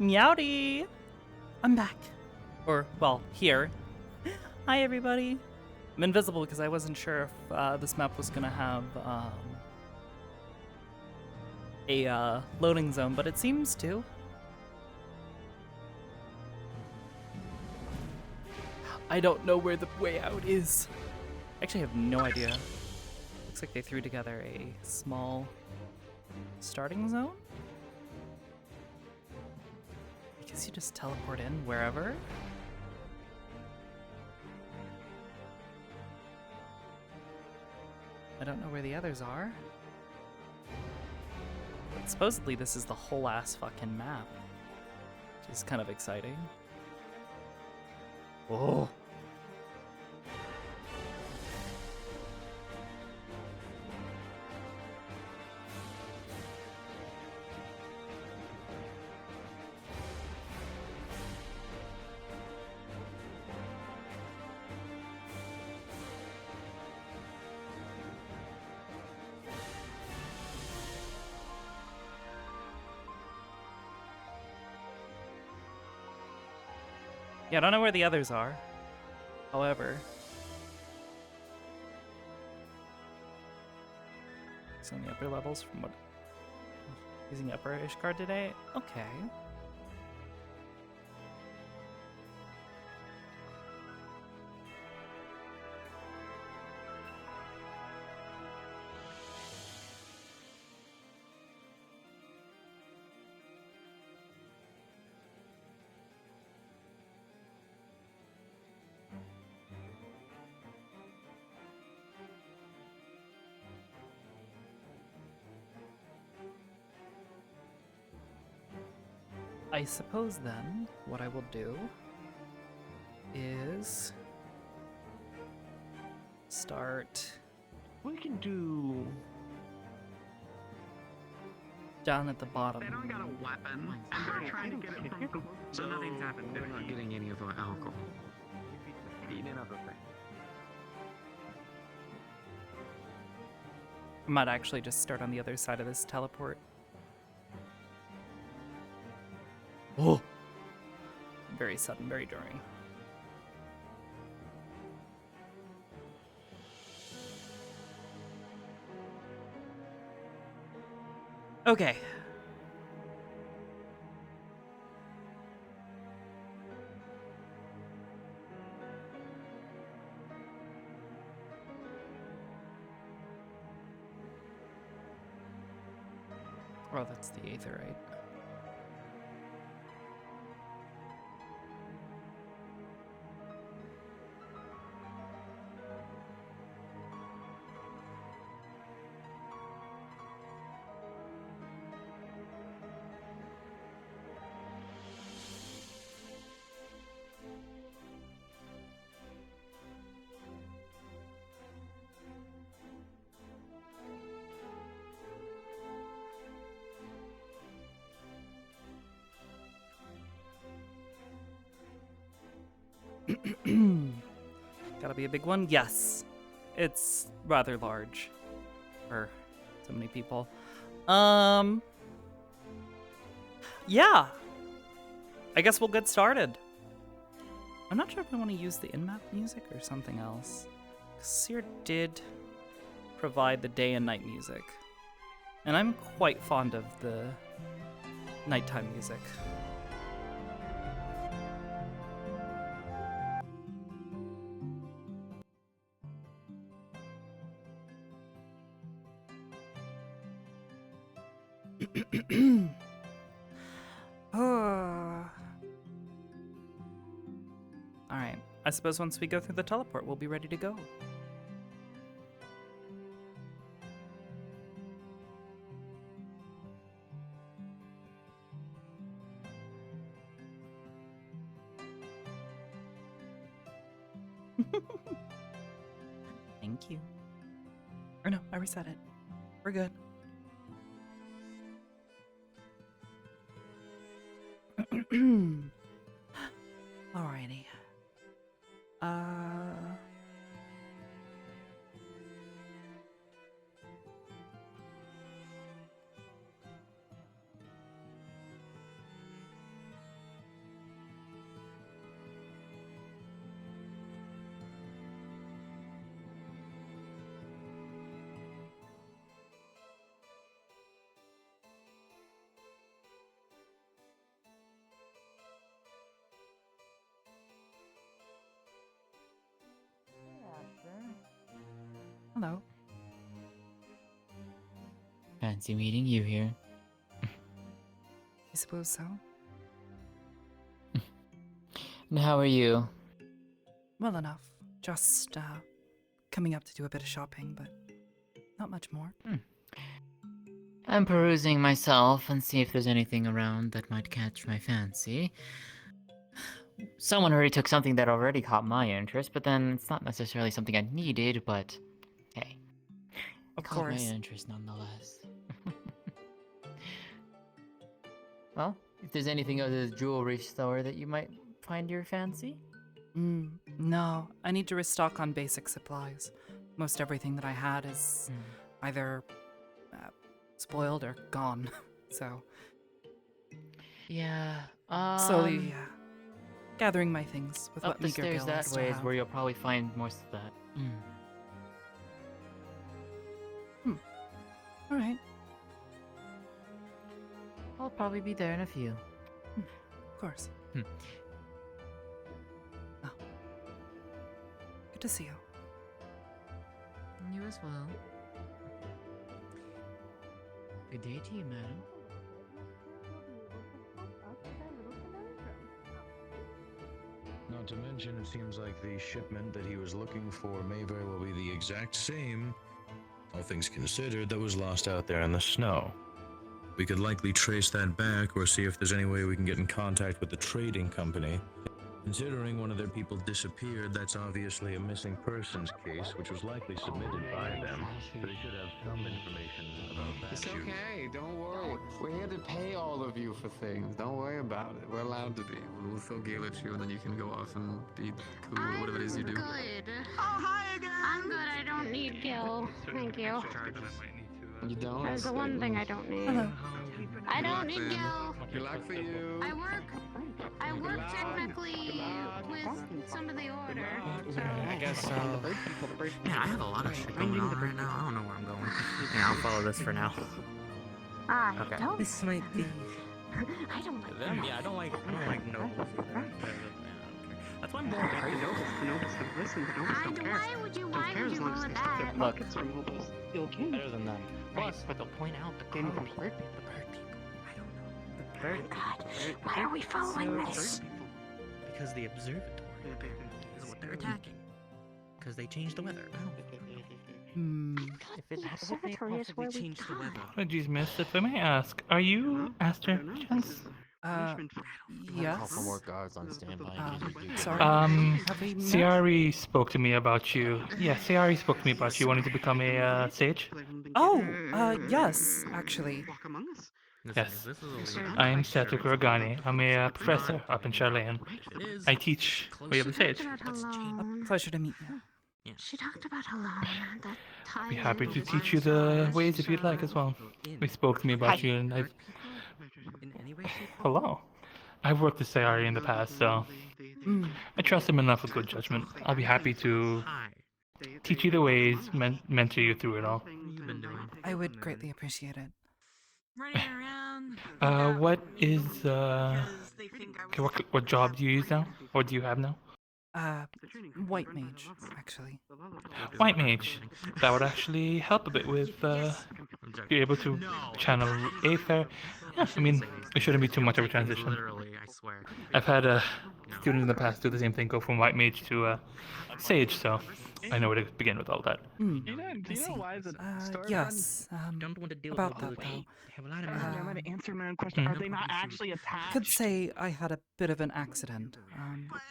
Meowdy! I'm back. Or, well, here. Hi, everybody. I'm invisible because I wasn't sure if this map was going to have a loading zone, but it seems to. I don't know where the way out is. Actually, I have no idea. Looks like they threw together a small starting zone. I guess you just teleport in wherever. I don't know where the others are. But supposedly this is the whole ass fucking map, which is kind of exciting. Oh. Yeah, I don't know where the others are. However, it's on the upper levels from what using the upper-ish card today. Okay. I suppose then what I will do is start We can do. down at the bottom. They don't got a weapon, and they're trying to get it from so nothing's happened. They're not getting any of our alcohol. Eating another thing. I might actually just start on the other side of this teleport. Oh! Very sudden, very jarring. Okay. Oh, that's the aetherite. Gotta be a big one? Yes. It's rather large for so many people. Yeah. I guess we'll get started. I'm not sure if I want to use the in-map music or something else. Seer did provide the day and night music. And I'm quite fond of the nighttime music. Alright, I suppose once we go through the teleport, we'll be ready to go. Thank you. Or no, I reset it. We're good. Alrighty. Hello. Fancy meeting you here. I suppose so. And how are you? Well enough. Just, coming up to do a bit of shopping, but not much more. I'm perusing myself and see if there's anything around that might catch my fancy. Someone already took something that already caught my interest, but then it's not necessarily something I needed, but hey. Of It caught my course. interest nonetheless. Well, if there's anything other than the jewelry store that you might find your fancy? No. I need to restock on basic supplies. Most everything that I had is either spoiled or gone. So, Yeah, slowly gathering my things with up what the meager stairs gil I that still way is have. where you'll probably find most of that. All right. I'll probably be there in a few. Of course. Hmm. Oh. Good to see you. You as well. Good day to you, madam. Not to mention, it seems like the shipment that he was looking for may very well be the exact same, all things considered, that was lost out there in the snow. We could likely trace that back or see if there's any way we can get in contact with the trading company. Considering one of their people disappeared, that's obviously a missing persons case, which was likely submitted by them. So they should have some information about that. It's too. okay, don't worry. We're here to pay all of you for things. Don't worry about it. We're allowed to be. We'll throw Gale at you, and then you can go off and be cool or whatever it is you do. Good. Oh, hi again. I'm good. I don't need Gil. Thank you. You don't? That's the one thing I don't need. Hello. I don't need then. Gil. Good luck for you. I work technically with some of the order. So. I guess so. Man, I have a lot of shit going on right now. I don't know where I'm going. Yeah, I'll follow this for now. Okay. Don't. This might be. I don't like Them? Yeah, I don't like nobles either. That's why I'm going Nobles don't listen. Nobles don't care. Why would you go with that? Their pockets are nobles. Still can. better than them. Plus, but they'll point out the Then bird from people. bird The bird people. I don't know. The bird God, people. why are we following this? Because the observatory is what they're attacking. Because they changed the weather. If it Observatory is where we changed the die. weather. Oh, geez, miss, if I may ask, are you Aster? Chance? Call Yes. for more guards on standby. Sorry. Have we met? Ciari spoke to me about you. Yeah, Ciari spoke to me about you wanting to become a sage. Oh, yes, actually. Walk among us. Yes. This is a I am Seto Kuragani. I'm a professor up in Charlayan. It is. I teach Way of the Sage. About alone. Pleasure to meet you. She talked about alone. That I'd be ties happy into to teach you the ways if you'd like as well. They spoke to me about you and I've... In any way, shape, or Hello. I've worked with Ciari in the past, so I trust him enough with good judgment. I'll be happy to Hi. teach you the ways, mentor you through it all. What have you been doing? I would greatly appreciate it. Running around. What is, okay, what job do you use now? Or do you have now? White mage, actually. White mage. That would actually help a bit with, be able to channel Aether. Yeah, I mean, it shouldn't be too much of a transition. Literally, I swear. I've had a student in the past do the same thing, go from white mage to sage, so I know where to begin with all that. Hmm. Do you know why the store Yes. Don't want to deal About with that, the though. They have a lot of I'm money. gonna answer my own question. Are they not actually attached? Could say I had a bit of an accident,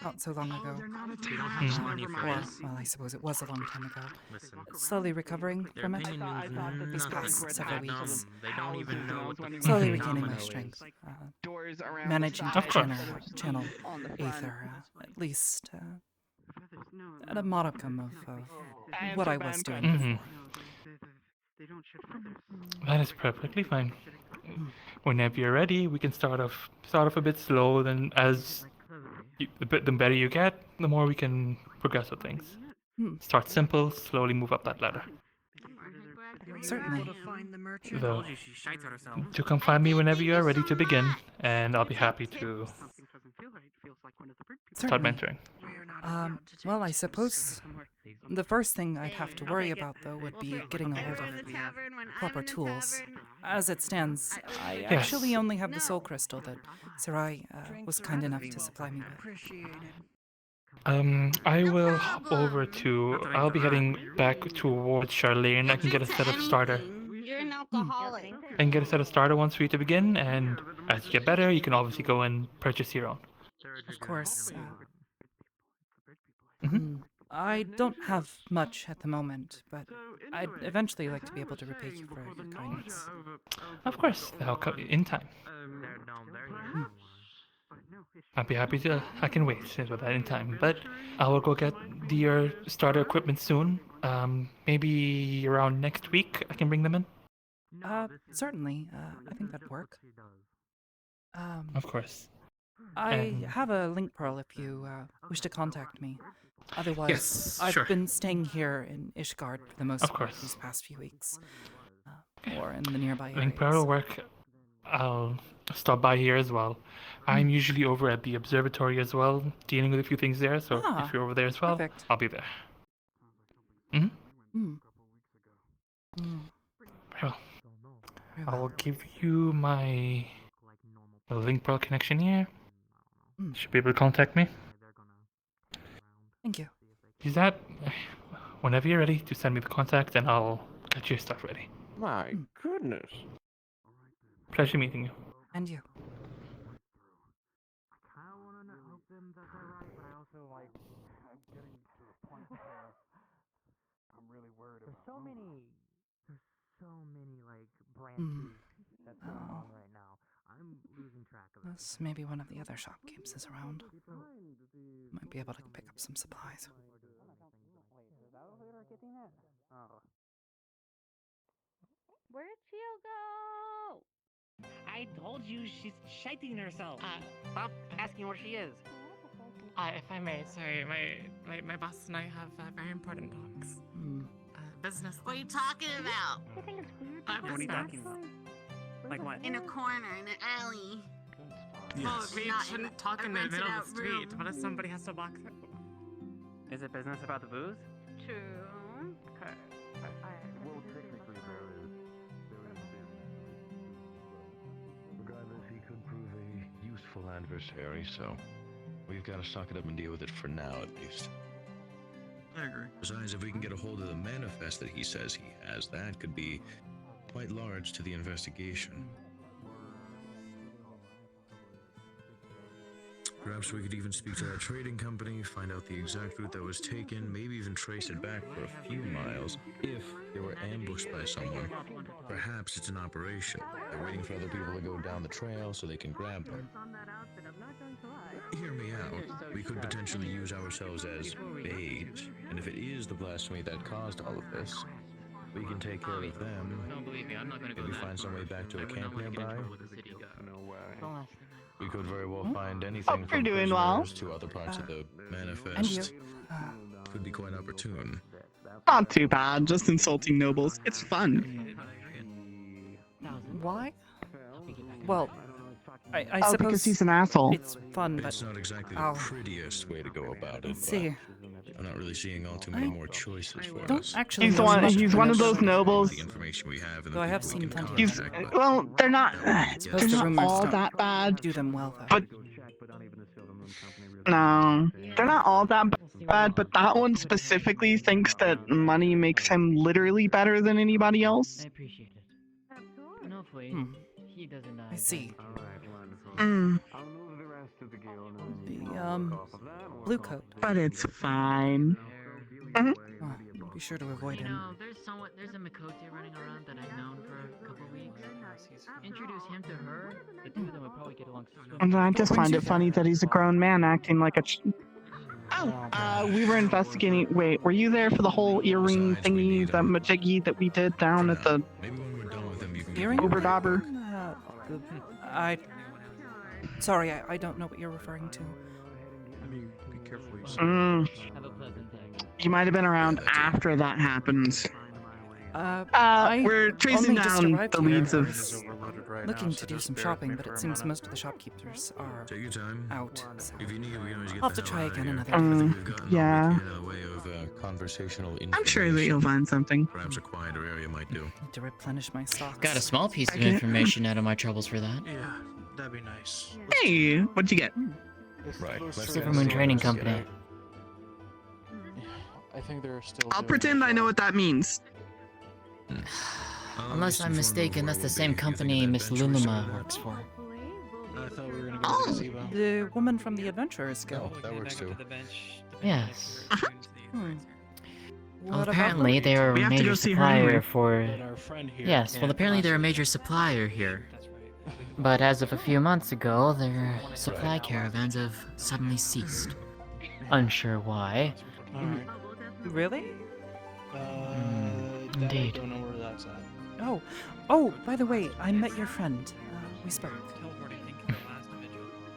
not so long Oh, ago. they're not We attached. don't have the money Never for Or, mind. this. well, I suppose it was a long time ago. Listen. Slowly recovering Their from it. opinion I means thought that these nothing. past were several They're weeks. dumb. They don't even know what the Slowly Mhm. regaining my phenomenon strength. is. Doors around the Managing to side. Of course. channel On the front. Aether, at least at a modicum of what I was doing Mhm. before. That is perfectly fine. Whenever you're ready, we can start off a bit slow. Then, the better you get, the more we can progress with things. Start simple, slowly move up that ladder. Certainly. So, to come find me whenever you are ready to begin, and I'll be happy to start Certainly. mentoring. Well, I suppose The first thing I'd have to worry about, though, would be getting a hold From the of tavern when proper I'm in the tools. tavern. As it stands, I Yes. actually only have the soul crystal that Sarai was kind enough to supply me with. Appreciated. I No will hop over problem. to. I'll be heading back towards Charlene. I can get a set of starter. Anything. You're an alcoholic. I can get a set of starter ones for you to begin, and as you get better, you can obviously go and purchase your own. Of course. Mhm. I don't have much at the moment, but I'd eventually like to be able to repay you for your kindness. Of course, that'll come in time. I'd be happy to. I can wait for that in time, but I will go get your starter equipment soon. Maybe around next week I can bring them in. Certainly. I think that'd work. Of course. I have a link pearl if you wish to contact me. Otherwise, Yes, I've sure. been staying here in Ishgard for the most Of part course. these past few weeks, or in the nearby Link areas. Pearl will work. I'll stop by here as well. I'm usually over at the observatory as well, dealing with a few things there. So Ah, if you're over there as well, perfect. I'll be there. Hmm. Well, Very I well. will give you my Link Pearl connection here. Should be able to contact me. Thank you. Use that whenever you're ready to send me the contact, and I'll get your stuff ready. My goodness. Pleasure meeting you. And you. Oh. This maybe one of the other shopkeepers is around. Might be able to pick up some supplies. Where'd Teal go? I told you she's shiting herself. Stop asking where she is. If I may, sorry, my boss and I have very important talks. Business. What are you talking about? What are you talking about? Like what? In a corner, in an alley. Well, we Not in shouldn't talk a in the middle of rented-out the street. room. What if somebody has to walk through? Is it business about the booze? True. Regardless, he could prove a useful adversary, so we've got to suck it up and deal with it for now, at least. I agree. Besides, if we can get a hold of the manifest that he says he has, that could be quite large to the investigation. Perhaps we could even speak to that trading company, find out the exact route that was taken, maybe even trace it back for a few miles if they were ambushed by someone. Perhaps it's an operation. They're waiting for other people to go down the trail so they can grab them. Hear me out. We could potentially use ourselves as bait, and if it is the blasphemy that caused all of this, we can take care of them. No, believe me, I'm not gonna go Maybe that find some far. way back to I a would not camp want to get in nearby. trouble with the city. No way. We could very well find anything you're from doing well. prisoners to other parts of the And you. manifest. Could be quite opportune. Not too bad, just insulting nobles. It's fun. Why? Well, I Oh, suppose because he's an asshole. it's fun, but It's not exactly the Ow. prettiest way to go about it, let's but see. I'm not really seeing all too many more choices for Don't us. actually He's know one. much He's about one of this. those nobles. The information we have and Though the I have people we seen can plenty of He's contact, but well. They're not. Suppose They're the not rumors all don't that bad. do them well, though. But no, they're not all that bad. But that one specifically thinks that money makes him literally better than anybody else. I appreciate it. And hopefully, he doesn't I see. Mm, I'll move the rest of the guild The blue coat. but it's fine. Mhm. Oh, be sure to avoid You him. know, there's a Mikote running around that I've known for a couple weeks. Introduce him to her. The two of them would probably get along so And I just brings find you it funny that he's a grown man acting like a. We were investigating. Wait, were you there for the whole earring Besides, we thingy, need the him. majiggy that we did down at the? maybe when we're done with them, you can give Earring? me a Uber Dauber. Sorry, I don't know what you're referring to. Be careful. Mm, Have a pleasant day. you might have been around after that happened. We're tracing only just down arrived the here. leads I of. was looking to do some shopping, but it seems most of the shopkeepers are Take your time. out. So If you need, we can always get I'll have the to hell try out of again here. another I day. think we've gotten all we Yeah. can in the way of conversational I'm sure that you'll find something. Perhaps a quieter area might do. Need to replenish my stocks. Got a small piece of Okay. information out of my troubles for that. Yeah, that'd be nice. Hey, what'd you get? Right. Let's Silvermoon Training Company. I think there are still. I'll pretend I know what that means. Unless I'm mistaken, that's the same company Miss Luluma works for. I thought we were gonna go to the gazebo. The woman from the Adventurers Guild. Oh, that works too. Yes. Hmm. Well, What about apparently her? they are We a have to go major see her anyway. supplier for... But our friend here Yes, well can't apparently they're a possibly- major supplier here. That's right. But as of a few months ago, their supply caravans have suddenly ceased. Unsure why. Alright. Really? That Indeed. I don't know where that's at. Oh, oh! By the way, I met your friend. We spoke.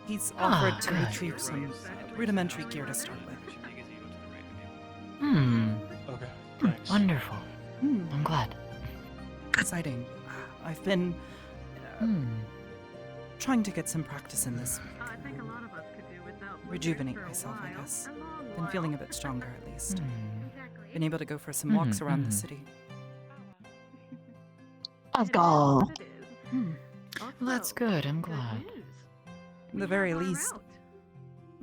He's offered to good. retrieve some rudimentary gear to start with. Hmm, Okay, thanks. wonderful. Hmm. I'm glad. Exciting. I've been Hmm. trying to get some practice in this. Rejuvenate myself, I guess. Been feeling a bit stronger, at least. Hmm. Been able to go for some walks around the city. Let's go. Hmm. Well, that's good, I'm glad. At the very least,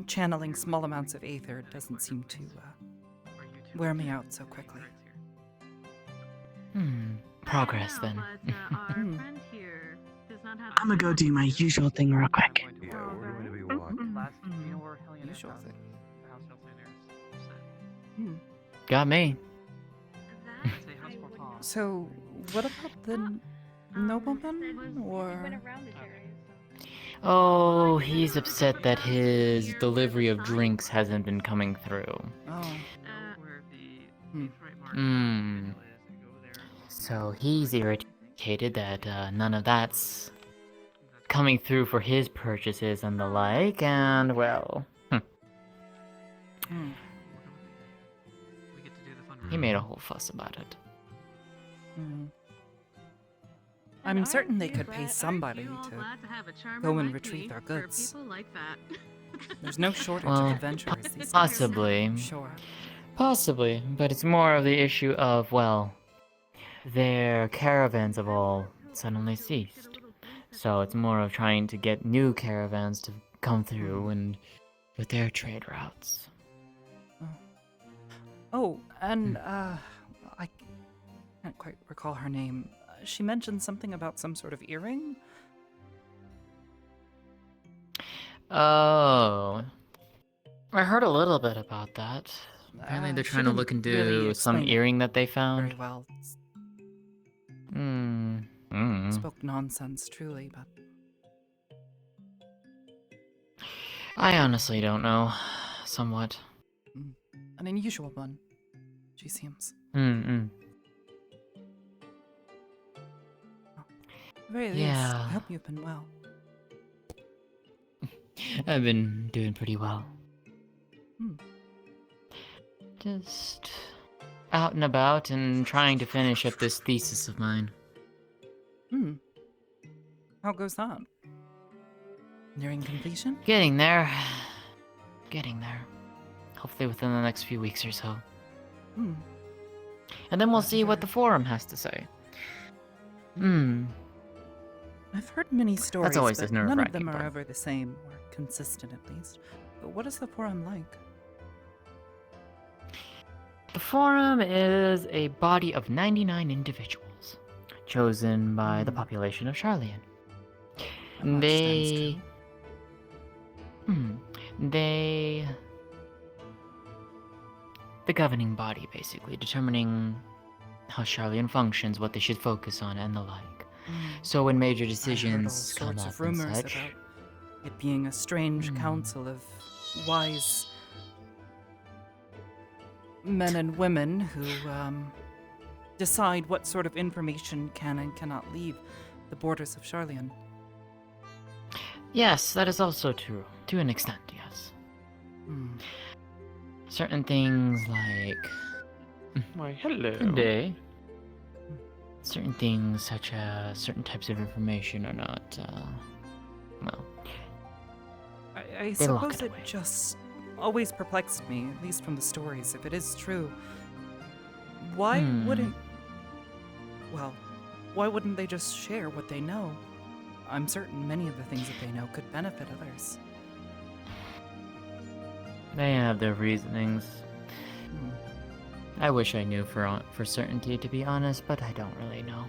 channeling small amounts of aether doesn't seem to wear me out so quickly. Hmm. Progress then. Hmm. I'm gonna go do my usual thing real quick. Yeah, we're going to be walking. Usual thing. Hmm. Got me. So, what about the nobleman? Or Oh, he's upset that his delivery of drinks hasn't been coming through. oh, Hmm. So he's irritated that none of that's coming through for his purchases and the like, and well, hmm. he made a whole fuss about it. Hmm. I'm certain they could pay somebody to go and retrieve their goods. There's no shortage Well, of adventurers these days. possibly. Sure. Possibly, but it's more of the issue of, well, their caravans have all suddenly ceased. So it's more of trying to get new caravans to come through and with their trade routes. Oh, and I can't quite recall her name. She mentioned something about some sort of earring. Oh. I heard a little bit about that. Apparently they're She trying to didn't look into really some explain it earring that they very found. well. Spoke Nonsense, truly, but I honestly don't know. Somewhat. an unusual one. She seems. Mm-mm. At the very least, Yeah. I hope you've been well. I've been doing pretty well. Hmm. Just out and about and trying to finish up this thesis of mine. Hmm. How goes that? Nearing completion? Getting there. Getting there. Hopefully within the next few weeks or so. Hmm. And then we'll see what the forum has to say. Hmm. I've heard many stories, always but the none of nerve-wracking them are part. ever the same, or consistent at least. But what is the forum like? The forum is a body of 99 individuals, chosen by the population of Charlian. Much stands They... They... The governing body, basically, determining how Charlian functions, what they should focus on, and the like. So when major decisions I heard all come sorts up of rumors and such... about it being a strange council of wise men and women who decide what sort of information can and cannot leave the borders of Charlian. Yes, that is also true. To an extent, yes. Certain things like... Why, hello. Good day. certain things, such as certain types of information, are not, well, I they lock suppose it it away. just always perplexed me, at least from the stories, if it is true. Why wouldn't... Well, why wouldn't they just share what they know? I'm certain many of the things that they know could benefit others. They have their reasonings. Hmm. I wish I knew for certainty, to be honest, but I don't really know.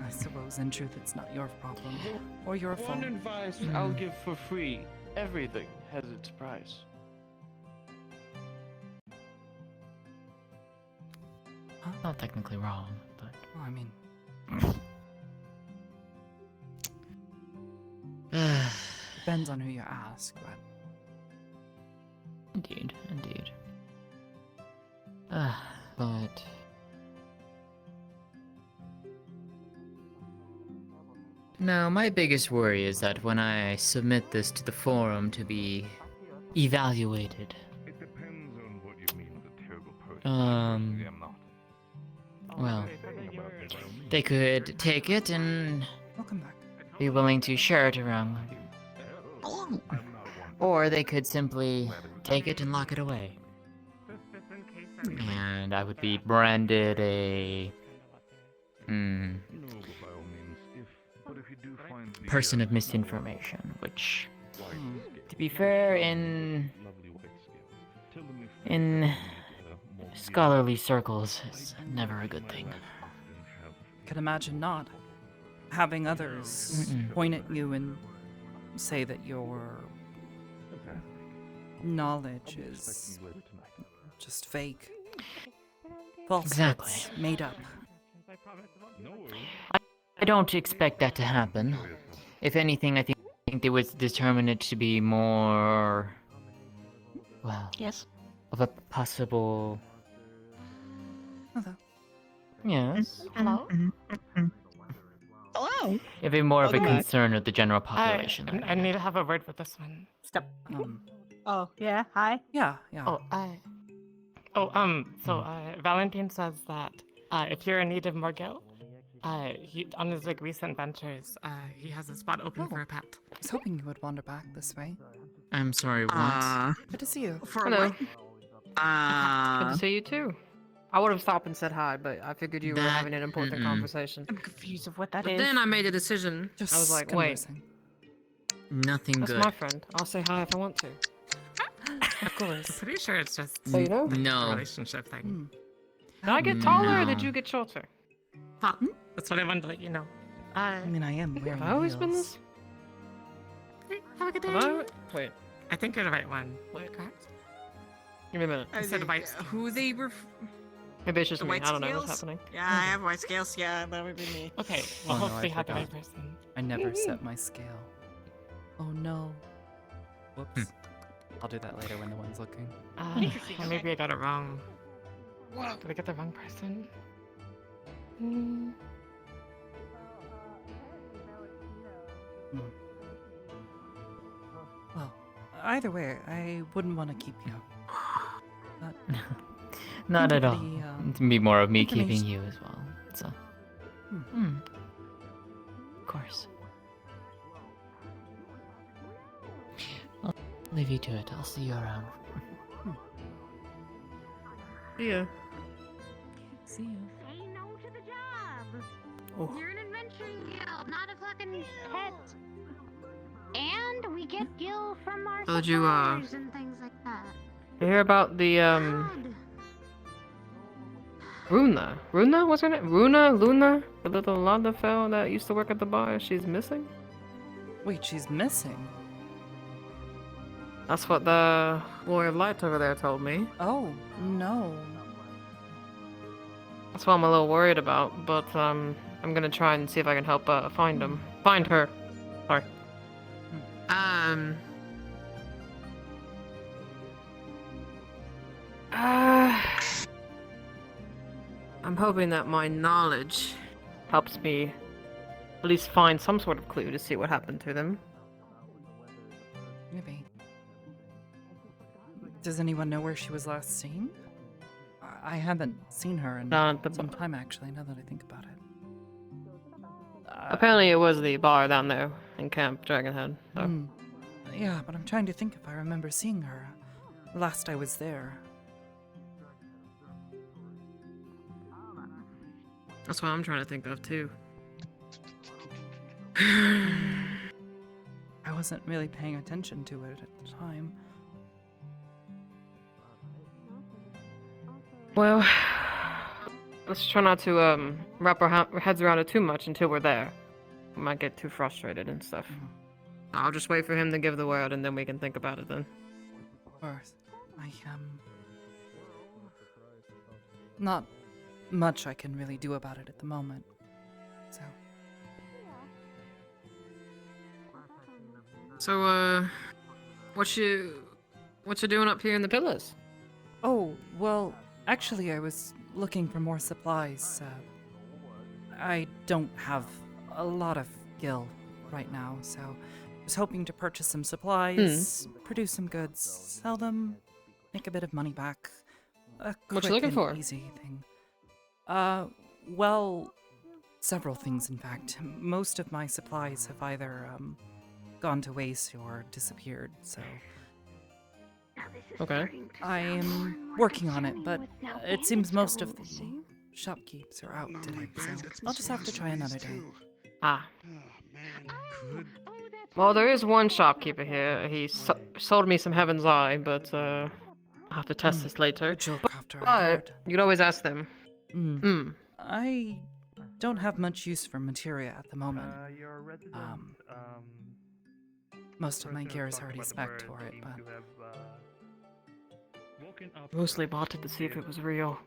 I suppose, in truth, it's not your problem, or your fault. One advice I'll give for free. Everything has its price. Not technically wrong, but... Well, I mean... Depends on who you ask, but... Indeed, indeed. But... Now, my biggest worry is that when I submit this to the forum to be evaluated, It depends on what you mean with a terrible person. I am not. well, they could take it and Welcome back. be willing to share it around. Or they could simply take it and lock it away. And I would be branded a... person of misinformation, which, to be fair, in scholarly circles is never a good thing. Could imagine not. Having others point at you and say that your knowledge is just fake. False. Exactly. Made up. I don't expect that to happen. If anything, I think they would determine it to be more... well... Yes. of a possible... Hello. Yes. Hello? Hello? It'd be more of a Okay. concern of the general population. I need to have a word with this one. Step. Oh, yeah, hi. Yeah. So Valentine says that if you're in need of more guilt, he, on his recent ventures, he has a spot open for a pet. I was hoping you would wander back this way. I'm sorry, what? Good to see you. Hello. Good to see you too. I would have stopped and said hi, but I figured you were That- having an important conversation. I'm confused of what that is. Then I made a decision. Just I was like, conversing. Nothing That's good. my friend. I'll say hi if I want to. Of course. I'm pretty sure it's just So you know? a No. relationship thing. Did I I get taller or No. did you get shorter? That's what I wanted to let you know. I mean, I am wearing Have I always been heels. this? Have a good day. Wait. I think you're the right one. Wait, correct? Give me a minute. I said white. Who they Maybe it's just the me. white I don't know what's scales? happening. Yeah, I have white scales. Yeah, that would be me. Okay, Oh, well, no, hopefully I have the right forgot. person. I never set my scale. Oh no. Whoops. I'll do that later when no one's looking. Or maybe I got it wrong. Did I get the wrong person? Well, either way, I wouldn't want to keep you. But Not at all. the, It'd be more of me keeping information- you as well. So, of course. I'll leave you to it. I'll see you around. See ya. See you. Say no to the job. Oh. You're an adventuring guild, not a fucking pet. And we get gil from our Told you, suppliers and things like that. You hear about the, God. Runa, what's her name? Luna? The little Lada fell that used to work at the bar, she's missing? Wait, she's missing. That's what the Lord of Light over there told me. Oh, no. That's what I'm a little worried about, but I'm gonna try and see if I can help find him. Find her. Sorry. I'm hoping that my knowledge helps me at least find some sort of clue to see what happened to them. Maybe. Does anyone know where she was last seen? I haven't seen her in Down at the some time, actually, now that I think about it. Apparently it was the bar down there in Camp Dragonhead. So. Yeah, but I'm trying to think if I remember seeing her last I was there. That's what I'm trying to think of, too. I wasn't really paying attention to it at the time. Well, let's try not to wrap our heads around it too much until we're there. We might get too frustrated and stuff. I'll just wait for him to give the word and then we can think about it then. Of course. Not much I can really do about it at the moment. So, what you doing up here in the pillars? Oh, well, actually I was looking for more supplies. I don't have a lot of gil right now, so I was hoping to purchase some supplies, produce some goods, sell them, make a bit of money back. What you looking for? Easy thing. Well, several things in fact. Most of my supplies have either gone to waste or disappeared, so okay. I am working on it, but it seems most of the shopkeepers are out today, so I'll just have to try another day. Ah. Well, there is one shopkeeper here. He sold me some Heaven's Eye, but I'll have to test this later. But you could always ask them. I don't have much use for materia at the moment. Most of my gear is already spec'd for it, but... Mostly bought it to see if it was real.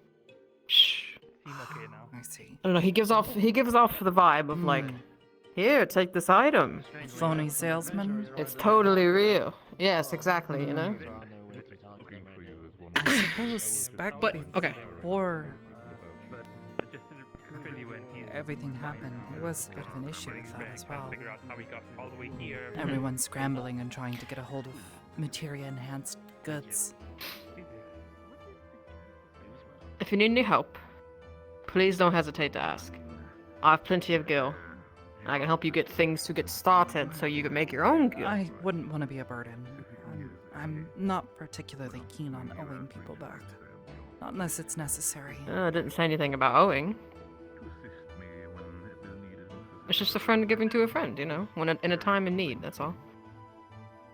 Shh. I see. I don't know, he gives off the vibe of like, here, take this item. Phony salesman? It's totally real. Yes, exactly, you know? I suppose spec before everything happened, there was a bit of an issue with that as well. Everyone's scrambling and trying to get a hold of materia-enhanced goods. If you need any help, please don't hesitate to ask. I have plenty of gil. I can help you get things to get started so you can make your own gil. I wouldn't want to be a burden. I'm not particularly keen on owing people back. Not unless it's necessary. I didn't say anything about owing. It's just a friend giving to a friend, you know, when in a time of need, that's all.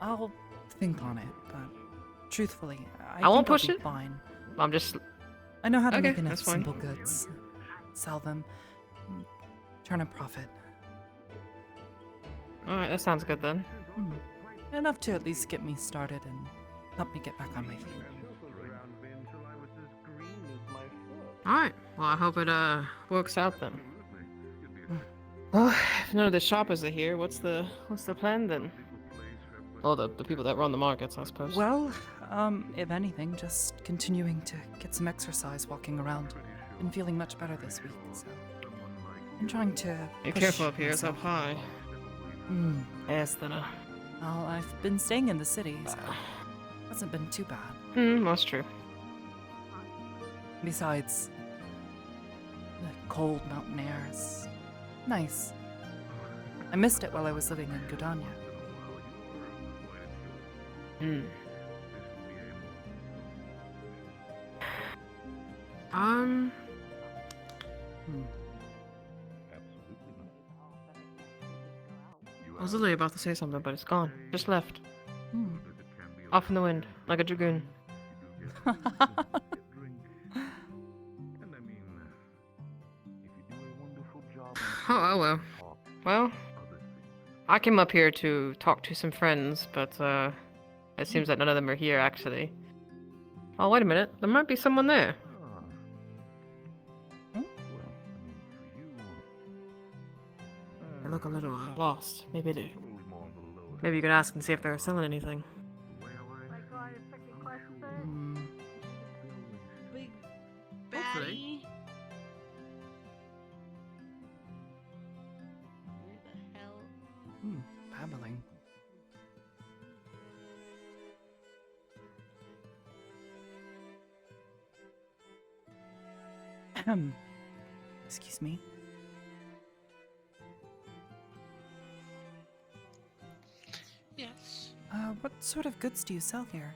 I'll think on it, but truthfully, I won't push I'll be it. Fine. I'm just... I know how to okay, make enough that's fine. simple goods. Sell them. Turn a profit. Alright, that sounds good then. Enough to at least get me started and help me get back on my feet. Alright, well I hope it works out then. Well, if none of the shoppers are here, what's the plan then? Oh, the people that run the markets, I suppose. Well, if anything, just continuing to get some exercise walking around. Been feeling much better this week, so I'm trying to Be push careful up here, it's myself. up high. Yes, then Well, I've been staying in the city, so it hasn't been too bad. That's true. Besides, the cold mountain air is nice. I missed it while I was living in Gudania. I was literally about to say something, but it's gone. Just left. Off in the wind, like a dragoon. Oh well. Well, I came up here to talk to some friends, but it seems that none of them are here actually. Oh, wait a minute. There might be someone there. They look a little lost. Maybe you could ask and see if they're selling anything. Hopefully. Babbling. Excuse me. Yes. What sort of goods do you sell here?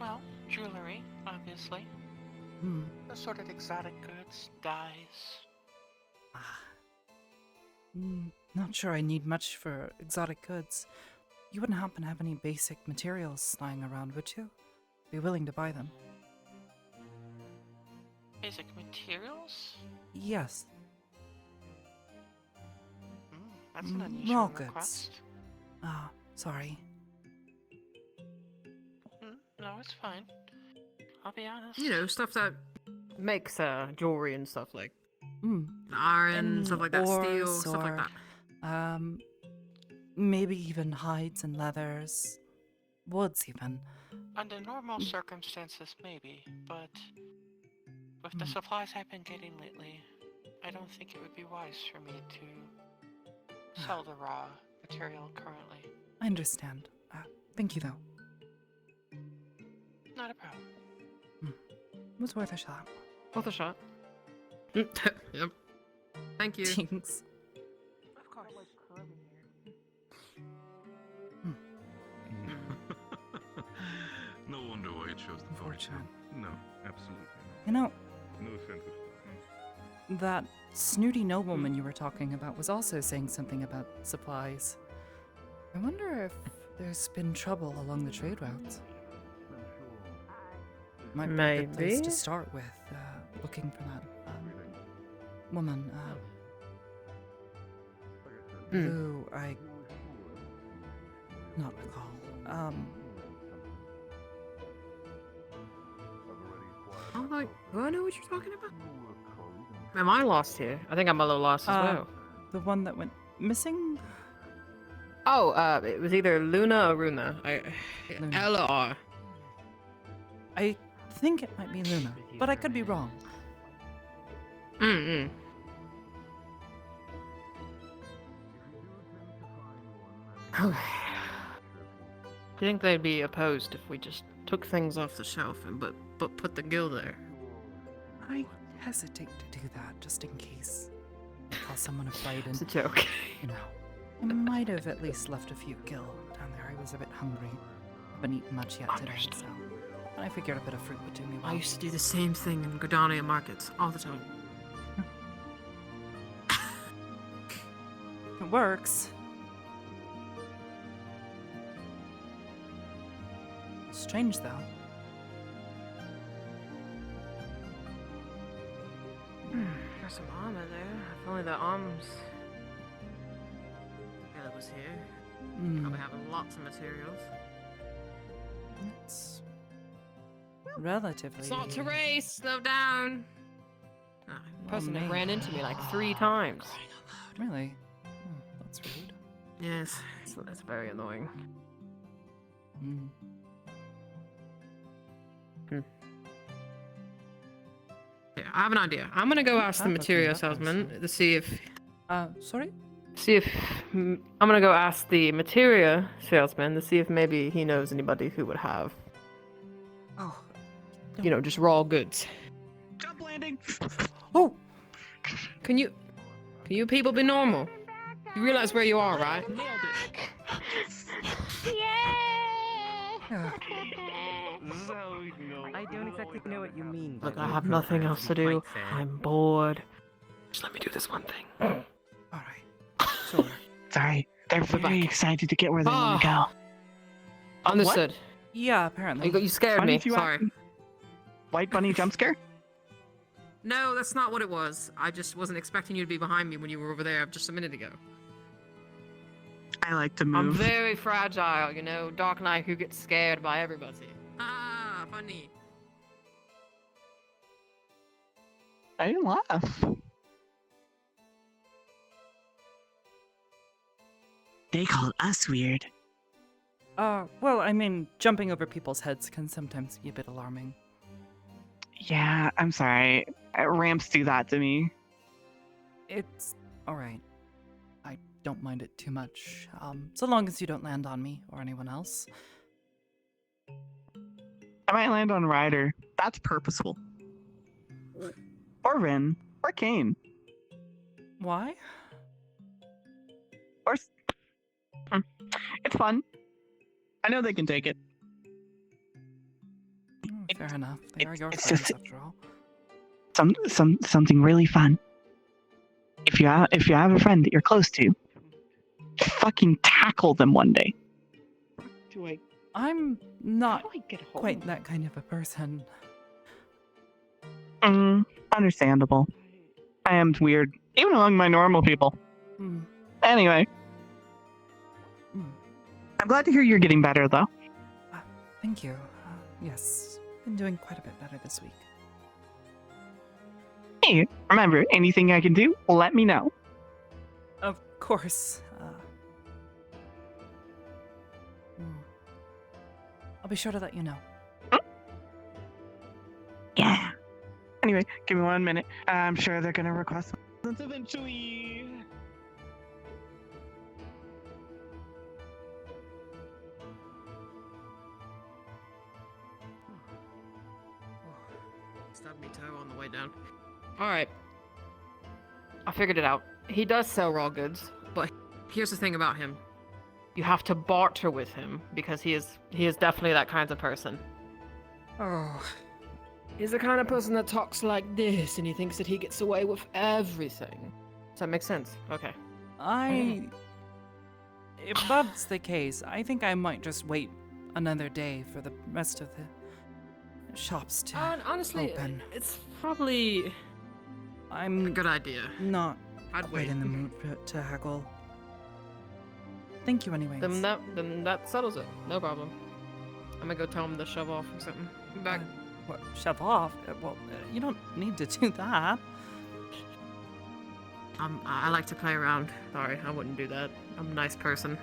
Well, jewelry, obviously. Hmm. Assorted exotic goods, dyes. Not sure I need much for exotic goods. You wouldn't happen to have any basic materials lying around, would you? Be willing to buy them. Basic materials? Yes. That's an Raw unusual goods. request. Sorry. No, it's fine. I'll be honest. You know, stuff that makes jewelry and stuff like Mm. iron, stuff like that, steel, Ores stuff like or, that. Maybe even hides and leathers. Woods, even. Under normal circumstances, maybe, but with the supplies I've been getting lately, I don't think it would be wise for me to sell the raw material currently. I understand. Thank you, though. Not a problem. It was worth a shot. Worth a shot. Yep. Thank you. Jinx. Of course. No wonder why you chose the fortune. No, absolutely not. You know, No sense of that snooty nobleman you were talking about was also saying something about supplies. I wonder if there's been trouble along the trade routes. Might be a good place Maybe. to start with, looking for that woman, who I not recall. I'm like, do I know what you're talking about? Am I lost here? I think I'm a little lost as well. The one that went missing? Oh, it was either Luna or Runa. Luna. L or R. I think it might be Luna, but I could be wrong. Mm-mm. Do you think they'd be opposed if we just took things off the shelf and but put the gill there? I hesitate to do that just in case. Call someone afraid and It's a joke. You know, I might have at least left a few gill down there. I was a bit hungry. Haven't eaten much yet today, so I figured a bit of fruit would do me well. I used to do the same thing in Gardania markets all the time. It works. Strange, though. There's some armor there. If only the arms. Bella was here. Probably have lots of materials. It's relatively. It's not to race. Slow down. Person that ran into me like 3 times. Really? That's rude. Yes, that's very annoying. Yeah, I have an idea. I'm gonna go ask the material salesman to see if. Sorry? See if I'm gonna go ask the material salesman to see if maybe he knows anybody who would have. Oh. You know, just raw goods. Jump landing. Oh. Can you people be normal? You realize where you are, right? Yeah. I don't exactly know what you mean. Look, I have nothing else to do. I'm bored. Just let me do this one thing. Sure. Sorry, they're very excited to get where they want to go. Understood. Yeah, apparently. You scared Funny me. if you Sorry. ask- White bunny jump scare? No, that's not what it was. I just wasn't expecting you to be behind me when you were over there just a minute ago. I like to I'm move. very fragile, you know. Dark Knight who gets scared by everybody. Ah, funny. I didn't laugh. They call us weird. Well, I mean, jumping over people's heads can sometimes be a bit alarming. Yeah, I'm sorry. Ramps do that to me. It's alright. I don't mind it too much, so long as you don't land on me or anyone else. I might land on Ryder. That's purposeful. Or Rin. Or Kane. Why? Or... It's fun. I know they can take it. Fair enough. They are your it's friends, just- after all. Something really fun. If you have a friend that you're close to, fucking tackle them one day. I'm not quite that kind of a person. Understandable. I am weird, even among my normal people. Anyway. I'm glad to hear you're getting better, though. Thank you. Yes, been doing quite a bit better this week. Hey, remember, anything I can do, let me know. Of course. I'll be sure to let you know. Yeah. Anyway, give me 1 minute. I'm sure they're gonna request something eventually. Stubbed me toe on the way down. Alright. I figured it out. He does sell raw goods, but here's the thing about him. You have to barter with him, because he is definitely that kind of person. Oh. He's the kind of person that talks like this, and he thinks that he gets away with everything. Does that make sense? Okay. If that's the case, I think I might just wait another day for the rest of the shops to honestly, open. it's probably I'm a good idea. Not I'd quite wait. in the mood to haggle. Thank you anyways. Then that settles it. No problem. I'm gonna go tell him to shove off or something. Be back. What, shove off? Well, you don't need to do that. I like to play around. Sorry, I wouldn't do that. I'm a nice person.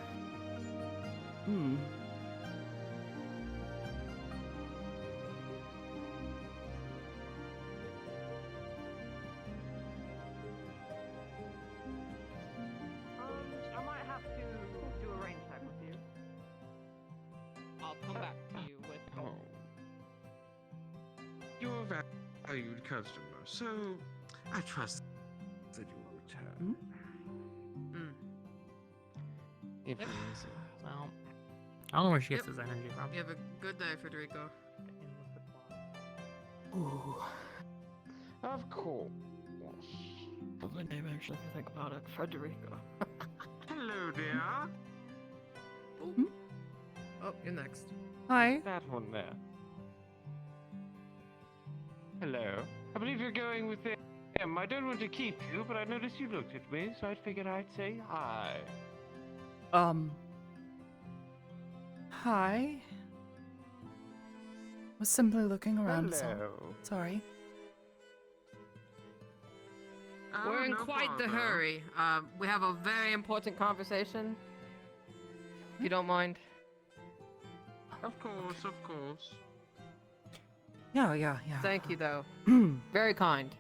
I might have to do a range check with you. I'll come back to you with. You're a valued customer, so I trust that you will return. If it is, well, I don't know where she gets this energy from. You have a good day, Federico. Ooh. Of course. Lovely name, actually, if you think about it. Federico. Hello, dear. Oh, you're next. Hi. That one there. Hello. I believe you're going with him. I don't want to keep you, but I noticed you looked at me, so I figured I'd say hi. Hi. Was simply looking around. Hello. Sorry. We're in quite the hurry. We have a very important conversation. If you don't mind. Of course, of course. Yeah. Thank you, though. Very kind.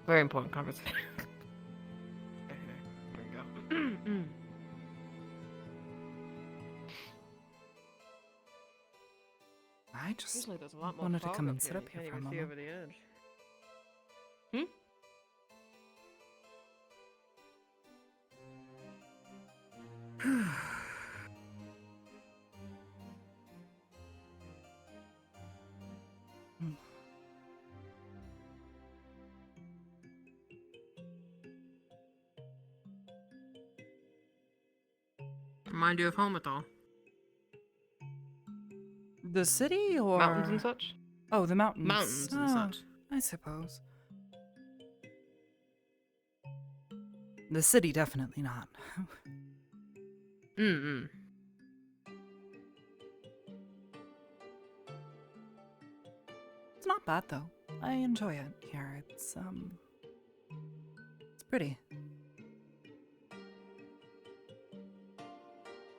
Very important conversation. Okay, there we go. I just Usually there's a lot more wanted to fog come up and sit here. up You here can't for a even see moment. over the edge. Remind you of home at all? The city or Mountains and such? Oh, the mountains. Mountains and such. I suppose. The city, definitely not. It's not bad though. I enjoy it here. It's pretty.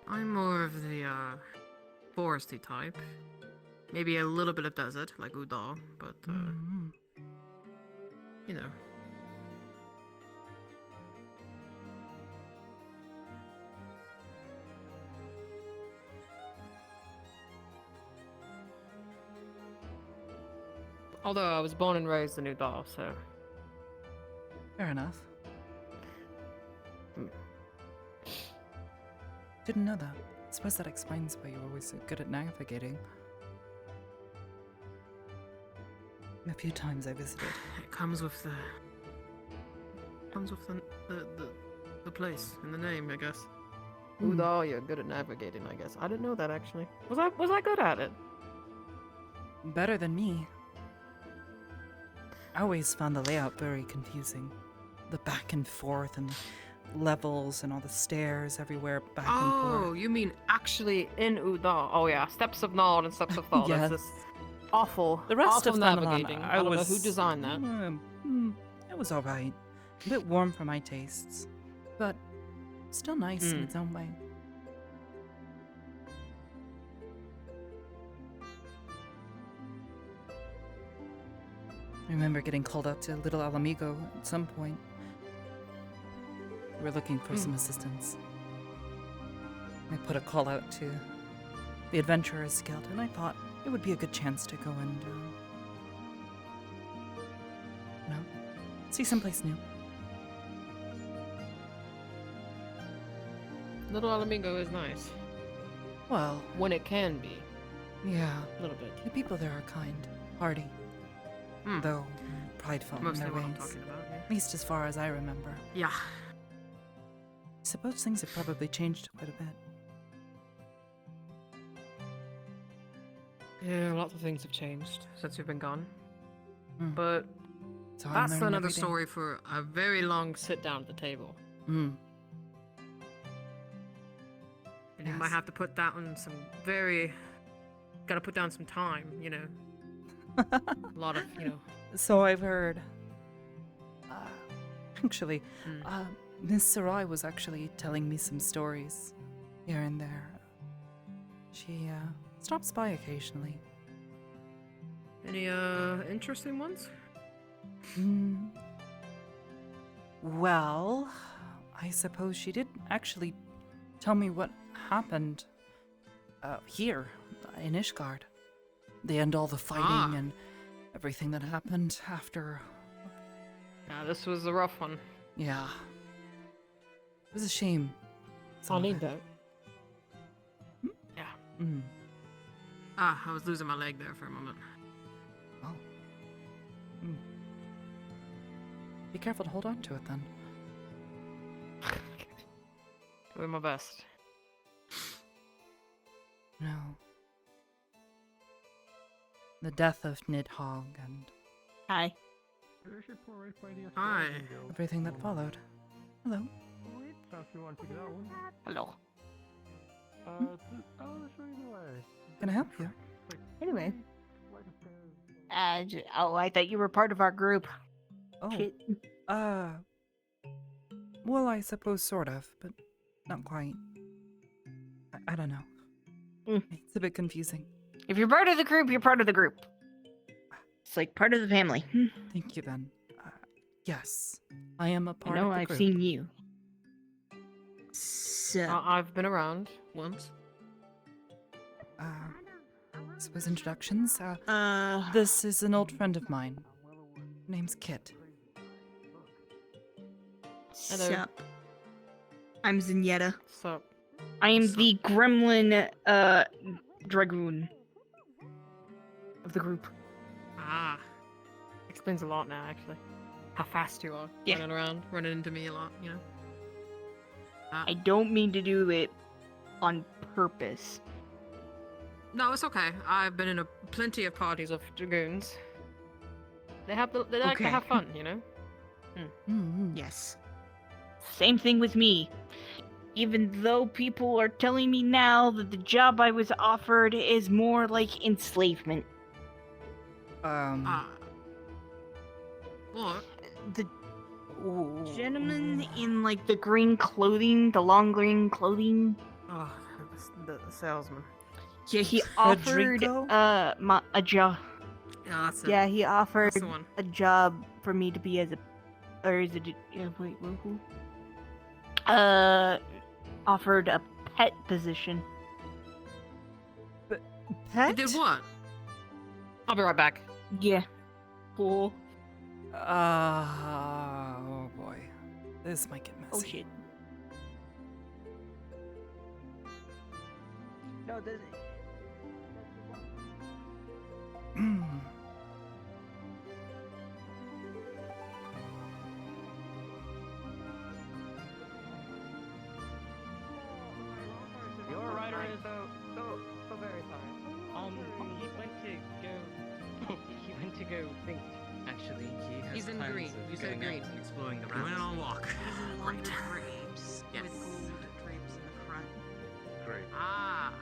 I'm more of the foresty type. Maybe a little bit of desert, like Udall, but you know. Although I was born and raised in Udall, so. Fair enough. Hmm. Didn't know that. I suppose that explains why you're always so good at navigating. A few times I visited. It comes with the place and the name, I guess. Udall, you're good at navigating, I guess. I didn't know that actually. Was I good at it? Better than me. I always found the layout very confusing. The back and forth and the levels and all the stairs everywhere back and forth. Oh, you mean actually in Udall? Oh yeah, Steps of Nod and Steps of Thought. Yes. That's just awful. The rest awful of Thanalan, navigating. I don't was know who designed that. It was alright. A bit warm for my tastes, but still nice in its own way. I remember getting called up to Little Alamigo at some point. We were looking for some assistance. I put a call out to the Adventurers Guild, and I thought it would be a good chance to go and, see someplace new. Little Alamingo is nice. Well, when it can be. Yeah. A little bit. The people there are kind, hearty, though prideful in Mostly their what I'm ways. talking about, yeah. At least as far as I remember. Yeah. I suppose things have probably changed quite a bit. Yeah, lots of things have changed since you've been gone. But So I'm that's learning another every day. story for a very long sit down at the table. Mm. And you might have to put that on some gotta put down some time, you know. A lot of, you know. So I've heard. Actually, Miss Sarai was actually telling me some stories here and there. She stops by occasionally. Any interesting ones? Well, I suppose she did actually tell me what happened here in Ishgard. They end all the fighting and everything that happened after. Yeah, this was a rough one. Yeah. It was a shame. I'll need that. Yeah. I was losing my leg there for a moment. Oh. Be careful to hold on to it then. Doing my best. No. The death of Nidhogg and Hi. Hi. everything that followed. Hello. Hello. Can I help you? Anyway. I thought you were part of our group. Oh. Shit. Well, I suppose sort of, but not quite. I don't know. It's a bit confusing. If you're part of the group, you're part of the group. It's like part of the family. Thank you, then. Yes, I am a part I know of the I've group. seen you. So. I've been around once. I suppose introductions. This is an old friend of mine. Her name's Kit. Hello. Sup. I'm Zenyatta. Sup. I am the gremlin dragoon of the group. Ah. Explains a lot now, actually. How fast you are. Yeah. Running around, running into me a lot, you know. I don't mean to do it on purpose. No, it's okay. I've been in plenty of parties of dragoons. They like Okay. to have fun, you know. Yes. Same thing with me. Even though people are telling me now that the job I was offered is more like enslavement. What? The gentleman in like the green clothing, the long green clothing. Oh, the salesman. Yeah, he offered Federico? a job. Yeah, that's it. Yeah, he offered That's the one. a job for me to be offered a pet position. Pet? You did what? I'll be right back. Yeah. Cool. Oh boy. This might get Oh messy. shit. No, does it? Your writer is so very sorry. He went to go. He went to go think. Actually, he has He's in plans green. of You said going green. out and exploring the He went on a walk. Great. drapes Yes. with gold drapes in the front. Great. Ah.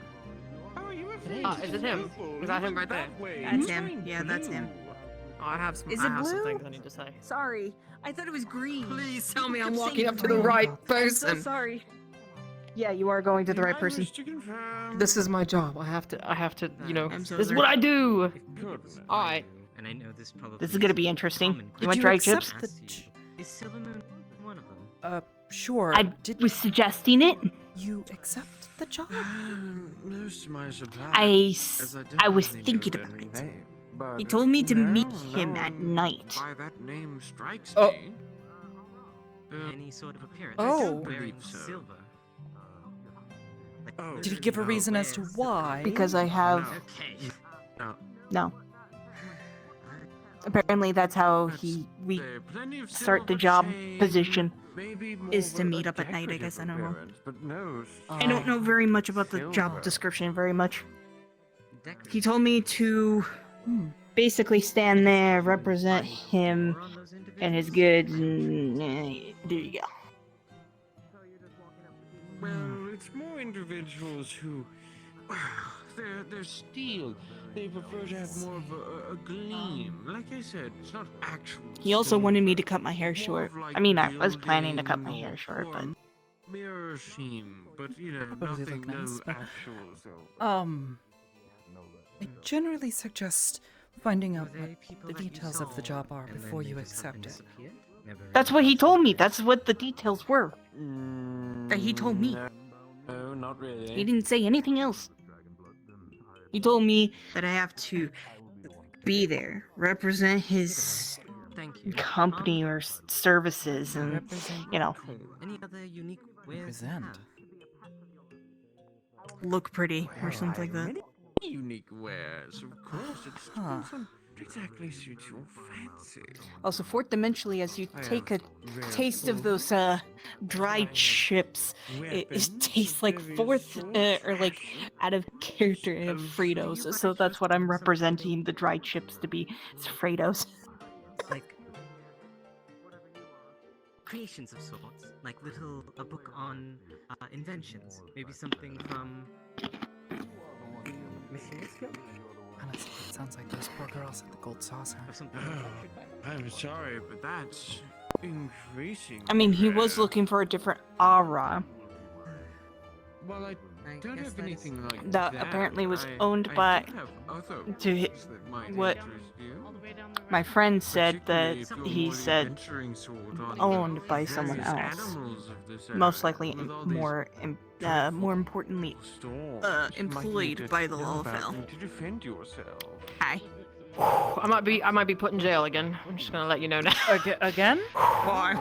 Oh, you were Ah, is it him? Is that him right there? That's him. Yeah, that's him. Oh, I have some. Is I it have some blue? things I need to say. Sorry, I thought it was green. Please tell me You I'm kept walking saying up to the green. right I'm person. so sorry. Yeah, you are going to the right person. This is my job. I have to, you know, I'm so this is sorry. what I do. Goodness. Alright. And I know this probably. This is gonna be interesting. common You want you dry accept chips? the Is Silver Moon one of them? Sure. I was suggesting it. You accept the job? Most of my supplies, I was don't thinking know about any it. name, but He told me to no, meet no him at one night. By that name strikes Oh. me. Any sort of appearance? Oh. Wearing believe so. silver. Like, Oh, Did he give a no. reason as to why? Because I have Okay. No. no. Apparently, that's how we There are plenty of start the silver job chain, position. maybe more Is of to a meet up at night, I decorative guess, I don't know. appearance, but no. Oh. I don't know very much about the Silver. job description very much. Decorative. He told me to Hmm. basically stand there, represent him More on those and his individuals? goods, and there you go. Well, it's more individuals who, they're steel. They prefer to have more of a gleam. Like I said, it's not actual. He also silver. wanted me to cut my hair More short. of like I mean, I was planning to cut my gilding hair short, or but mirror sheen, but you know, But does it nothing, look nice? no actual silver. I generally suggest finding out Were what they people the that you details of the saw, job are and then before they you just up and accept it. disappeared? Never That's really what he mentioned told me. it? That's what the details were. that he told me. No, not really. He didn't say anything else. He told me that I have to be there, represent his Thank you. company or services, and Represent you know, Any other unique wares you Represent. have? look pretty or something like that. Many unique wares, of course. It just Huh. depends on what exactly suits your fancy. also fourth dimensionally, as you I take a have rare taste of foods, those dry chips, it weapons tastes of like various fourth sorts, or like out of character of Fritos. So that's what I'm representing the dry chips to be. It's Fritos. Like creations of sorts, like a book on inventions, maybe something from Machine Skill Honestly, it sounds like those poor girls at the Gold Saucer. or something. Oh, I'm sorry, but that's increasing. I mean, he was rare. looking for a different aura Well, I don't guess have that is- anything like that that. apparently was I- owned I by do have other to books that might what interest you. my friend said that Particularly if you're he more said adventuring sort on owned the by someone various else. animals of this Most area, likely with all these more importantly, storms. Employed Might need by to the know about Lawfell. them to defend yourself. Hi. I might be put in jail again. I'm just gonna let you know now. Again? Why?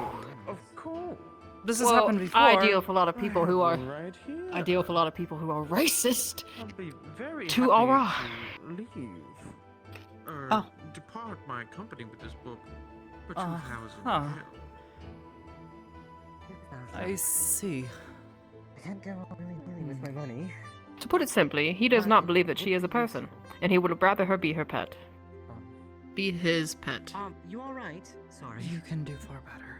Of course. This has Well, happened before. I deal with a lot of people who are. Right here. I deal with a lot of people who are racist. I'll be very To happy Aura. to leave. Oh. Depart my company with this book for Uh, 2,000 huh. mil. I see. I can't go willy-nilly with my money. To put it simply, he does not believe that she is a person, and he would rather her be her pet. Be his pet. You alright? Sorry. You can do far better.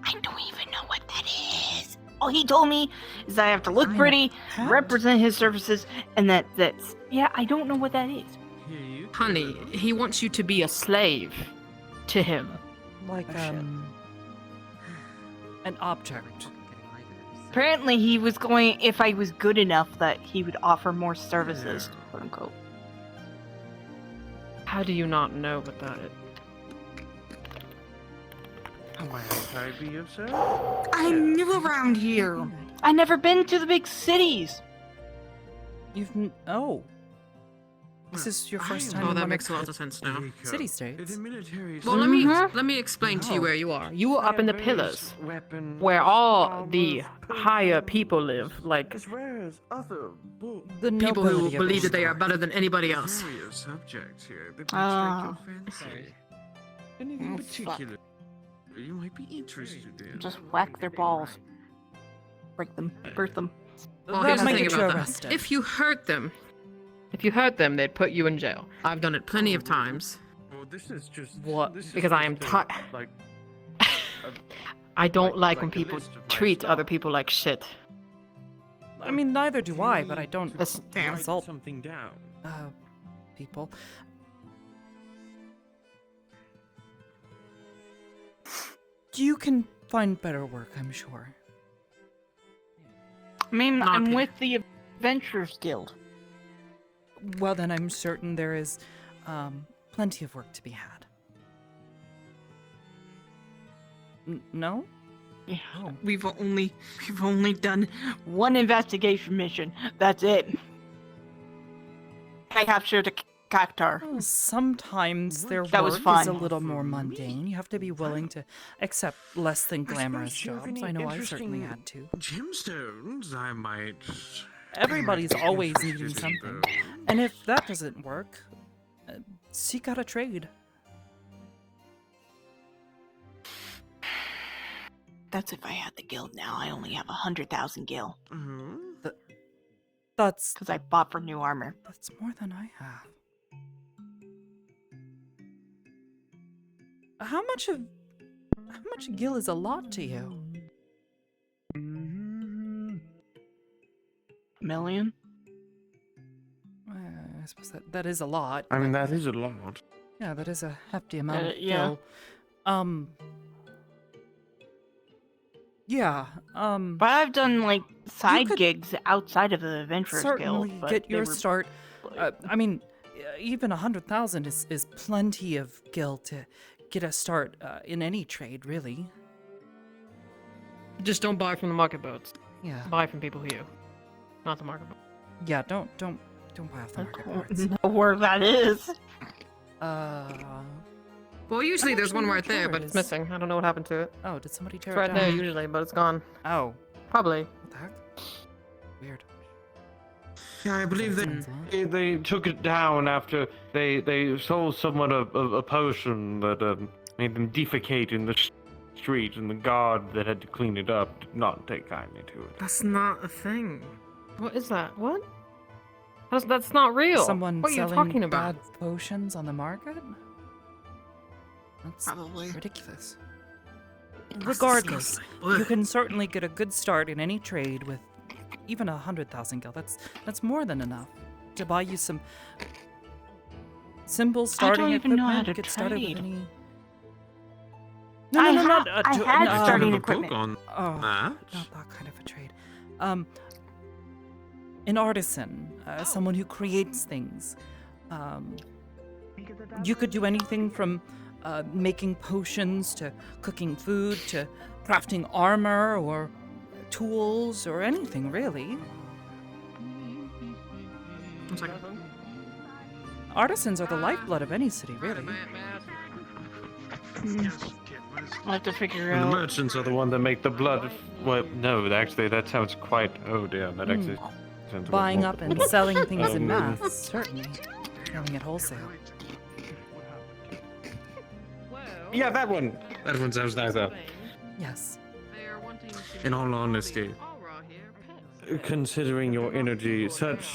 I don't even know what that is. All he told me is that I have to look pretty, represent his services, and that's yeah. I don't know what that is. Here you go. Honey, he wants you to be a slave to him. Like, an object. Apparently, he was going. If I was good enough, that he would offer more services, quote unquote. How do you not know what that is? Why can't I be of service? I'm new around here. I never been to the big cities. Oh. This is your first time Oh, in that one makes a of lot of sense now. city states. Well, let me explain to you where you are. You are up in the pillars, where all the higher people live, like The people who nobility of believe that they are Aster. better than anybody else. Various subjects here that Ah. might strike your fancy. Anything particular you might be interested in? Just whack their balls. Break them. Hurt them. Well, That here's the might thing get you about that. arrested. If you hurt them, they'd put you in jail. I've done it plenty of times. Well, this is just What? this is Because I am just like I don't like when like a people list of my treat stuff. other people like shit. I mean, neither do I, but I don't write insult something down. people. You can find better work, I'm sure. I mean, I'm Okay. with the Adventurers Guild. Well, then I'm certain there is plenty of work to be had. No? Yeah, we've only done one investigation mission. That's it. I captured a cactar. Well, sometimes their That was work is fun. a little more mundane. You have to be willing to accept less than glamorous suppose you have jobs. any I know I certainly interesting had to. Gemstones, I might. Everybody's always needing Interested in something. those. And if that doesn't work, seek out a trade. That's if I had the guild now. I only have 100,000 gil. That's because I bought for new armor. That's more than I have. How much gil is a lot to you? Million? I suppose that is a lot. I mean, that is a lot. Yeah, that is a hefty amount of yeah. gil. Yeah, But I've done like side could gigs outside of the Adventurers certainly Guild. But get they your were- start. I mean, even 100,000 is plenty of gil to get a start in any trade, really. Just don't buy from the market boats. Yeah. Buy from people here, not the market boat. Yeah, don't buy off the market boards. know where that is. Well, usually I'm there's one actually right not there, sure but it it's is. missing. I don't know what happened to it. Oh, did somebody tear It's it right down? there usually, but it's gone. Oh, Probably. what the heck? Weird. Yeah, I believe Sounds they took it down after they sold someone a potion that made them defecate in the street, and the guard that had to clean it up did not take kindly to it. That's not a thing. What is that? What? That's not real. Someone what are you selling talking about? bad potions on the market? That's Probably. ridiculous. Regardless, disgusting. you can certainly get a good start in any trade with even 100,000 gil. That's more than enough to buy you some simple starting even know how equipment. to Get started with trade. any. I not I to- had no, starting Have a equipment. poke on Oh, that. not that kind of a trade. An artisan, someone who creates things. You could do anything from making potions to cooking food to crafting armor or tools or anything really. One second. Artisans are the lifeblood of any city, really. I'll have to figure And the out. merchants are the one that make the blood. Well, no, actually, that sounds quite. Oh dear, that actually. sounds a lot Buying more- up and selling things in Um, mass, certainly. Selling at wholesale. Yeah, that one. That one sounds nicer. Yes. In all honesty, considering your energy, such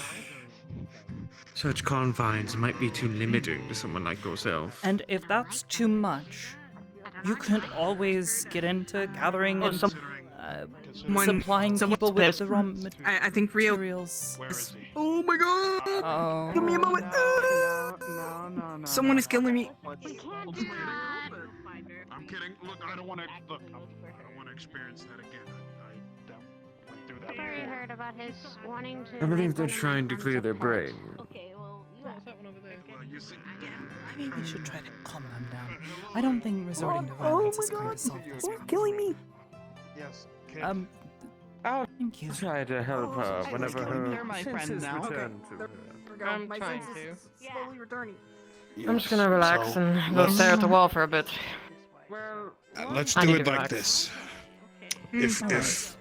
confines might be too limiting to someone like yourself. And if that's too much, you can always get into gathering and supplying people with the raw I think Rio. materials. Oh my god! Oh. Give me a moment. Someone is killing me. I'm kidding. Look, I don't want to. Look, I don't want to experience that again. I went through that I've already before. heard about his wanting to. I believe make they're money trying to on clear their supplies. brain. Okay, well, you What's that one over there? Well, you see, Maybe we should try to calm them down. I don't think resorting to violence is going to solve this You're problem. killing me. yes. Um, Oh, Thank you. Try to help her whenever They're her my friend senses now. return to her. I'm My trying senses to. slowly returning. I'm just gonna relax so and go stare at the wall for a bit. Well, Let's I do need it to like relax. this. Mm, If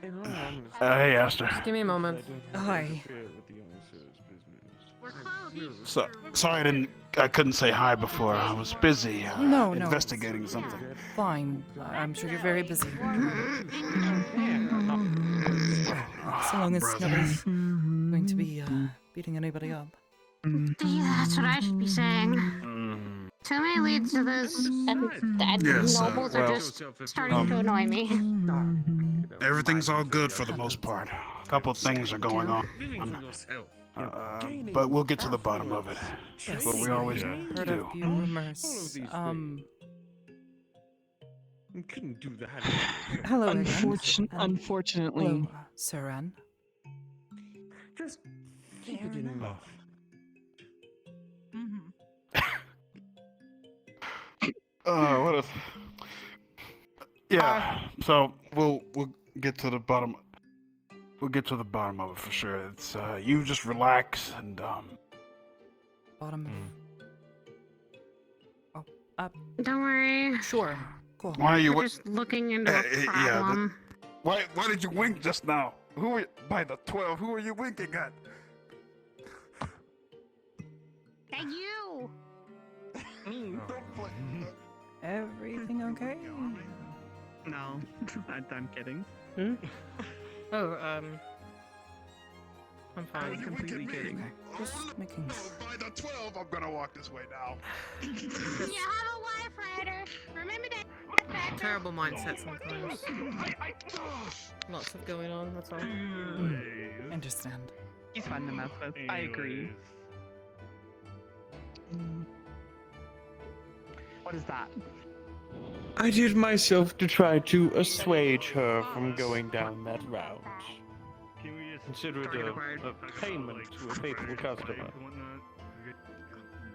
in all honesty, hey Aster. Just give me a moment. Hi. We're close. So sorry I couldn't say hi before. I was busy No, investigating something. Fine. I'm sure you're very busy. So long as nobody's going to be beating anybody up. Yeah, that's what I should be saying. Too many leads to this. That Yes, nobles are well, just starting to annoy me. Everything's all good for the most part. A couple things are going on. But we'll get to the bottom of it. Yes, What we always heard do. a few rumors. you couldn't do that. Hello again. Unfortunately. Hello, Saran. Just keep it in love. What if? Yeah. So we'll get to the bottom. We'll get to the bottom of it for sure. It's you just relax and Bottom. Oh, up. Don't worry. Sure. Cool. Why are you? We're just looking into a problem. Why did you wink just now? Who were you, by the 12? Who are you winking at? At you. Everything okay? No, I'm kidding. Oh, I'm I fine. was completely kidding. Just making. By the 12, I'm gonna walk this way now. You have a wife, Ryder. Remember that. Terrible mindset sometimes. Lots of going on, that's all. Understand. He's fun to mess with. I agree. What is that? I did myself to try to assuage her from going down that route. Consider it a payment to a faithful customer.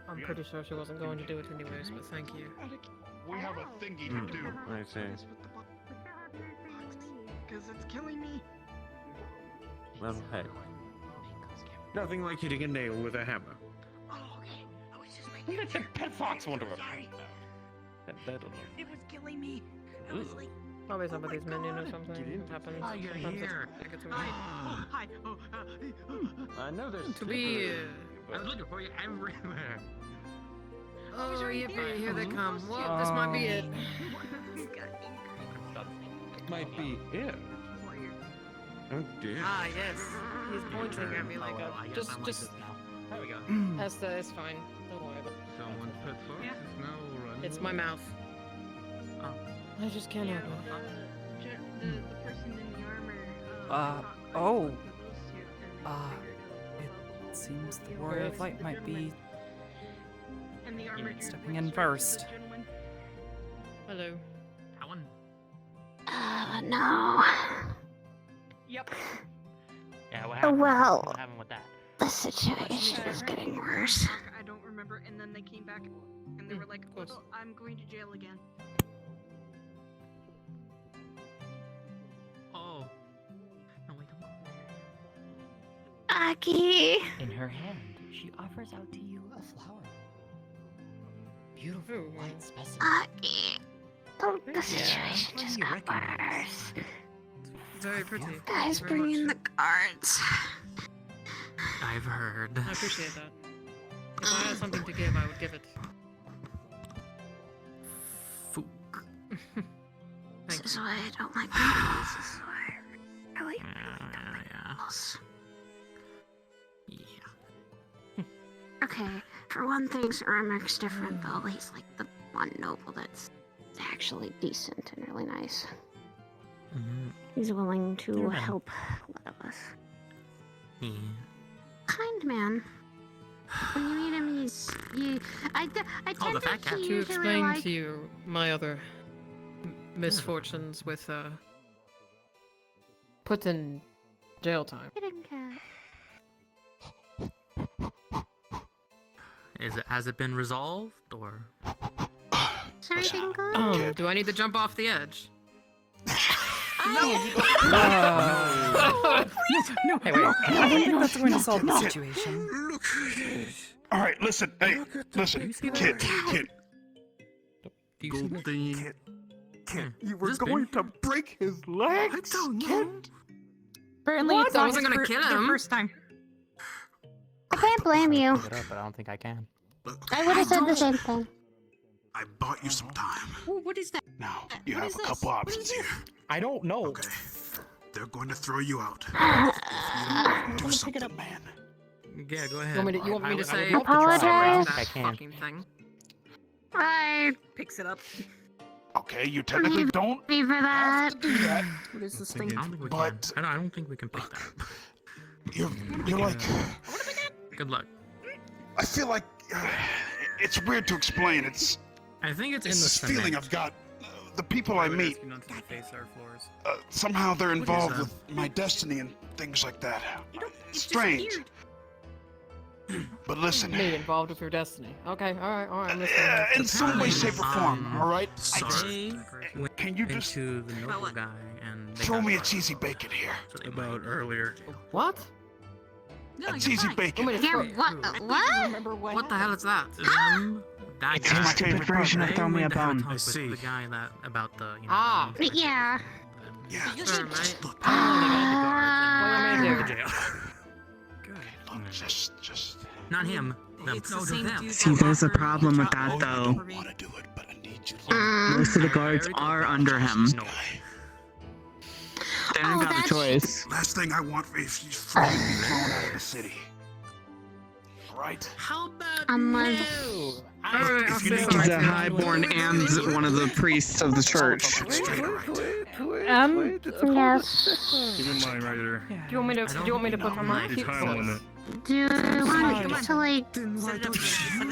I'm pretty sure she wasn't going to do it anyways, but thank you. We have a thingy to do. I see. Because it's killing me. Well, hey. Nothing like hitting a nail with a hammer. Oh, okay. I was just making Let the pet fox wander up. Sorry. That'll It was killing me. I was like, Probably somebody's minion or something. It happens. Oh, you're Sometimes it's here. negative. hi. Oh, I know there's To be. I was looking for you everywhere. Oh, yippee, here they come. Well, this might be it. It might be it. Oh dear. Ah, yes. He's pointing at me like a. Just. There we go. Esther, it's fine. Don't worry about it. Someone's pet fox is now running. It's my mouth. I just can't help it. The person in the armor. Oh. It seems the warrior of light might be And the armor. stepping in first. Hello. That one. No. Yep. Yeah, what happened? Well. What happened with that? The situation is getting worse. I don't remember. And then they came back and they were like, well, I'm going to jail again. Oh. No, wait, don't go. Aki. In her hand, she offers out to you a flower. Beautiful white specimen. Aki. The situation just got worse. Very pretty. Guys, bring in the guards. I've heard. I appreciate that. If I had something to give, I would give it. This is why I don't like people. This is why I really don't like people. Okay, for one thing, Sir Remark's different though. He's like the one noble that's actually decent and really nice. He's willing to help a lot of us. Yeah. Kind man. When you meet him, I tend to To usually explain like... to you my other misfortunes with put in jail time. Kitty cat. Has it been resolved or? Is everything good? Do I need to jump off the edge? No, hey, wait. I don't think that's going to solve the situation. All right, listen. Hey, listen, kid. Goldie. Kid, you were going to break his legs. I don't know. Apparently, What? it's I not wasn't his gonna kill him. the first time. I can't blame you. Pick it up, but I don't think I can. I would have said the same thing. I bought you some time. What is that? Now, you have a couple options here. I don't know. Okay. They're going to throw you out. Do something, man. Yeah, go ahead. You want me to say? I apologize. That I can. fucking thing. Right. Picks it up. Okay, you technically don't Me for that. have to do that. What is this I thing? don't think we But- can. I don't think we can pick that. You're like. Good luck. I feel like it's weird to explain. I think it's in It's the this cement. feeling I've got. The people I meet, somehow they're involved with my destiny and things like that. It's strange. But listen, Me involved with your destiny. Okay, all right, I'm listening. in some way, shape, or form, all right? Can you just into the noble guy and they throw got me a fired. cheesy bacon here? About earlier. What? No, A you're cheesy fine. bacon. Yeah, what? Remember What the hell is that? Them, that It's guy. my stupid favorite version of They Throw Me a went to have Bone. talk with the guy that about the Ah. Yeah. Yeah, You just, should- just look. What do you want me to do? Look, just. not him. Them. It's the same dude See, that there's a offered problem with to that, drop though. off I for me. want to do it, but I need you to. Most of the guards are under him. No. They don't got a that's- choice. Last thing I want is for you to be thrown out of the city. Right? How about I'm no? If you need He's to a highborn and one of the priests of the church. straight right. Yes. Keep in mind right there. Do you want me to? Do you want me to put my The time limit. Do you want to like? Then why don't you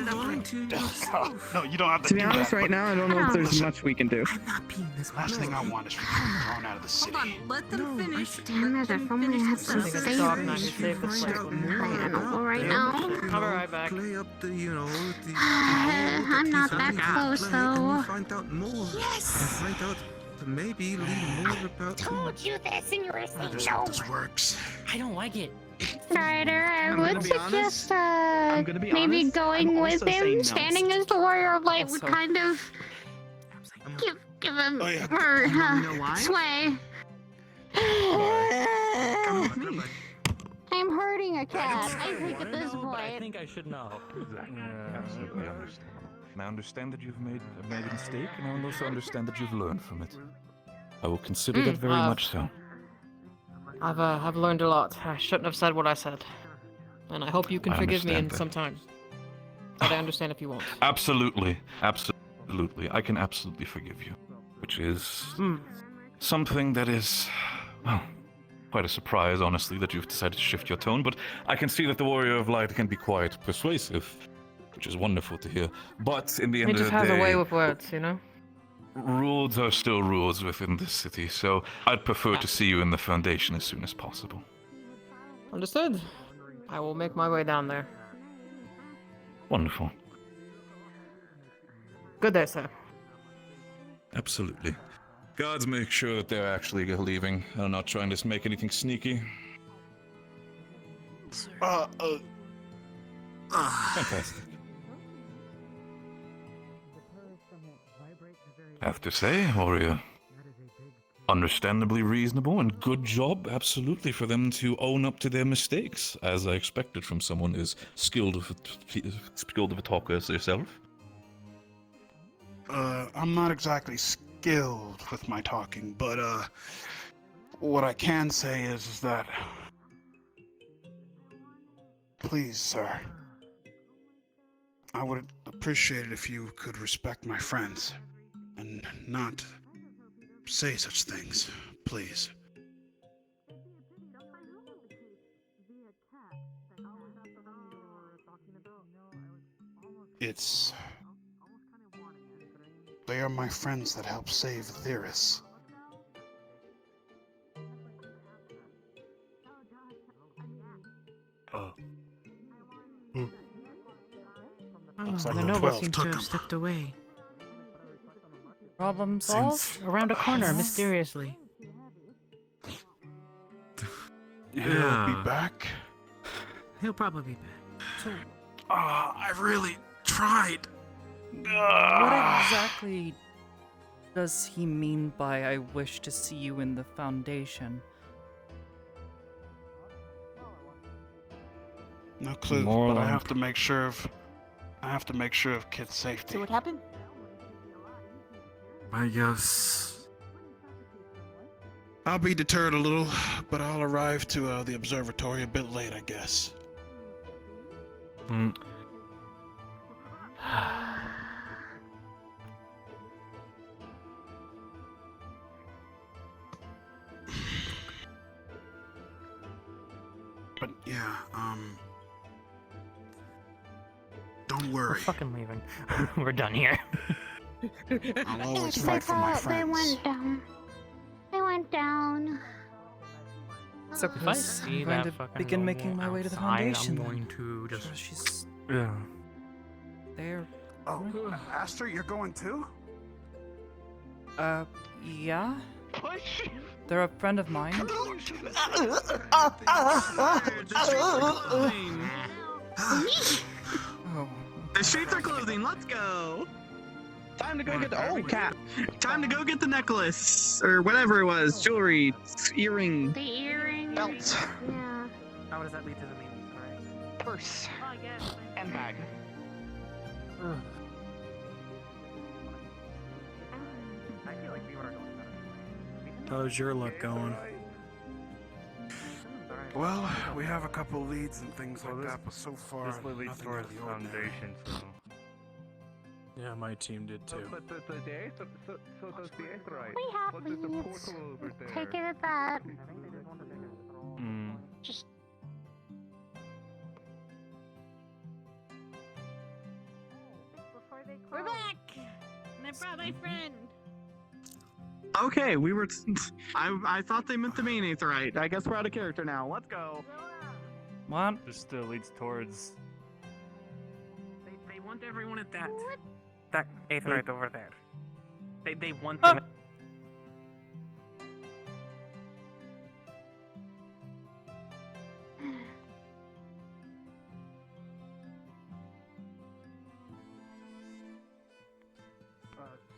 lie to yourself? No, you don't have to To be do honest, that. right now, I don't know if there's Listen. much we can do. I'm not being this Last thing I want is for you to be thrown out of the city. Hold on, let them finish. Damn it! If only I had some Think it's savings. dog night. Save this place. I don't know right now. I'll be right back. Play up the, I'm not that close though. Find out more. Yes. And find out to maybe learn more about. Told you this and you were saying This, no. this works. I don't like it. Ryder, I I'm gonna would be honest. suggest gonna be maybe honest, going I'm with also saying him, no. standing as the warrior of light would Also- kind of give him Oh, yeah. or You know why? sway. Come with me. I'm hurting a cat. I think at this I point. think I should know. Absolutely understand. And I understand that you've made a mistake, and I also understand that you've learned from it. I will consider that very much so. I've learned a lot. I shouldn't have said what I said, and I hope you can I forgive me in understand that. some time. But I understand if you won't. Absolutely, absolutely. I can absolutely forgive you, which is something that is, well, quite a surprise, honestly, that you've decided to shift your tone. But I can see that the Warrior of Light can be quite persuasive, which is wonderful to hear. But in the He end of just the has a way day, with words, you know. rules are still rules within this city. So I'd prefer to see you in the Foundation as soon as possible. Understood. I will make my way down there. Wonderful. Good day, sir. Absolutely. Guards make sure that they're actually leaving. I'm not trying to make anything sneaky. Fantastic. Have to say, Warrior, understandably reasonable and good job, absolutely, for them to own up to their mistakes, as I expected from someone as skilled of a talker as yourself. I'm not exactly skilled with my talking, but what I can say is that, please, sir, I would appreciate it if you could respect my friends and not say such things, please. They are my friends that help save Theris. Oh, like the the noble 12 seems took to have him. slipped away. Problem solved? Around a corner, mysteriously. He'll be back. He'll probably be back. So, I really tried. What exactly does he mean by I wish to see you in the Foundation? No clue, More but I like- have to make sure of Kit's safety. So what happened? I guess I'll be deterred a little, but I'll arrive to the observatory a bit late, I guess. Hmm. But yeah, don't We're worry. fucking leaving. We're done here. I'll always They fight for my they friends. went down. They went down. So If I Yes, see I'm going that to fucking begin Noble making my way to the outside, Foundation. I'm then. going to just Sure, she's yeah. there. Oh, Aster, you're going too? Yeah? They're a friend of mine. Oh. The streets are closing. Let's go. Time to go get the cat. Time to go get the necklace or whatever it was, jewelry, earring, The earring. belt, Yeah. how does that lead to the main story? purse, and bag. I feel like we were going How's your luck going? alright. Well, we have a couple leads and things like that, but so far, This leads nothing towards out of the ordinary. Foundation, so. Yeah, my team did too. But the Aster, so does the Asterite. We have What is the leads. portal over there? Take it at that. Hmm. Just We're back! And I brought my friend. Okay, we were. I thought they meant the main Aetherite. I guess we're out of character now. Let's go. What? This still leads towards. They want everyone at that Aetherite over there. They want Ah. them.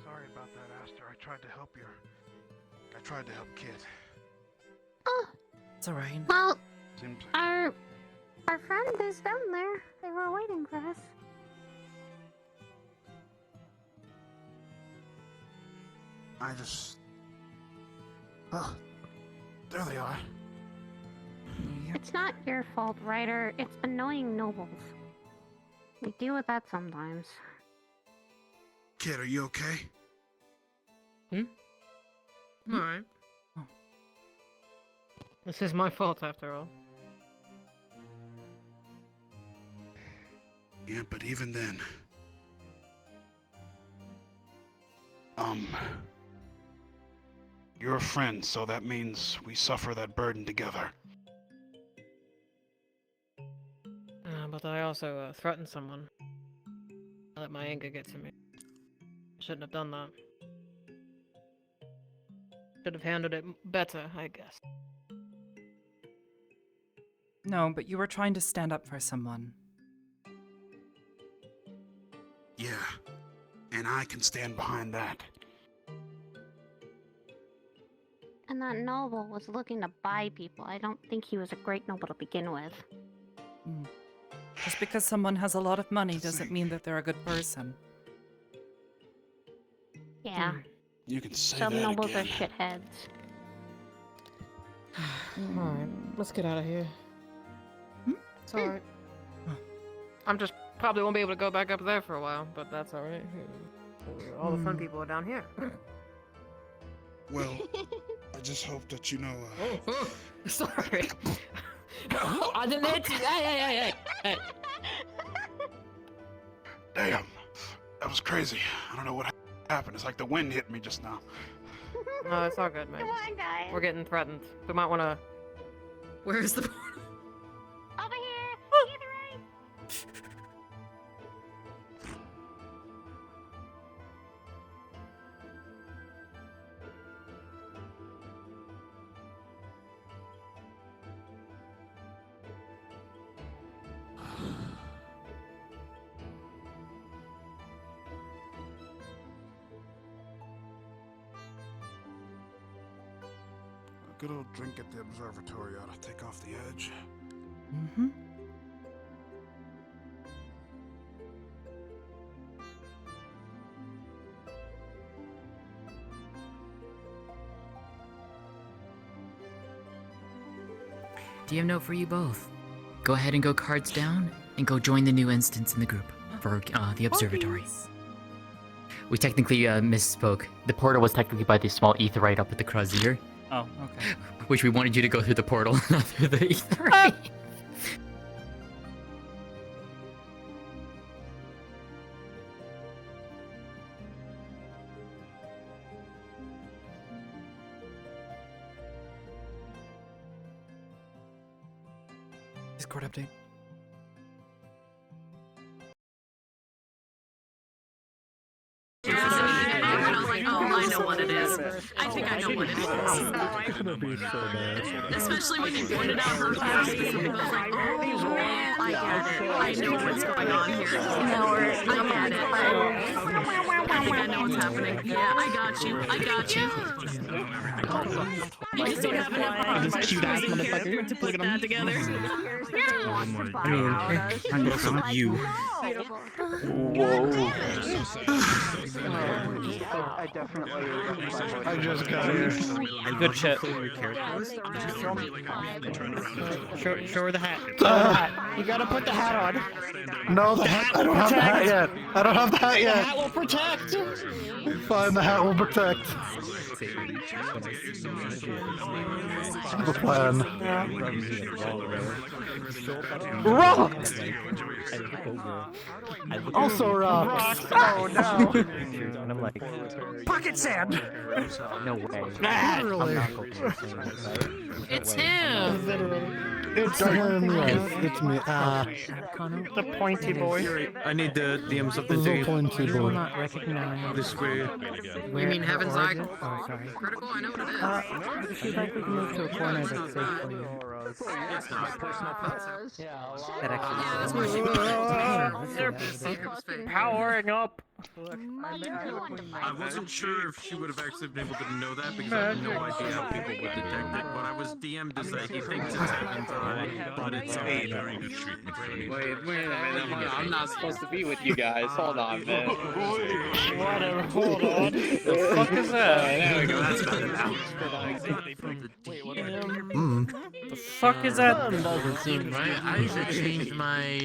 Sorry about that, Aster. I tried to help Kid. oh, It's alright. well, Seems our friend is down there. They were waiting for us. I just. Oh, there they are. It's not your fault, Ryder. It's annoying nobles. We deal with that sometimes. Kid, are you okay? Alright. This is my fault after all. Yeah, but even then. You're a friend, so that means we suffer that burden together. But I also threatened someone. I let my anger get to me. Shouldn't have done that. Should have handled it better, I guess. No, but you were trying to stand up for someone. Yeah, and I can stand behind that. And that noble was looking to buy people. I don't think he was a great noble to begin with. Just because someone has a lot of money doesn't mean that they're a good person. Yeah. You can say Some that nobles again. are shitheads. Alright, let's get out of here. It's alright. I'm just probably won't be able to go back up there for a while, but that's alright. All the fun people are down here. Well, I just hope that you know. Sorry. I didn't hit you. Hey. Damn, that was crazy. I don't know what happened. It's like the wind hit me just now. No, it's all good, man. Come on, guys. We're getting threatened. We might want to. Where's the? Over here. Either right. good old drink at the observatory ought to take off the edge. Mm-hmm. DM note for you both. Go ahead and go cards down, and go join the new instance in the group for the observatory. We technically misspoke. The portal was technically by the small aetheryte up at the Crozier. Oh, okay. Which we wanted you to go through the portal, not through the aetheryte. Discord update. I know what it is. I think I know what it is. Especially when you pointed out her house. I was like, I get it. I know what's going on here. I get it. I think I know what's happening. Yeah, I got you. I got you. You just don't have enough This cute ass motherfucker. to put that together. You. Whoa. I just got here. Good shit. Show her the hat. Show her the hat. You gotta put the hat on. No, the hat. I don't have the hat yet. I don't have the hat yet. The hat will protect. Fine, the hat will protect. The plan. Rocks! Also rocks! Oh no! And I'm like, pocket sand! no way. Literally. It's him. It's him, yes. It's me. The pointy boy. I need the DMs of the The day. pointy You will boy. not recognize. This way. You mean Heaven's Eye? Oh, sorry. Critical? I know what it is. If you'd like, we can move to a corner that's safe for you. That actually. They're powering up. I wasn't sure if she would have actually been able to know that because I have no idea how people would detect it. But I was DM'd as like, he thinks it's Heaven's Eye, but it's a very good treatment for me. Wait a minute. I'm not supposed to be with you guys. Hold on, man. Whatever. Hold on. The fuck is that? There we go, that's better now. The fuck is that? Doesn't seem right. I should change my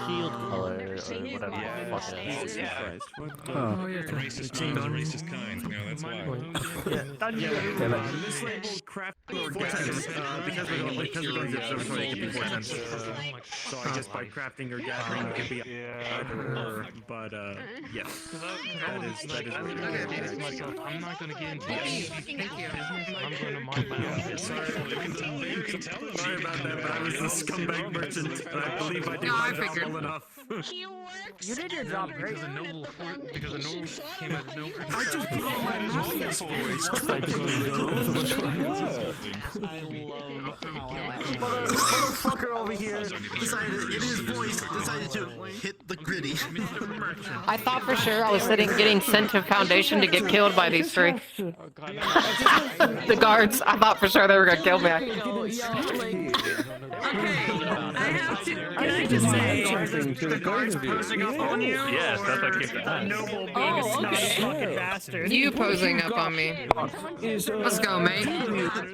shield color or whatever the fuck it is. Oh, yeah. Racist kind is a racist kind. No, that's why. This label craft because we're going to the observatory, it can be 4 times. So I guess by crafting or gathering, it can be either, but yes. That is I'm not going to get into any of these business. I'm going to mind my own. Sorry about that, but I was the scumbag merchant, and I believe I did my job well enough. You did your job great. Because a noble came out of nowhere. I just put on my novel's voice. Motherfucker over here decided in his voice decided to hit the gritty. I thought for sure I was getting sent to Foundation to get killed by these three. The guards. I thought for sure they were gonna kill me. Can I just say, the guards posing up on you? Yes, that's what came to The us. noble being a snotty fucking bastard. You posing up on me. Let's go, mate.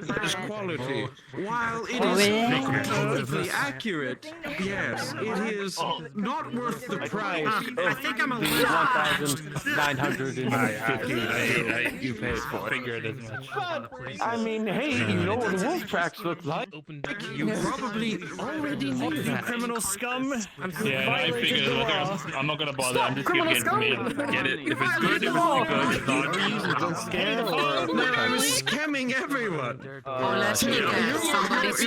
British quality. While it is completely accurate, yes, it is not worth the price. I think I'm a little... 1,950. You paid for it. Figured as much. I mean, hey, you know what wolf tracks look like? You probably already knew that. Criminal scum. Yeah, I figured it. I'm not gonna bother. I'm just gonna get it from me. Get it. If it's good, if it's not good, it's not. No, I was scamming everyone. Let's get that. Somebody's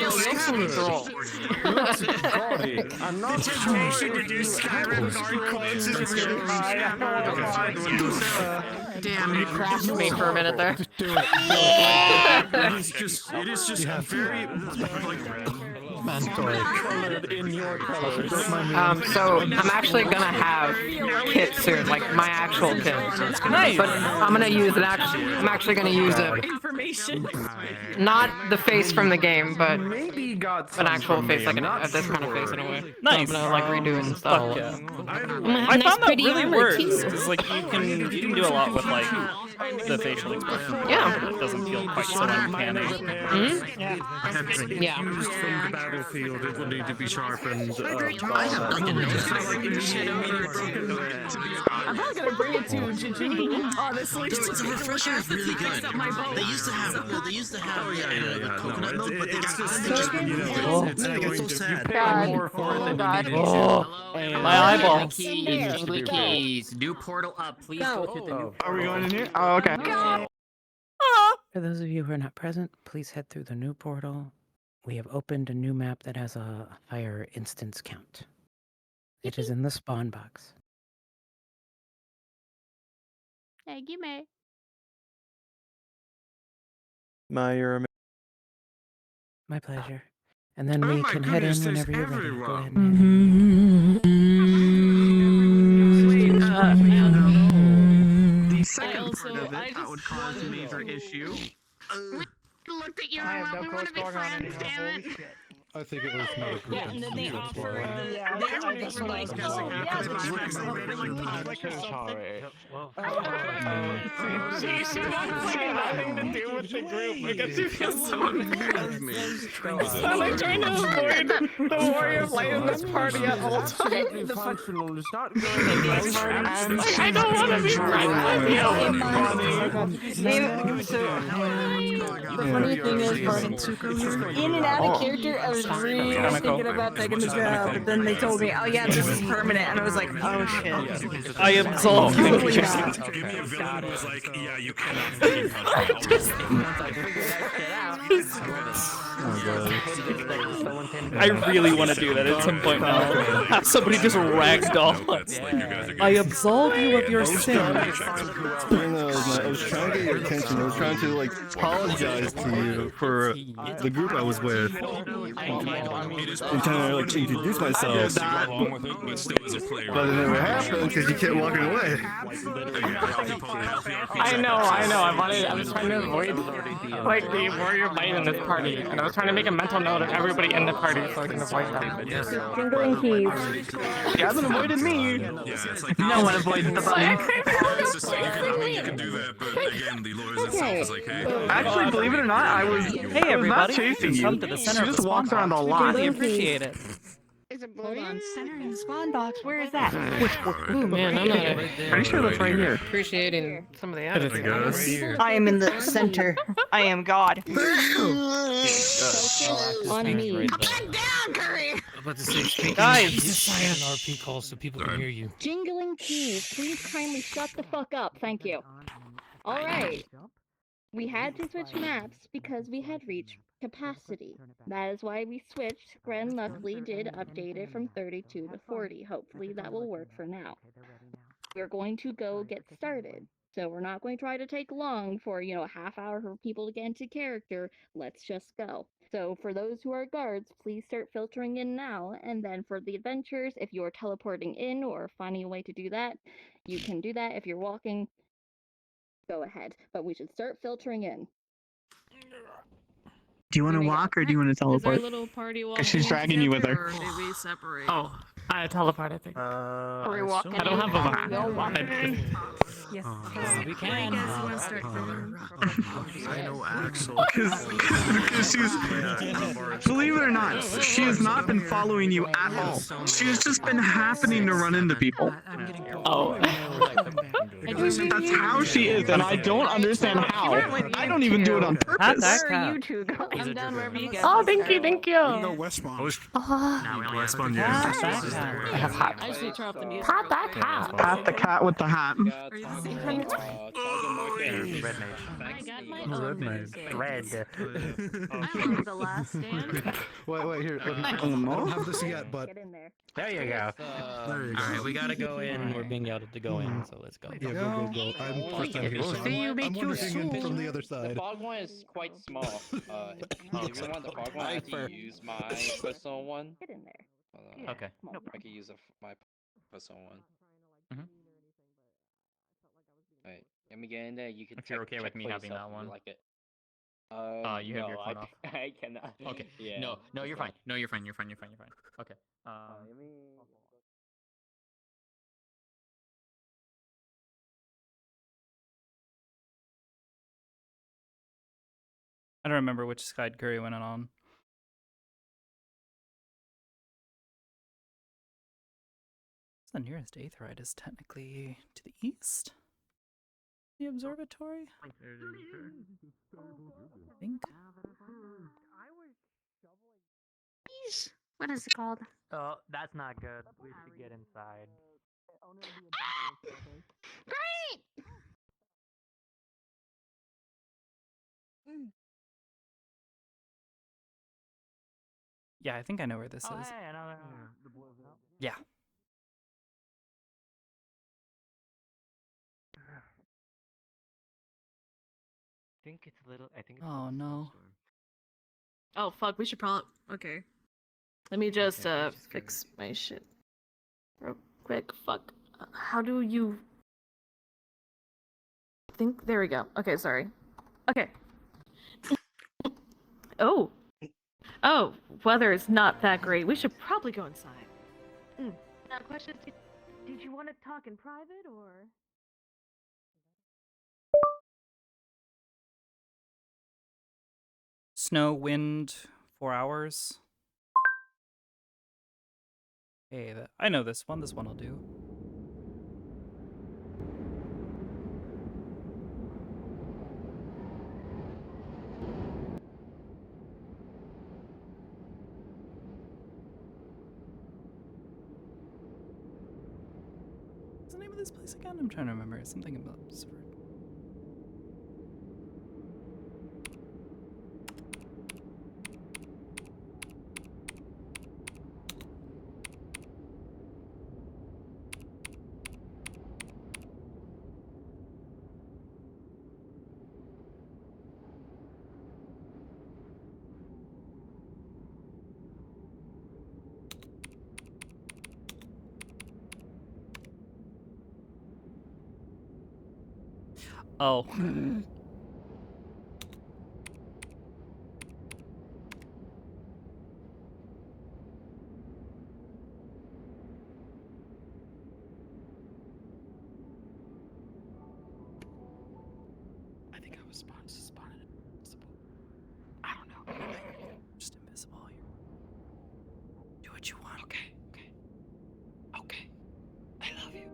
I'm not temptation to do Skyrim guard quotes is really high. Damn, you crashed me for a minute there. It is just very like Colored in your colors. So I'm actually gonna have kit soon, like my actual kit. Nice. But I'm gonna use an actual. I'm actually gonna use Information. not the face from the game, but Maybe got an actual from face, me, like I'm not this kind of face sure. in a way. Nice. So I'm gonna like redo it and stuff. Fuck yeah. I I found that really works because like you can do a lot with like the facial expression. Yeah. It doesn't feel quite so uncanny. Yeah. Used from the battlefield, it will need to be sharpened. I have nothing to I'm not gonna bring it to Jinjin, honestly. Dude, the refresher is really good. They used to have coconut milk, but they got it's so sad. My eyeball. Keys. New portal up. Please go to the new. Are we going in here? Oh, okay. For those of you who are not present, please head through the new portal. We have opened a new map that has a higher instance count. It is in the spawn box. Thank you, May. My pleasure. And then we can head in whenever you're ready. Go ahead and The second part of it that would cause a major issue. Looked at you and we want to be friends, damn it. I think it was not a group. Yeah, and then they offered. She wants like nothing to do with the group because she feels so embarrassed. I'm like trying to avoid the Warrior of Light in this party at all times. Functional is not Like, I don't want to be friends with you. The funny thing is, in and out of character, I was really thinking about taking the job, but then they told me, oh yeah, this is permanent, and I was like, oh shit. I absolve you. Give me a villain who was like, yeah, you cannot fucking I really want to do that at some point now. Have somebody just ragdoll us. I absolve you of your sin. I was trying to get your attention. I was trying to like apologize to you for the group I was with. I'm trying to like introduce myself. But it never happened because you kept walking away. I know. I was trying to avoid like the Warrior of Light in this party, and I was trying to make a mental note of everybody in the party so I can avoid them. Jingling keys. You haven't avoided me. No one avoids the bunny. You can do that, but again, the lawyers itself is like, hey. Actually, believe it or not, I was not chasing you. Come to the center She of just the walks spawn around a box. lot. We appreciate it. Hold on, center in the spawn box. Where is that? Ooh, man, I'm not Pretty sure that's right here. appreciating some of the attitude. I am in the center. I am God. On me. Get down, Curry! About to say, Guys. keep silent RP calls so people can hear you. Jingling keys, please kindly shut the fuck up. Thank you. Alright. We had to switch maps because we had reached capacity. That is why we switched. Gren luckily did update it from 32 to 40. Hopefully that will work for now. We're going to go get started. So we're not going to try to take long for, a half hour for people to get into character. Let's just go. So for those who are guards, please start filtering in now. And then for the adventurers, if you are teleporting in or finding a way to do that, you can do that. If you're walking, go ahead. But we should start filtering in. Do you want to walk or do you want to teleport? Because she's dragging you with her. we separate? Oh, I teleport, I think. Are we walking? I don't have a map. Yes. We can. I know Axel. Because she's, believe it or not, she has not been following you at all. She has just been happening to run into people. Oh. That's how she is, and I don't understand how. I don't even do it on purpose. Where are you two going? I'm down wherever you guys Oh, thank you. No, Westmont. Westmont, yeah. I have hot. I should turn off the music. Pat that hat. Pat the cat with the hat. Red mage. Red. I'm the last stand. Wait, here. I don't have this yet, but Get in there. There you go. there you go. Alright, we gotta go in. We're being yelled at to go in, so let's go. Yeah, go. I'm first time here, so I'm wondering in from the other The side. fog one is quite small. If you want the fog one, I have to use my personal one. Get in there. Okay. I could use my personal one. Alright, let me get in there. You can. If you're okay with check me for having yourself that if you one. like it. You have your phone off. I cannot. Okay. Yeah. No, just you're like- fine. No, you're fine. You're fine. You're fine. You're fine. Okay. let me. I don't remember which side Curry went on. The nearest Aetherite is technically to the east. The observatory? I think. What is it called? Oh, that's not good. We should get inside. Great! Yeah, I think I know where this is. Hey, another. Yeah. I think it's a little. I think. Oh no. Oh fuck, we should probably. Okay. Let me just fix my shit real quick. Fuck. How do you think? There we go. Okay, sorry. Okay. Oh. Oh, weather is not that great. We should probably go inside. Now, question: did you want to talk in private or? Snow, wind, 4 hours. Hey, I know this one. This one will do. What's the name of this place again? I'm trying to remember. Something about Sword. Oh. I think I was spotted invisible. I don't know. Just invisible here. Do what you want. Okay. Okay. I love you.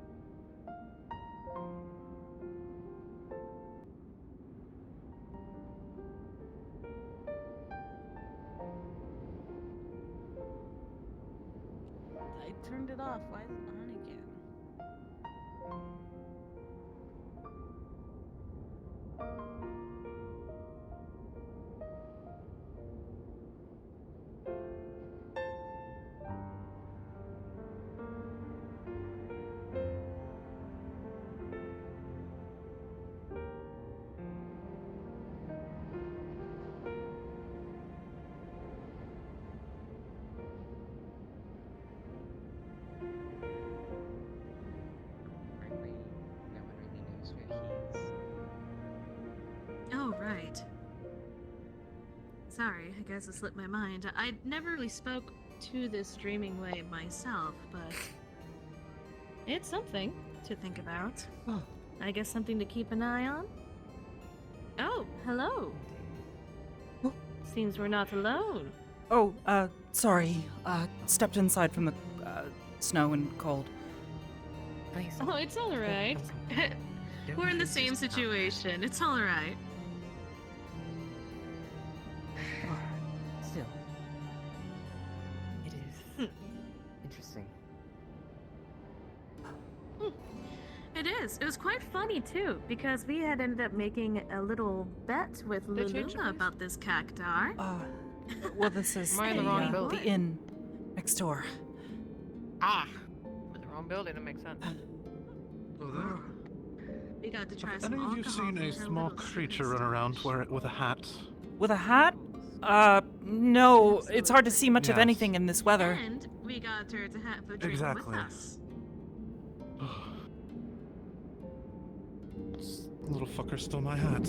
I turned it off. Why is it on again? Oh, right. Sorry, I guess it slipped my mind. I never really spoke to this streaming way myself, but it's something to think about. I guess something to keep an eye on. Oh, hello. Seems we're not alone. Oh, sorry. Stepped inside from the, snow and cold. Oh, it's alright. We're in the same situation. It's alright. Still, it is interesting. It is. It was quite funny too, because we had ended up making a little bet with They changed Luluna about this cactar. Well, this is Am I in the wrong the building? inn next door. Ah. With the wrong building, that makes sense. We got to try Have some any of you alcohol seen a small creature run around with a hat? With a hat? No. It's hard to see much of Yes. anything in this weather. And we got her to have a drink Exactly. with us. This little fucker stole my hat.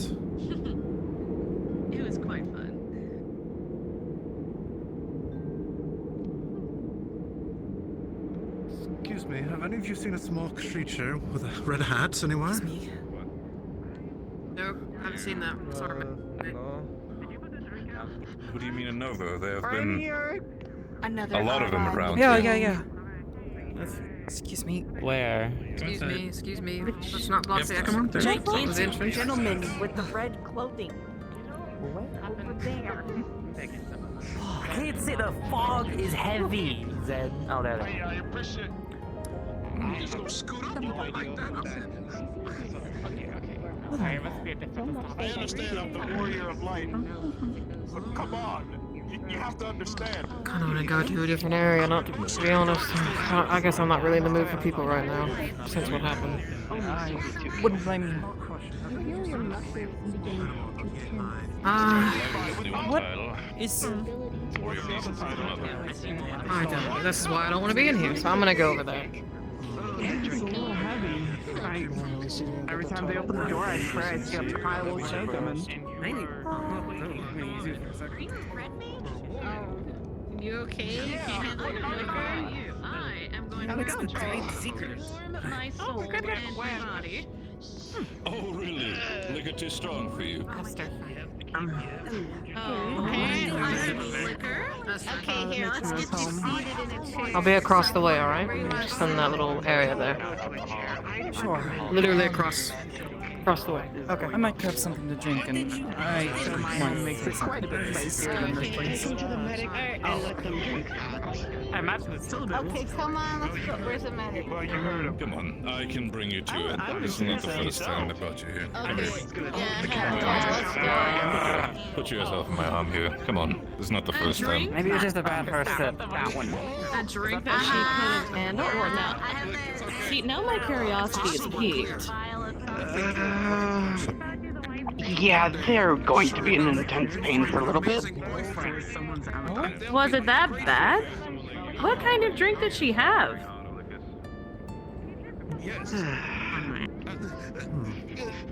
It was quite fun. Excuse me, have any of you seen a small creature with a red hat anywhere? Nope, haven't seen that. Sorry. What do you mean a Nova? There have Right been here. a lot of them around Yeah, here. yeah, yeah. Excuse me. Where? Excuse me. Let's not block the Come on, exit. gigantic gentleman with the red clothing. Over there. I can't see, the fog is heavy, Zed. Oh, there they are. I appreciate. Just go scoot up like that. Sorry, it must be a different stop. I understand I'm the warrior of light, but come on, you have to understand. Kind of want to go to a different area, not to be honest. I guess I'm not really in the mood for people right now, since what happened. Wouldn't blame you. What is... I don't know. This is why I don't want to be in here, so I'm gonna go over there. It's a little heavy. Every time they open the door, I swear I see a pile of show coming. You okay? You can't handle your liquor? I am going to transform my soul and my body. Oh, really? Liquor too strong for you? Aster. Oh, okay. Liquor? Okay, here, let's get you seated in a chair. I'll be across the way, alright? Just in that little area there. Sure. Literally across the way. Okay. I might grab something to drink and I might make this quite a bit spicier than this place. To the medic and let them drink. I imagine it's still a bit. Okay, come on, let's go. Where's the medic? Well, you heard him. Come on, I can bring you to it. This is not the first time I brought you here. Come here. Put yourself in my arm here. Come on, this is not the first time. Maybe it was just a bad first sip. That one. A drink that she couldn't handle? Or no? See, now my curiosity is piqued. Yeah, they're going to be in intense pain for a little bit. Was it that bad? What kind of drink did she have?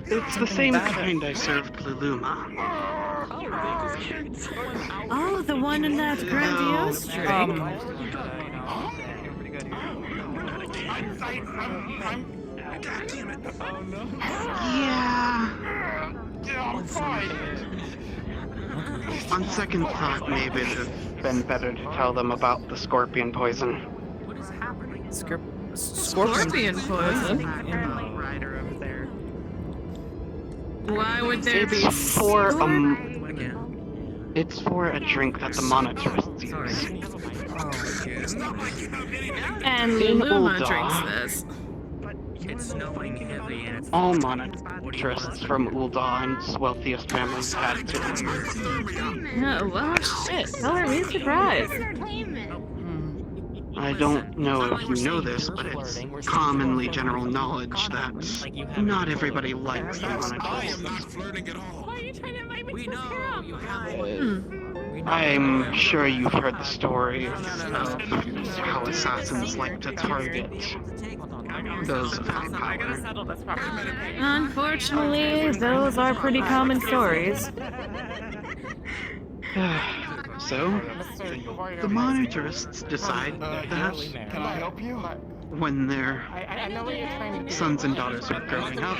It's the same kind I served Luluma. Oh, the one in that grandiose drink. Yeah. I'm fine. On second thought, maybe it'd have been better to tell them about the scorpion poison. What is happening? Scorpion poison? Why would there be It's for it's for a drink that the monitors use. And In Luma Ul'dah, drinks this. It's snowing heavy and it's all monitors from Ul'dah's wealthiest families had to. Oh, well, shit. Color me surprised. I don't know if you know this, but it's commonly general knowledge that not everybody likes the monitors. Why are you trying to invite me we to know you have I'm sure you've heard the story of how assassins like to target those without power. Unfortunately, those are pretty common stories. So, the monitorists decide that Can I help you? when their sons and daughters are growing up,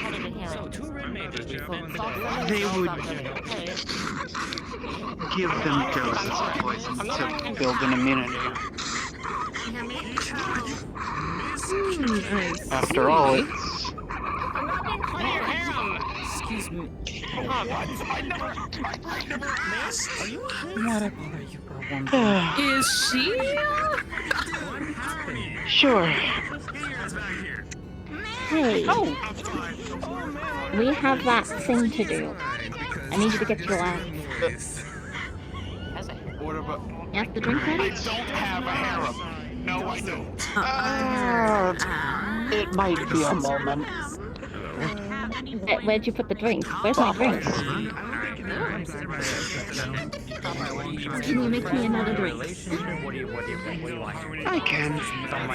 they would give them doses of poison to build an immunity. After all, it's... Excuse me. I never Why'd I bother you for one thing? Is she? Sure. Hey. We have that thing to do. I need you to get your lab. You have to drink ready? I don't have a harem. No, I don't. It might be a moment. Where'd you put the drink? Where's my drink? Can you make me another drink? I can.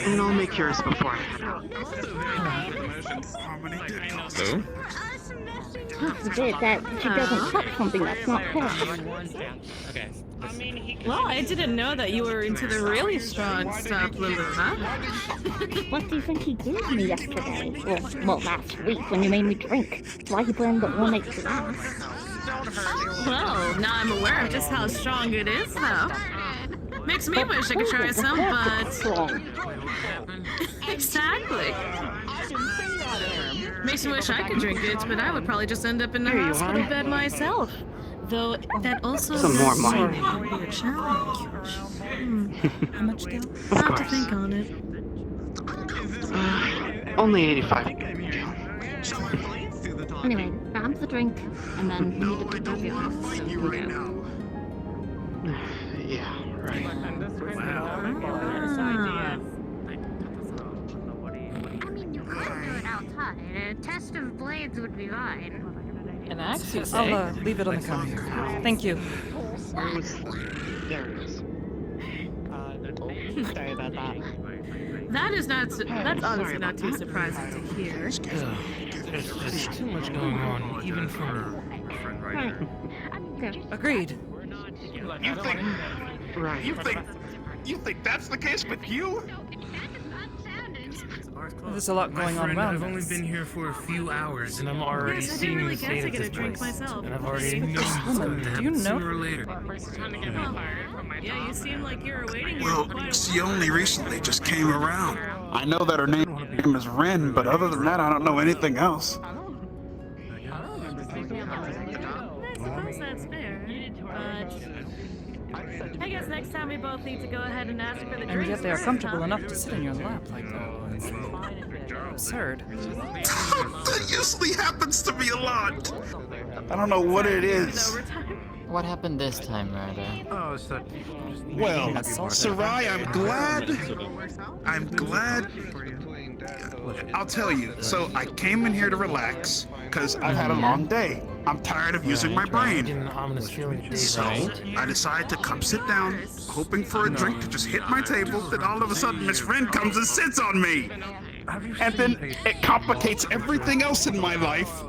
And I'll make yours before I head out. Hello? God forbid that she doesn't touch something that's not hers. Okay. Well, I didn't know that you were into the really strong stuff, Lulu, huh? What do you think he gave me yesterday? Well, last week when you made me drink. That's why he blended the ornate glass. Well, now I'm aware of just how strong it is, though. Makes me wish I could try some, but... Exactly. Makes me wish I could drink it, but I would probably just end up in the hospital bed myself. Though that also Some more wine. would be a challenge. How much still? I'll have to think on it. Only 85. Anyway, grab the drink, and then we need to pick up the office so we can go. Yeah, right. I mean, you could do it outside. A test of blades would be fine. An axe, you say? I'll leave it on the counter. Thank you. There it is. Sorry about that. That's honestly not too surprising to hear. There's just too much going on, even for her. Agreed. You think that's the case with you? There's a lot going on around I've only been here for a few hours, and I'm already seeing the state of this place. And I've already known it's going to happen sooner or later. Yeah, you seem like you're awaiting. Well, she only recently just came around. I know that her name is Ren, but other than that, I don't know anything else. I suppose that's fair, but I guess next time we both need to go ahead and ask for the drinks. And yet they are first, comfortable huh? enough to sit in your lap like that. It's absurd. That usually happens to me a lot. I don't know what it is. What happened this time, Ryder? Well, Sarai, I'm glad. I'll tell you. So I came in here to relax because I've had a long day. I'm tired of using my brain. So I decided to come sit down, hoping for a drink to just hit my table. Then all of a sudden, Miss Ren comes and sits on me. And then it complicates everything else in my life.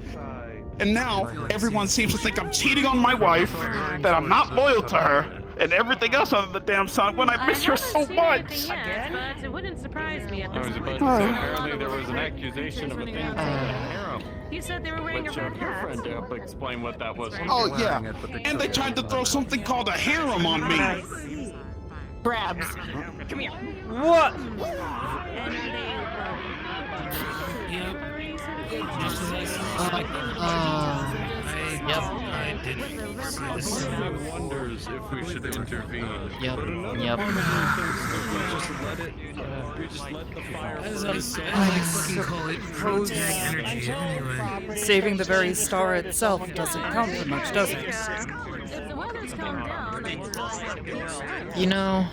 And now everyone seems to think I'm cheating on my wife, that I'm not loyal to her, and everything else under the damn sun when I miss her so much. Yes, but it wouldn't surprise me at this point. Apparently there was an accusation of a thing called a harem. You said they were wearing a Which red your hat. friend explain what that was. Oh yeah, and they tried to throw something called a harem on me. Grabs. Come here. What? Just as I suspected. Yep. I did this. Wonders if we should intervene. Yep. Just let the fire. As I said, I fucking call it protag energy anyway. Saving the very star itself doesn't count for much, does it? If the weather's calmed down, You know,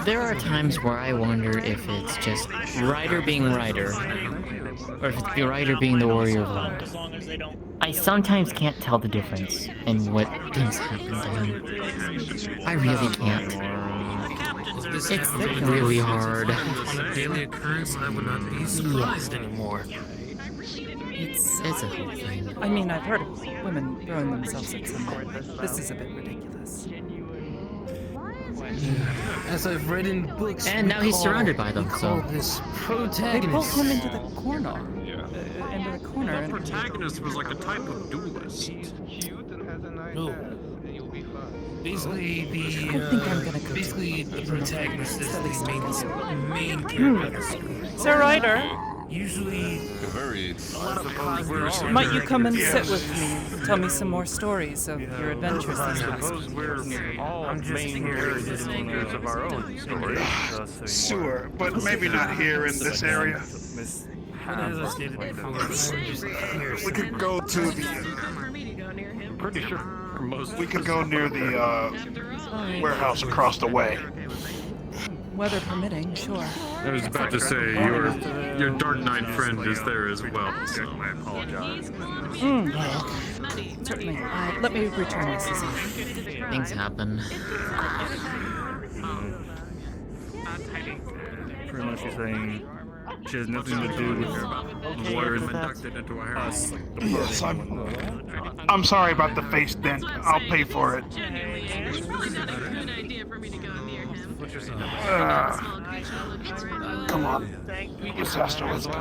there are times where I wonder if it's just Ryder being Ryder, or if it's the Ryder being the warrior of light. I sometimes can't tell the difference in what things happen to him. I really can't. It's really hard. On a daily occurrence, I would not be surprised anymore. It's a whole thing. I mean, I've heard of women throwing themselves at some men, but this is a bit ridiculous. As I've read in books, And now he's surrounded by them, so. this They protagonist. pulled him into the corner. Into the corner. The And protagonist was like a type of duelist. No. Basically, the protagonist is the main character of the story. Sir Ryder, Usually, might you come and sit with me? Tell me some more stories of your adventures these past weeks. We're all main characters of our own stories. Sure, but maybe not here in this area. As I stated before, I'm just here. We could go to the. Pretty sure most. We could go near the warehouse across the way. Weather permitting, sure. I was about to say, your Dark Knight friend is there as well, so I apologize. Certainly. Let me return this. Things happen. Pretty much she's saying she has nothing to do with the warriors inducted into a house. Yes, I'm sorry about the face dent. I'll pay for it. Come on. Miss Aster, let's go.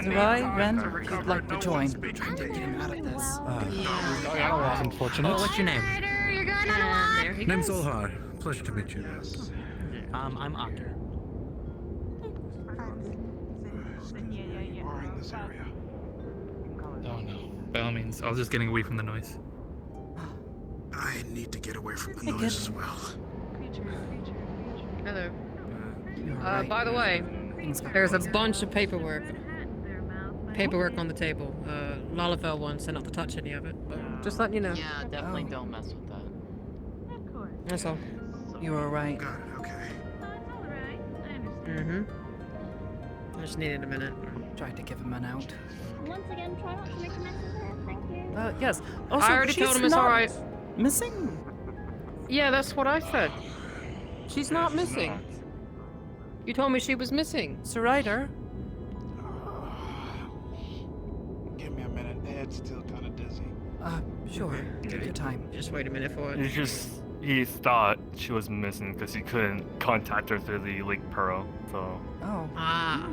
Sarai, Ren, would like to join. I'm trying to get him out of this. That's unfortunate. Oh, what's your name? Name's Olhar. Pleasure to meet you. I'm Aster. Oh no. By all means, I was just getting away from the noise. I need to get away from the noise as well. Hello. By the way, there's a bunch of paperwork on the table. Lalafell won't send not to touch any of it, but just letting you know. Yeah, definitely don't mess with that. That's all. You were right. Got it, okay. Mm-hmm. I just needed a minute. Tried to give him an out. Once again, try not to make a mess of it. Thank you. Yes. Also, I already told him it's alright. Missing? Yeah, that's what I said. She's not missing. You told me she was missing. Sir Ryder. Give me a minute. The head's still kind of dizzy. Sure. Take your time. Just wait a minute for it. It's just, he thought she was missing because he couldn't contact her through the Lake Pearl, so. Oh.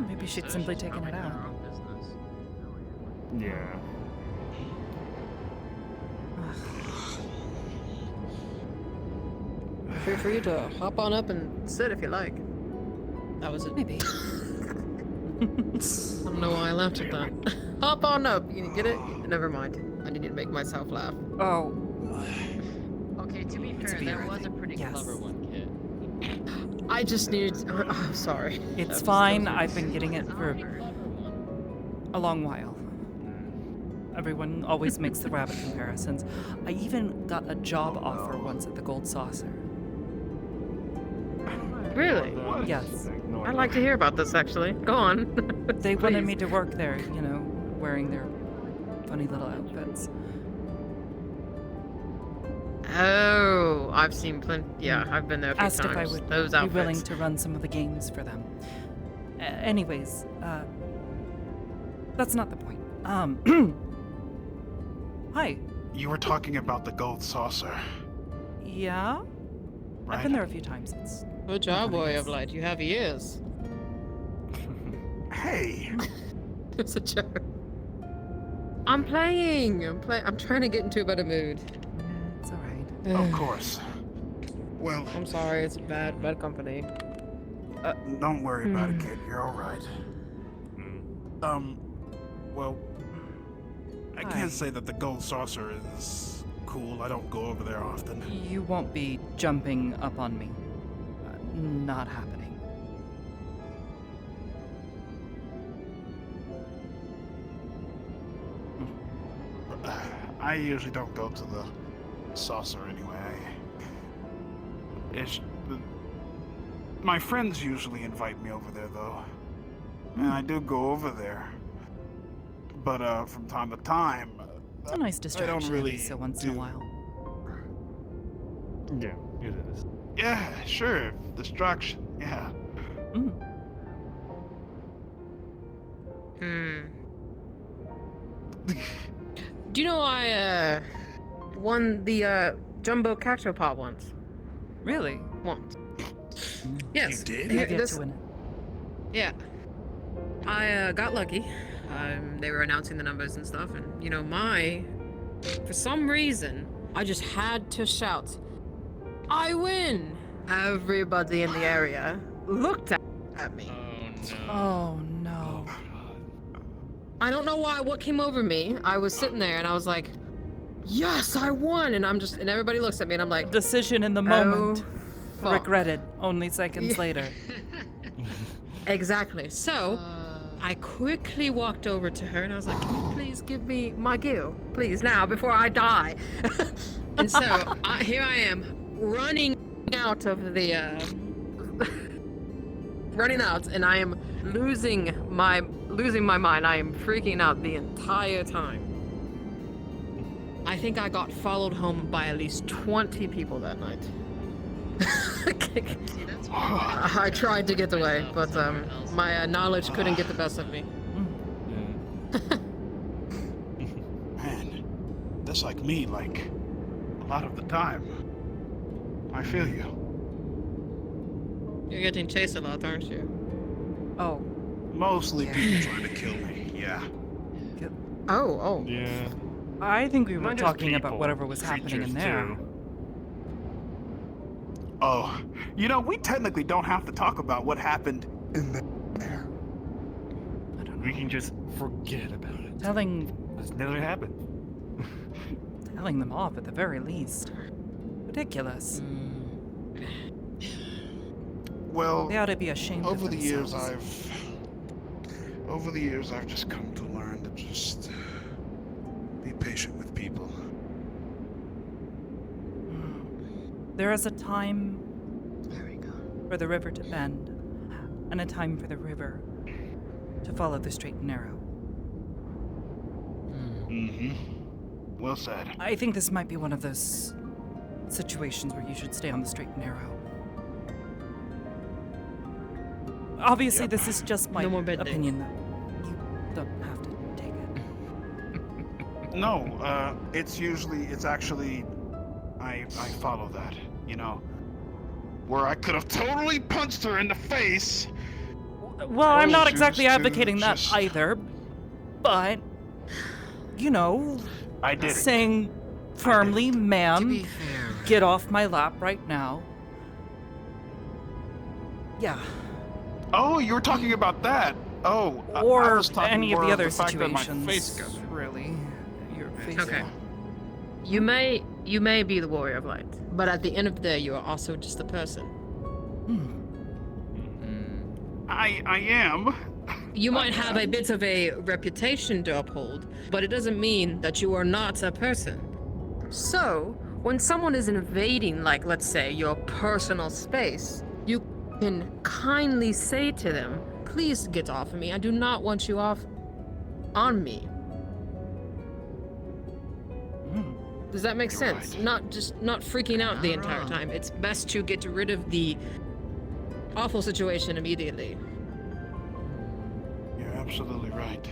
Maybe she'd simply taken it out. Yeah. Feel free to hop on up and sit if you like. That was it. Maybe. I don't know why I laughed at that. Hop on up. You get it? Never mind. I needed to make myself laugh. Oh. Okay, to be fair, there was a pretty clever one, kid. I just needed. Oh, sorry. It's fine. I've been getting it for a long while. Everyone always makes the rabbit comparisons. I even got a job offer once at the Gold Saucer. Really? Yes. I'd like to hear about this, actually. Go on. They wanted me to work there, you know, wearing their funny little outfits. Oh, I've seen plenty. Yeah, I've been there a few Asked times. if I would Those be outfits. willing to run some of the games for them. Anyways, that's not the point. Hi. You were talking about the Gold Saucer. Yeah? Right. I've been there a few times. It's Good job, boy of light. You have ears. Hey. It's a joke. I'm playing. I'm trying to get into a better mood. It's alright. Of course. Well, I'm sorry. It's bad company. don't worry about it, kid. You're all right. Well, I can't say that the Gold Saucer is cool. I don't go over there often. You won't be jumping up on me. Not happening. I usually don't go to the saucer anyway. My friends usually invite me over there, though. And I do go over there. But from time to time, It's a nice I distraction. don't really so once in a while. Yeah, it is. Yeah, sure. Distraction. Yeah. Do you know I won the Jumbo Cacto Pot once? Really? Once. Yes. You did? You get This- to win it. Yeah. I got lucky. They were announcing the numbers and stuff, and you know, for some reason, I just had to shout, "I win!" Everybody in the area looked at me. Oh no. I don't know what came over me. I was sitting there and I was like, "Yes, I won!" And and everybody looks at me and I'm like, Decision in the moment. fuck. Regretted only seconds Yeah. later. Exactly. So, I quickly walked over to her and I was like, "Can you please give me my gill? Please, now, before I die." And so, here I am, running out of the running out, and I am losing my mind. I am freaking out the entire time. I think I got followed home by at least 20 people that night. I tried to get away, but my knowledge couldn't get the best of me. Man, that's like me, like, a lot of the time. I feel you. You're getting chased a lot, aren't you? Oh. Mostly people trying to kill me, yeah. Oh. Yeah. I think we were Not just talking about people, whatever was happening in creatures, there. too. Oh, you know, we technically don't have to talk about what happened in there. We can just forget about it. Telling It's never happened. them off at the very least. Ridiculous. Well, They ought to be ashamed over of the years themselves. I've just come to learn to just be patient with people. There is a time for the river to bend, and a time for the river to follow the straight and narrow. Mm-hmm. Well said. I think this might be one of those situations where you should stay on the straight and narrow. Obviously, this is just my opinion, though. You don't have to take it. No, it's actually, I follow that, you know. Where I could have totally punched her in the face. Well, I'm not choose exactly to advocating that just- either, but, you know, I did it. saying firmly, ma'am, get off my lap right now. Yeah. Oh, you were talking about that. Oh, I Or was talking any of more the other the fact that my situations, face got- really. Your face. Okay. You may be the warrior of light, but at the end of the day, you are also just a person. I am. You might have a bit of a reputation to uphold, but it doesn't mean that you are not a person. So, when someone is invading, like, let's say, your personal space, you can kindly say to them, please get off of me. I do not want you off on me. Does that make sense? Not freaking out the entire time. It's best to get rid of the awful situation immediately. You're absolutely right.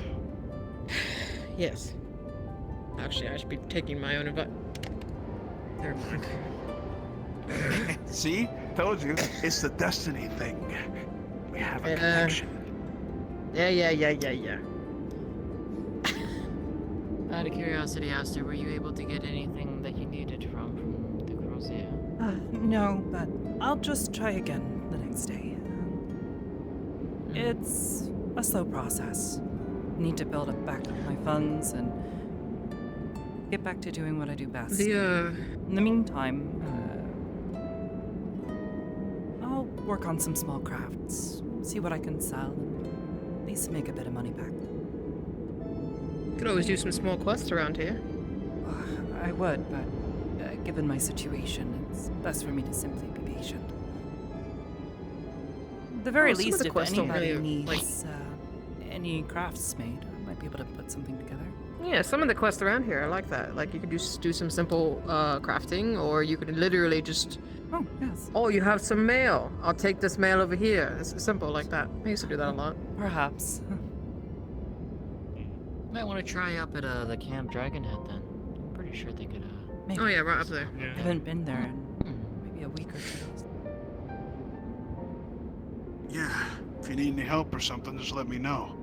Yes. Actually, I should be taking my own advice. Never mind. See? Told you. It's the destiny thing. We have a connection. Yeah. Out of curiosity, Aster, were you able to get anything that you needed from the Corsair? No, but I'll just try again the next day. It's a slow process. Need to build up back up my funds and get back to doing what I do best. In the meantime, I'll work on some small crafts, see what I can sell, and at least make a bit of money back. Could always do some small quests around here. I would, but given my situation, it's best for me to simply be patient. At the very Some of least, the if quests don't anybody really, needs any crafts made, I might be able to put something together. Yeah, some of the quests around here, I like that. Like, you could just do some simple crafting, or you could literally just... Oh, yes. Oh, you have some mail. I'll take this mail over here. It's simple like that. I used to do that a lot. Perhaps. Might want to try up at the Camp Dragonhead then. I'm pretty sure they could. Maybe. Oh yeah, right up there. I haven't been there in maybe a week or two. Yeah. If you need any help or something, just let me know.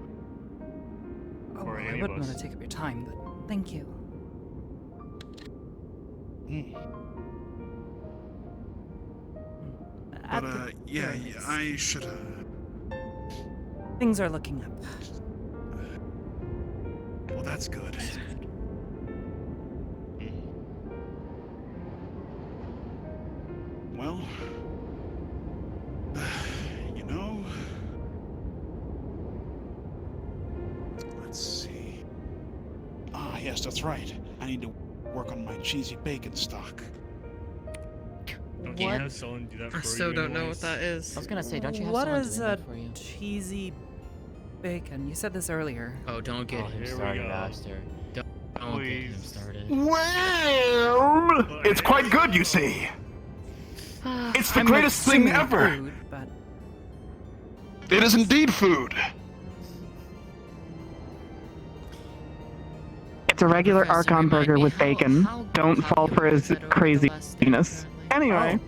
Oh, well, I wouldn't want to take up your time, but thank you. But yeah, I should Things are looking up. Well, that's good. Well, you know, let's see. Ah, yes, that's right. I need to work on my cheesy bacon stock. Don't you have someone do that for I you? still don't know what anyways? that is. I was gonna say, don't you have What someone is doing a that for you? cheesy bacon? You said this earlier. Oh, don't get him here we started, go. Aster. Don't get him started. Well, it's quite good, you see. It's the I'm greatest thing assuming ever. food, but It is indeed food. It's a regular Archon burger with bacon. Don't fall for his craziness. Anyway.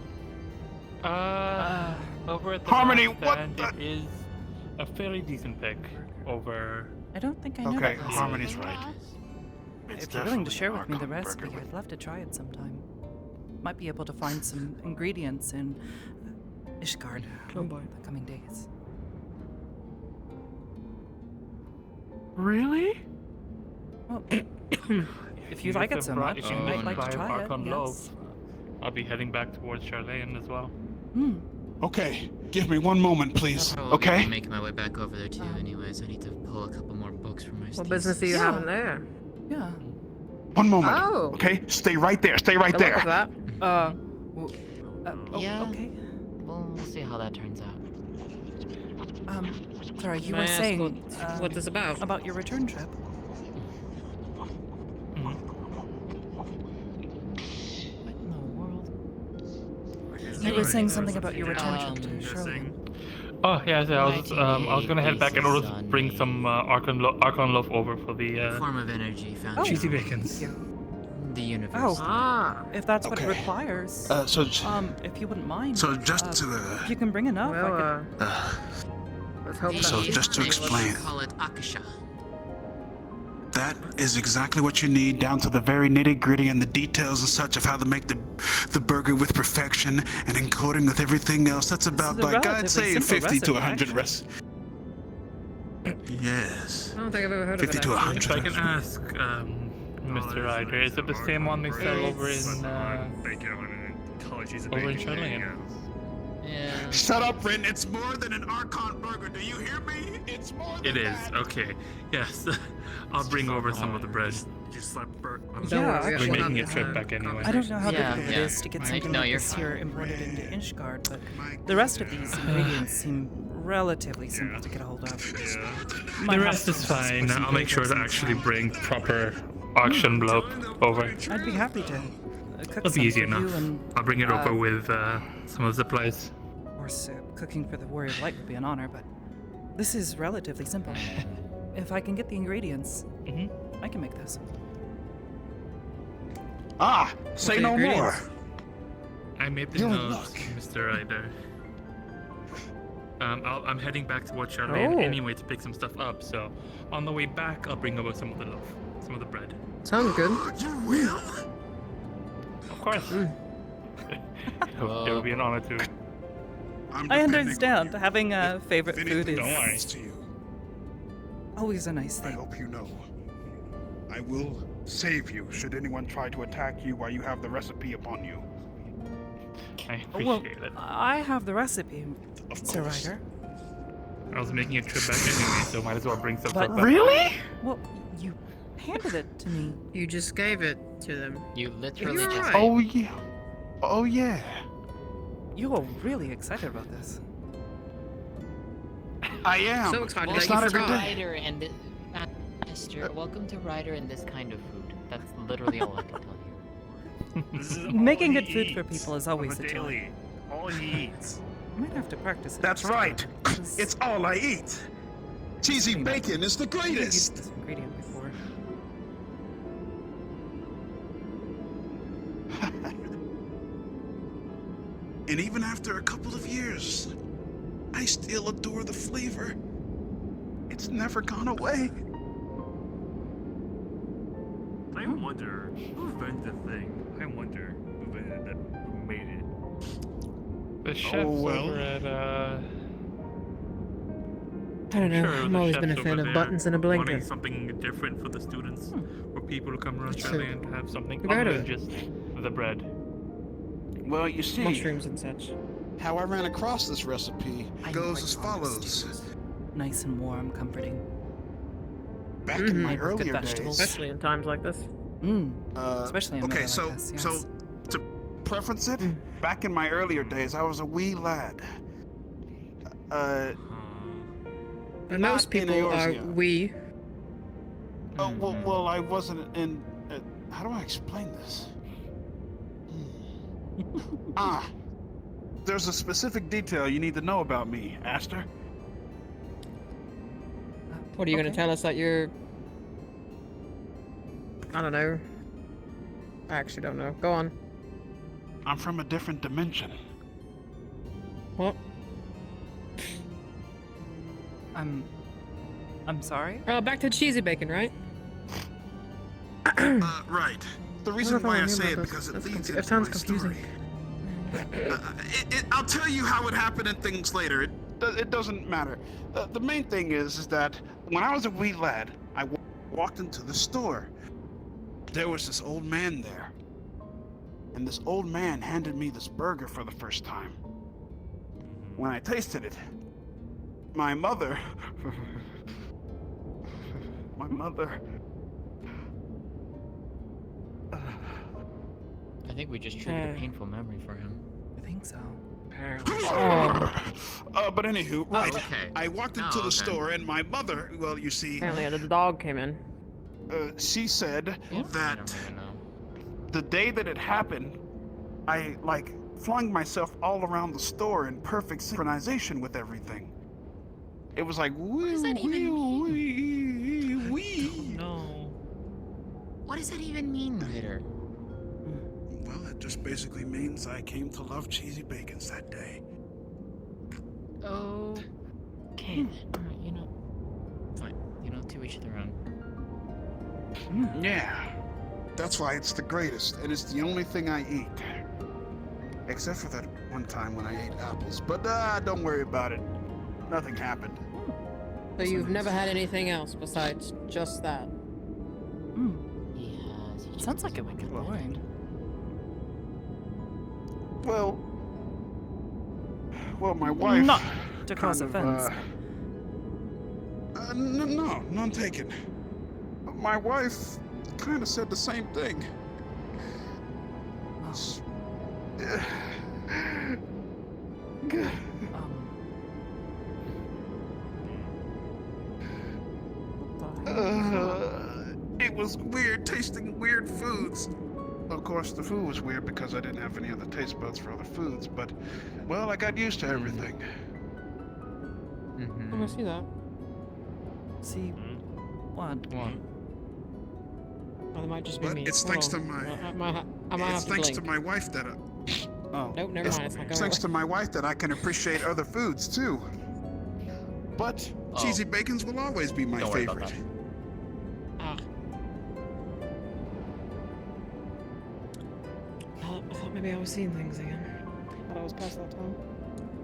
Over at the Harmony, last what stand, it is a fairly decent pick over. I don't think I know Okay, that recipe. Harmony's right. If you're willing to share with me the recipe, I'd love to try it sometime. Might be able to find some ingredients in Ishgard in the coming days. Really? Well, if you like it so much, you might like to try it. Archon Yes. Loaf, I'll be heading back towards Charlene as well. Okay, give me one moment, please. I'll probably Okay? be making my way back over there too. Anyways, I need to pull a couple more books from my. What business do you have in there? Yeah. One moment. Oh. Okay, stay right there. Stay right Good luck there. with that. Yeah. Okay. Well, we'll see how that turns out. Sorry, you May I were ask saying what this about? About your return trip. You were saying something about your return trip to Charlene. Oh yeah, so I was gonna head back in order to bring some Archon Loaf over for the Form of energy found Oh. cheesy in bacons. the universe. Oh, if that's what it Okay. requires. If you wouldn't mind. So just to if you can bring enough, I could. Let's hope So These just to things, explain, call it Akasha. that is exactly what you need, down to the very nitty-gritty and the details and such of how to make the burger with perfection and encoding with everything else. That's about, This is a like, I'd relatively say simple 50 to recipe, 100 actually. Yes. I don't think I've ever heard 50 of to it. 100. If I can ask, Mr. Ryder, is it the same one they sell over in Charlene? Yeah. Shut up, Rin. It's more than an Archon burger. Do you hear me? It's more than It is, okay. Yes. I'll bring over some of the bread. Yeah, We're actually. making a trip back anyway. I don't know how Yeah, difficult yeah. it is to get something No, like you're this fine. here imported into Ishgard, but the rest of these ingredients seem relatively simple to get a hold of. The rest is fine. I'll make sure to actually bring proper auction blow over. I'd be happy to cook It'll some be easy for you enough. and, I'll bring it over with some of the supplies. Of course, cooking for the Warrior of Light would be an honor, but this is relatively simple. If I can get the ingredients, I can make this. Ah, say no more. I made the You're in notes, Mr. Ryder. I'm heading back towards Charlene anyway to pick some stuff up, so on the way back, I'll bring over some of the loaf, some of the bread. Sounds good. You will? Of course. It would be an honor to. I understand. Having a favorite food Don't worry. is always a nice I thing. hope you know. I will save you should anyone try to attack you while you have the recipe upon you. I Well, appreciate it. I have the recipe, Sir Ryder. I was making a trip back anyway, so might as well bring some But stuff back. Really? Well, you handed it to me. You just gave it to them. You literally You're just. right. Oh yeah. Oh yeah. You are really excited about this. I am. So excited It's that not you every forgot. day. Ryder and Aster, welcome to Ryder and this kind of food. That's literally all I can tell you. Making good food for people is always a joy. All he eats. I might have to practice it. That's right. It's all I eat. Cheesy bacon is the I've used greatest. this ingredient before. And even after a couple of years, I still adore the flavor. It's never gone away. I wonder who invented the thing. I wonder who invented that, who made it. The chefs well. over at I don't know. Sure, I've the always chefs been a fan over of there buttons and a wanting blanket. something different for the students, for people who come around It's Charlene and have something You've heard other of than just the bread. Well, you see, Mushrooms and such. how I ran across this recipe I goes like as ramen follows. stews. Nice and warm, comforting. Back in my Made with good earlier vegetables. days. Especially in times like this. Mmm. Especially in okay, weather so like this, so yes. to preference it, back in my earlier days, I was a wee lad. And Not most in people are Eorzea. we. Oh, well, I wasn't in. How do I explain this? There's a specific detail you need to know about me, Aster. What are you gonna tell us that you're? I don't know. I actually don't know. Go on. I'm from a different dimension. What? I'm sorry? Back to cheesy bacon, right? Right. The reason why I say it because it leads into sounds my confusing. story. I'll tell you how it happened and things later. It doesn't matter. The main thing is that when I was a wee lad, I walked into the store. There was this old man there. And this old man handed me this burger for the first time. When I tasted it, my mother... I think we just triggered a painful memory for him. I think so. But anywho, right. Okay. I walked into the store and my mother, well, you see... Apparently the dog came in. She said that the day that it happened, I, flung myself all around the store in perfect synchronization with everything. It was like, What does that even mean? No. What does that even mean, Ryder? Well, it just basically means I came to love cheesy bacons that day. Okay, then. Alright, you know. Fine. You know, to each their own. Yeah. That's why it's the greatest, and it's the only thing I eat. Except for that one time when I ate apples. But don't worry about it. Nothing happened. So you've never had anything else besides just that? Yeah. Sounds like a wicked boy. Well, my wife... Not to cause offense. No, none taken. My wife kind of said the same thing. It was weird tasting weird foods. Of course, the food was weird because I didn't have any other taste buds for other foods, but, well, I got used to everything. I'm gonna see that. See what? Well, it might just be But me. it's Hold thanks to on. my... I might have It's to thanks blink. to my wife that Nope, never mind. It's not going thanks to my wife that I can appreciate other foods, too. But cheesy bacons will always be my Don't worry about favorite. I thought maybe I was seeing things again. I thought I was past that time.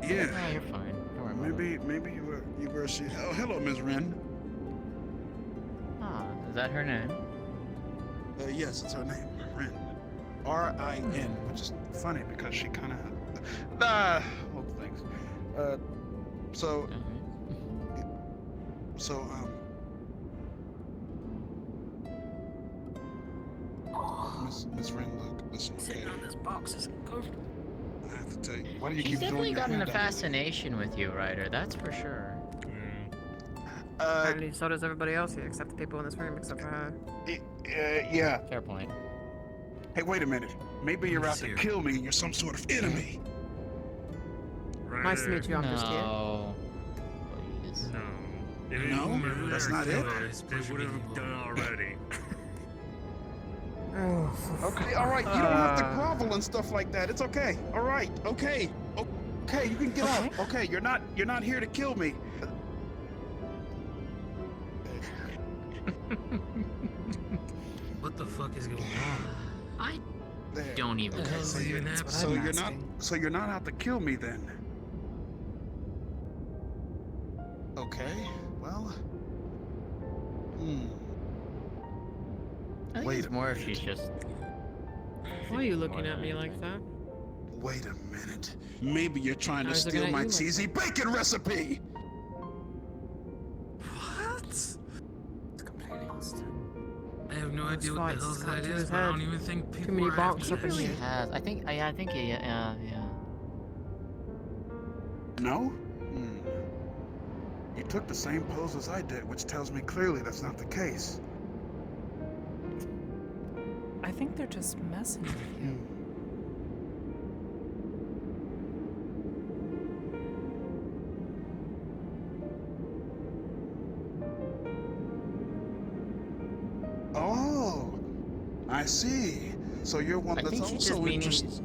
Yeah. Oh, you're fine. Don't worry about it. Maybe you were seeing... Oh, hello, Ms. Wren. Is that her name? Yes, it's her name, Ren. R-I-N, which is funny because she kind of... old things. Ms. Wren, look, listen, okay? Sitting on this box is uncomfortable. I have to tell you, why do you She's keep definitely throwing your gotten a hand out? fascination with you, Ryder. That's for sure. Apparently, so does everybody else here, except the people in this room, except for her. Yeah. Fair point. Hey, wait a minute. Maybe you're out to kill me and you're some sort of enemy. Nice to meet you, I'm just here. No. Please. No, that's not it. They would have done already. Okay, all right. You don't have to grovel and stuff like that. It's okay. All right. Okay. Okay, you can get out. Okay, you're not here to kill me. What the fuck is going on? I There. don't even know. So you're not out to kill me then. Okay. Well. I think Wait it's more if she's just... Why are you looking at me like that? Wait a minute. Maybe you're trying I to was looking steal at my you like cheesy bacon recipe. What? I have no Those idea what the fights hell cut that to is, his but I don't head. even think people Too many are bonks up in happy. here. Has. I think, yeah. No? You took the same pose as I did, which tells me clearly that's not the case. I think they're just messing with you. Oh, I see. So you're one I that's think she's just also meaning. interested.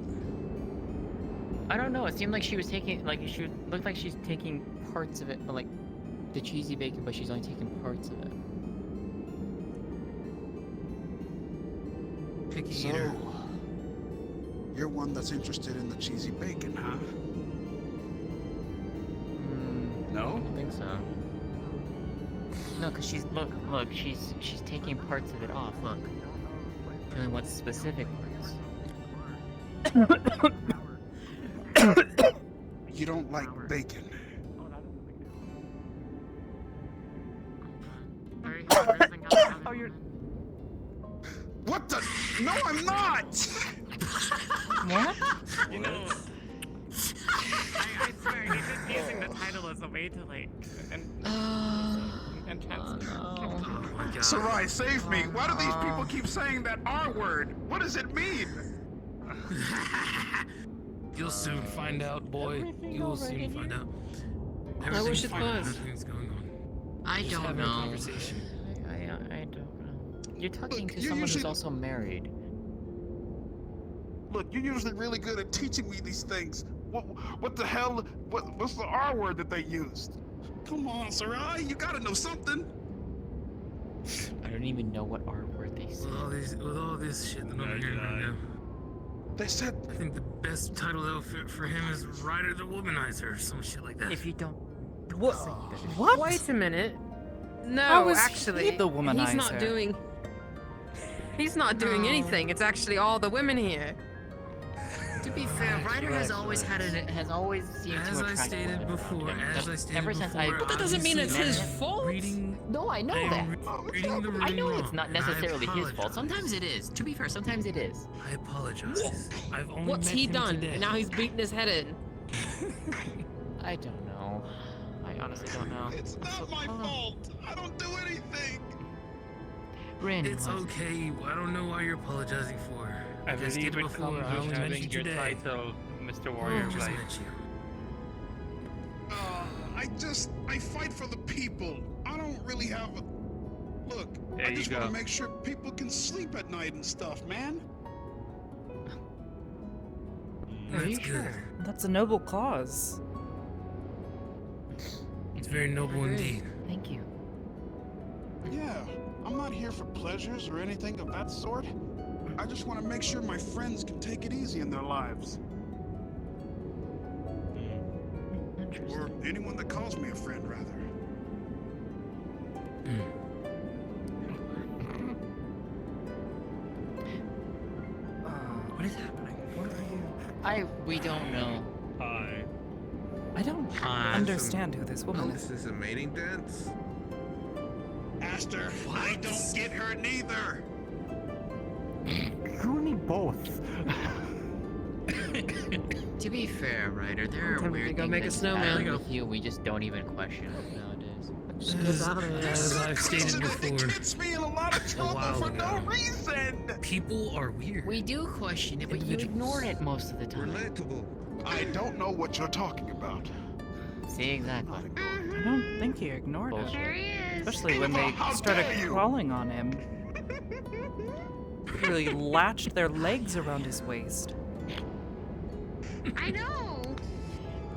I don't know. It seemed like she was taking, like, she looked like she's taking parts of it, but like the cheesy bacon, but she's only taking parts of it. Picky So, eater. you're one that's interested in the cheesy bacon, huh? I No? don't think so. No, cause she's look, she's taking parts of it off. Look, she only wants specific parts. You don't like bacon. Oh, you're. What the? No, I'm not! What? You know, I swear he's just using the title as a way to like enhance. Oh my god. Sarai, save me! Why do these people keep saying that R word? What does it mean? You'll soon find out, boy. You'll soon find out. wish it fine. was. Everything's going on. I Just don't having a know. conversation. I don't know. You're talking Look, to you're someone who's usually- also married. Look, you're usually really good at teaching me these things. What the hell? What's the R word that they used? Come on, Sarai, you gotta know something. I don't even know what R word they said. With all this shit that I'm hearing right now. They said. I think the best title that'll fit for him is Ryder the Womanizer or some shit like that. If you don't. What? Wait a minute. How No, is he actually, the womanizer? he's not doing. He's not doing anything. It's actually all the women here. To be fair, Ryder has always seemed As to I attract stated women. before, Ever since I. But that doesn't mean it's his fault. No, I know that. Reading the room I know wrong, it's not and I necessarily his fault. apologize. Sometimes it is. To be fair, sometimes it is. I apologize. I've only What's met he him done? today. And now he's beating his head in. I don't know. I honestly don't know. It's not my fault. I don't do anything. Rin, It's what? okay. I don't know why you're apologizing for. I Just believe did it before. comes I with only met having you your today. title, Mr. I Warrior just Blight. met you. I fight for the people. I don't really have a. Look, There I you just go. want to make sure people can sleep at night and stuff, man. That's good. That's a noble cause. It's very noble indeed. Thank you. Yeah, I'm not here for pleasures or anything of that sort. I just want to make sure my friends can take it easy in their lives. Or anyone that calls me a friend, rather. What is happening? What are you? We don't know. Hi. I don't understand who this woman is. This is a mating dance? Aster, I don't get her neither. You and me both. To be fair, Ryder, there are Time to weird go things make a that snowman. happen with you we just don't even question nowadays. As I've stated before, Gets me in a lot of trouble while for no ago. reason. People are weird. We do question it, but you ignore it most of the time. Relatable. I don't know what you're talking about. See, exactly. I don't think he ignored Bullshit. it. There he is. Especially when they How started dare you. crawling on him. Really latched their legs around his waist. I know.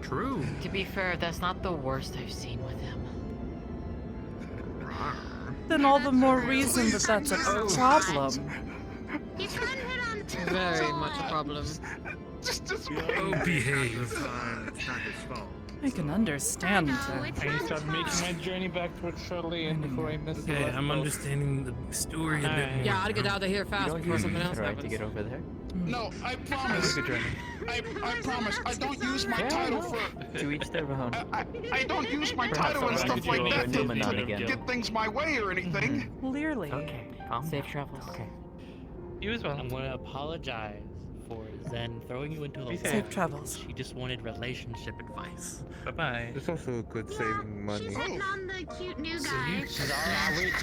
True. To be fair, that's not the worst I've seen with him. Then all the more reason that that's a problem. He's trying to hit on two Very much a problem. Oh, behave. It's not his fault. I can understand No, that. it's I not start making my journey back towards Shirley and before I miss the Okay, last I'm boat. understanding the story a bit more. Yeah, I'd get out of here fast before something else Try to happens. get over there. No, I promise. Good journey. I promise. I don't use my title for. To each their own. I don't use my Perhaps title and I'll stuff get like you that over to Numenon again. get things my way or anything. Clearly. Okay. Safe travels. Okay. I'm gonna apologize for Zen throwing you into the wall. Safe travels. She just wanted relationship advice. Bye-bye. It's also good saving money. Sitting on the cute new guy.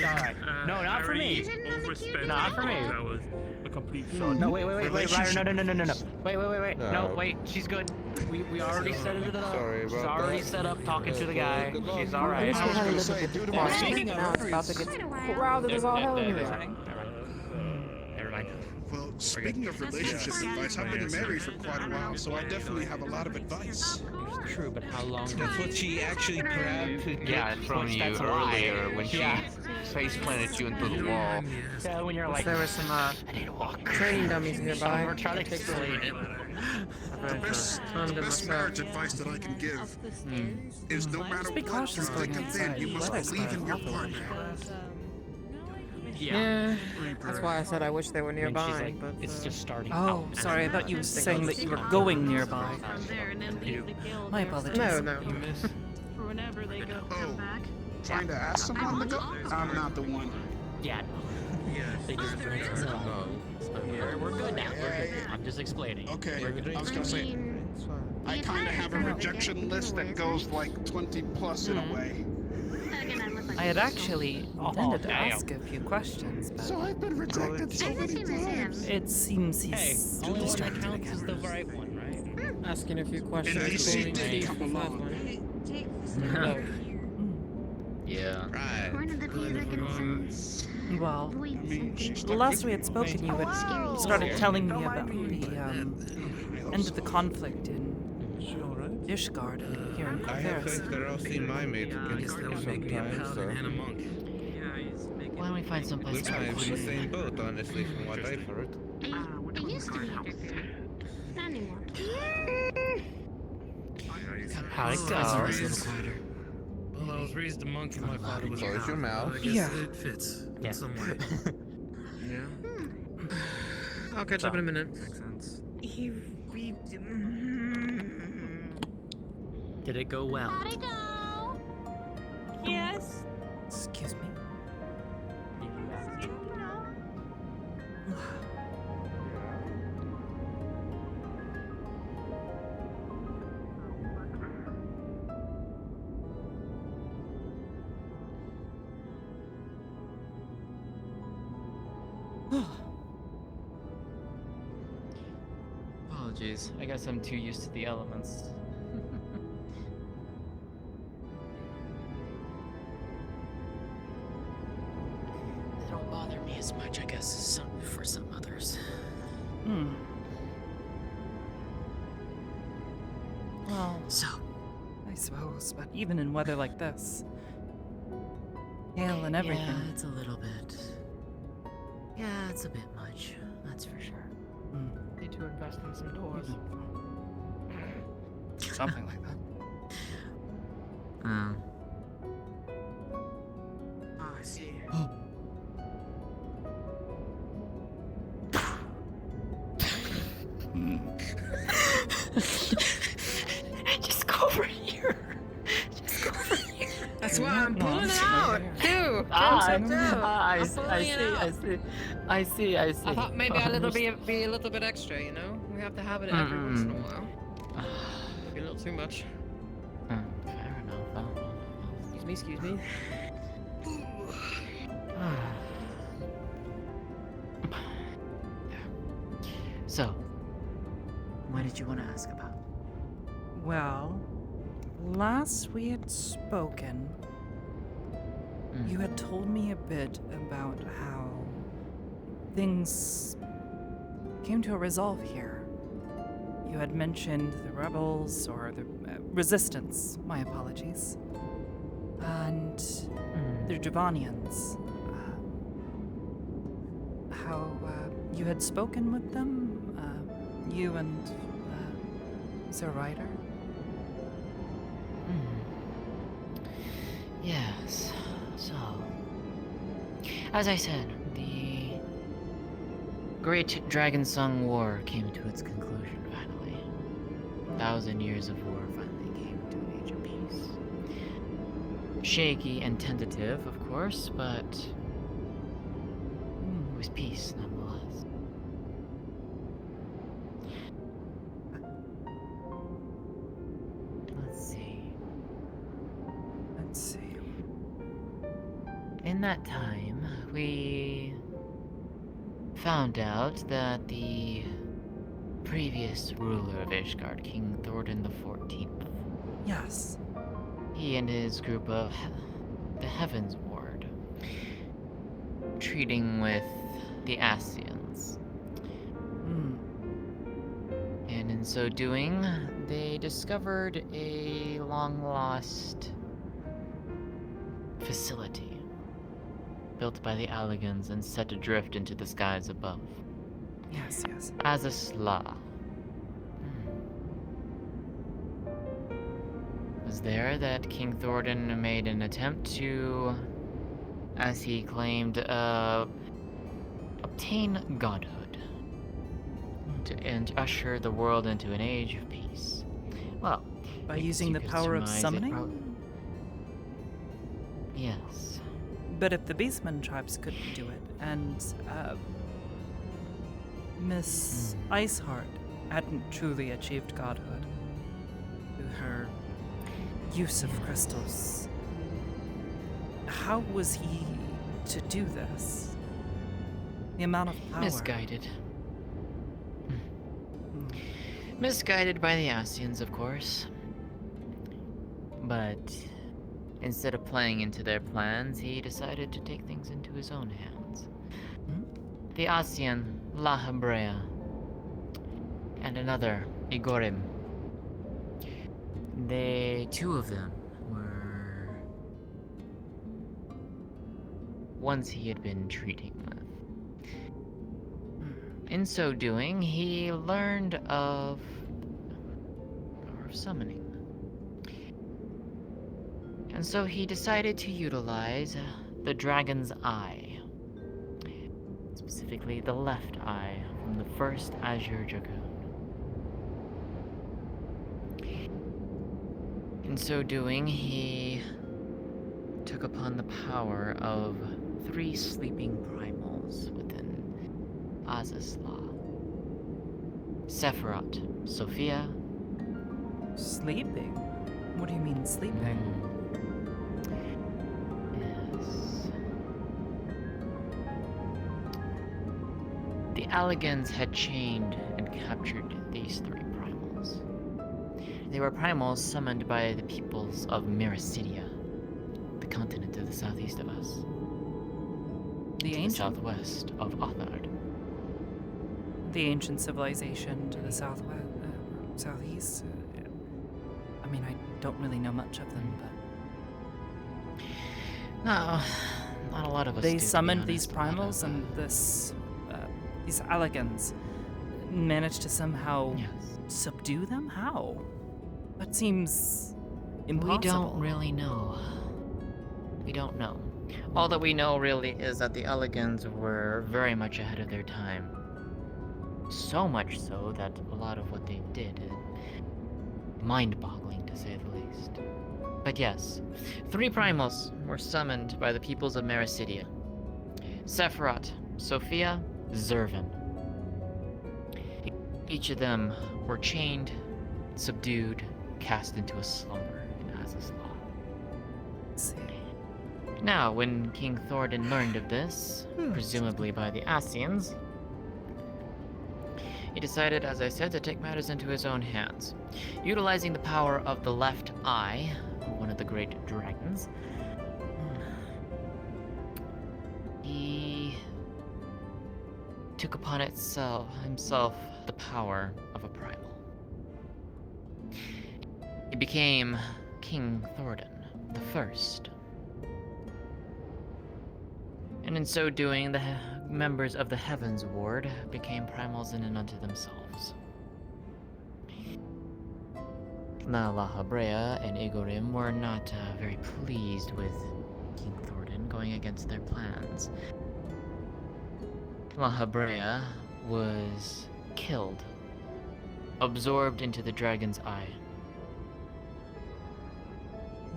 Alright. No, not for me. Overspent. Not for me. That was a complete shot. No, wait, Ryder, no. Wait. No. No, wait, she's good. We already set it up. Sorry She's about already that. set up talking to the guy. She's I alright. wish we had a little bit more speaking now. It's about to get crowded as all hell in here. Never mind. Well, speaking of relationship advice, I've been married for quite a while, so I definitely have a lot of advice. True, but how long? That's what she actually grabbed from you That's earlier why. when she Yeah. face planted you into the wall. Yeah, when you're like, There were some I need to walk. training dummies nearby. We're trying to explain it. The best marriage advice that I can give is no matter Just be what cautious thick going and thin, outside. you must Weather's believe in your awful. partner. Yeah, that's why I said I wish they were When she's nearby. like, But it's just starting Oh, out. sorry. I thought you were saying that you were going nearby. My apologies. no. You miss. For whenever they go Oh. come back. Trying to ask someone to go? I'm not the one. Yeah. They just bring us up. We're good now. We're good. I'm just explaining. Okay, We're good. I was gonna say, I kind of have a rejection list that goes like 20 plus in a way. I had actually intended to damn. ask a few questions, but So I've been rejected so many times. it seems Hey, he's only one that distracted counts is again. the right one, right? Asking a few And questions. AC pulling did teeth come for along. 5 months. Yeah. Right. One of the Pegans. Well, Voice. the last we had spoken, you had started telling me about the end of the conflict in Ishgard and here in Corvaris. that I'll see my mate again sometime, so. Why don't we find someplace We're kind of in the quiet? same boat, honestly, from what I've heard. It used to be. Not anymore. How'd it Oh, it's a little quieter. Well, I was raised a monk and my father was Close your mouth. I guess Yeah. it fits Yeah. in some way. I'll catch up in a minute. Makes sense. Did it go well? How'd it go? Yes. Excuse me. Apologies. I guess I'm too used to the elements. They don't bother me as much, I guess, as for some others. Well, So, I suppose, but even in weather like this, hail and everything. yeah, it's a little bit. Yeah, it's a bit much. That's for sure. Need to invest in some doors. Something like that. Um. Oh, I see. Just go over here. Just go over here. That's why I'm pulling it out. Too. I see. I thought maybe a little be a little bit extra, you know? We have to have it every once in a while. Maybe a little too much. Fair enough. Excuse me. So, what did you want to ask about? Well, last we had spoken, you had told me a bit about how things came to a resolve here. You had mentioned the rebels, or the resistance, my apologies, and the Javanians. How you had spoken with them, you and Sir Ryder? Yes. So, as I said, the Great Dragonsong War came to its conclusion finally. 1,000 years of war finally came to an age of peace. Shaky and tentative, of course, but of peace, nonetheless. Let's see. In that time, we found out that the previous ruler of Ishgard, King Thordan the 14th. Yes. He and his group of the Heavens Ward, treating with the Asians. And in so doing, they discovered a long-lost facility built by the Alligans and set adrift into the skies above. Yes, yes. As a Sla. It was there that King Thordan made an attempt to, as he claimed, obtain godhood and usher the world into an age of peace. Well, by using the power of summoning? Yes. But if the Beastmen tribes couldn't do it, and Miss Iceheart hadn't truly achieved godhood through her use of crystals, how was he to do this? The amount of power. Misguided. Misguided by the Asians, of course. But instead of playing into their plans, he decided to take things into his own hands. The Asian, La Habrea, and another, Igorim. Two of them were ones he had been treating with. In so doing, he learned of summoning. And so he decided to utilize the Dragon's Eye. Specifically, the left eye from the first Azure Dragoon. In so doing, he took upon the power of 3 sleeping primals within Azazla. Sephiroth, Sophia. Sleeping? What do you mean sleeping? The Alligans had chained and captured these 3 primals. They were primals summoned by the peoples of Miracidia, the continent to the southeast of us. The to ancient? the southwest of Othard. The ancient civilization to the southeast? I mean, I don't really know much of them, but... No, not a lot of us They do, to be summoned these honest. primals and these Alligans managed to somehow subdue them? How? That seems impossible. We don't really know. We don't know. All that we know really is that the Alligans were very much ahead of their time. So much so that a lot of what they did is mind-boggling, to say the least. But yes, 3 primals were summoned by the peoples of Meracidia. Sephiroth, Sophia, Zervin. Each of them were chained, subdued, cast into a slumber in Azazla. Now, when King Thordan learned of this, presumably by the Asians, he decided, as I said, to take matters into his own hands. Utilizing the power of the left eye, one of the great dragons, he took upon himself the power of a primal. He became King Thordan the First. And in so doing, the members of the Heavens Ward became primals in and unto themselves. La Habrea and Igorim were not very pleased with King Thordan going against their plans. La Habrea was killed, absorbed into the Dragon's Eye.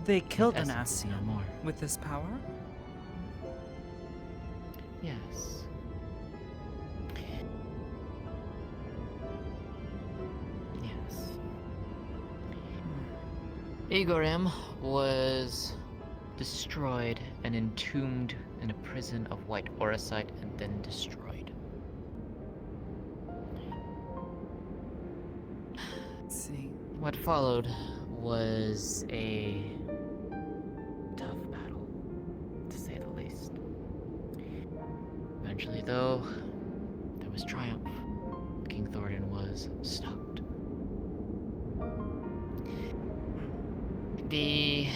They killed an Essence, no Asian more. with this power? Yes. Igorim was destroyed and entombed in a prison of white orosite and then destroyed. Let's see. What followed was a tough battle, to say the least. Eventually, though, there was triumph. King Thordan was stopped. The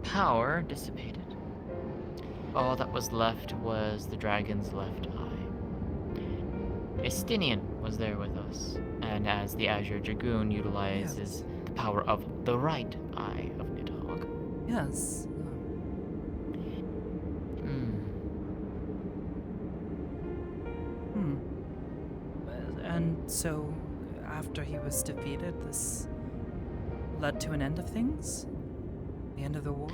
power dissipated. All that was left was the dragon's left eye. Estinian was there with us, and as the Azure Dragoon utilizes the power of the right eye of Nidhogg. Yes. And so, after he was defeated, this led to an end of things? The end of the war?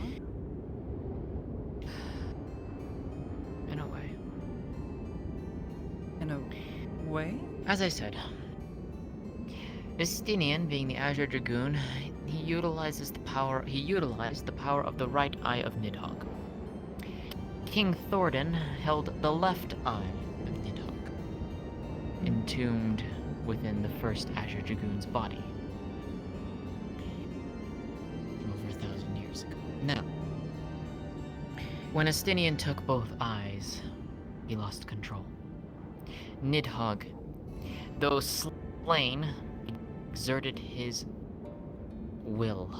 In a way. In a way? As I said, Estinian, being the Azure Dragoon, he utilized the power of the right eye of Nidhogg. King Thordan held the left eye of Nidhogg, entombed within the first Azure Dragoon's body. Over 1,000 years ago. Now, when Estinian took both eyes, he lost control. Nidhogg, though slain, exerted his will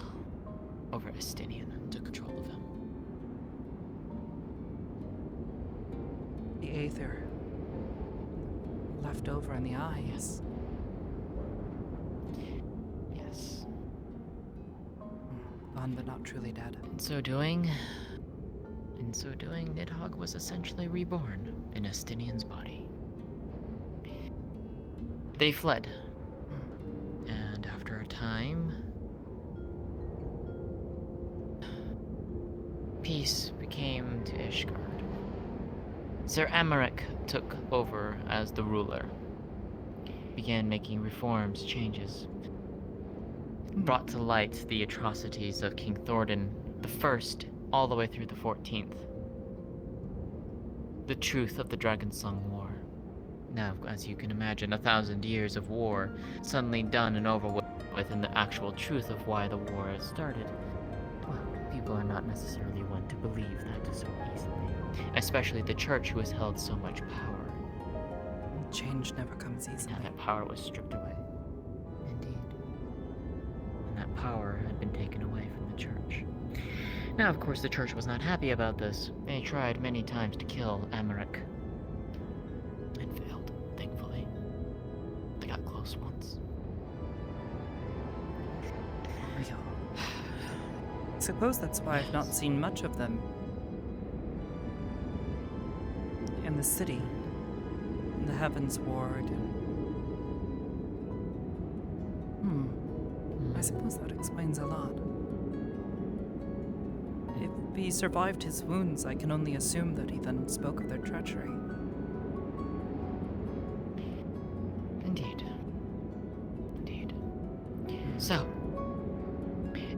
over Estinian and took control of him. The Aether left over in the eyes. Yes. Gone but not truly dead. In so doing, Nidhogg was essentially reborn in Estinian's body. They fled. And after a time, peace became to Ishgard. Sir Amaric took over as the ruler, began making reforms, changes, brought to light the atrocities of King Thordan the First all the way through the 14th. The truth of the Dragonsong War. Now, as you can imagine, 1,000 years of war suddenly done and over with, and the actual truth of why the war has started. Well, people are not necessarily one to believe that so easily. Especially the church, who has held so much power. Change never comes easily. Now that power was stripped away. Indeed. And that power had been taken away from the church. Now, of course, the church was not happy about this. They tried many times to kill Amaric. And failed, thankfully. They got close once. Real. I suppose that's why I've not seen much of them in the city, in the Heavens Ward. I suppose that explains a lot. If he survived his wounds, I can only assume that he then spoke of their treachery. Indeed. Indeed. So,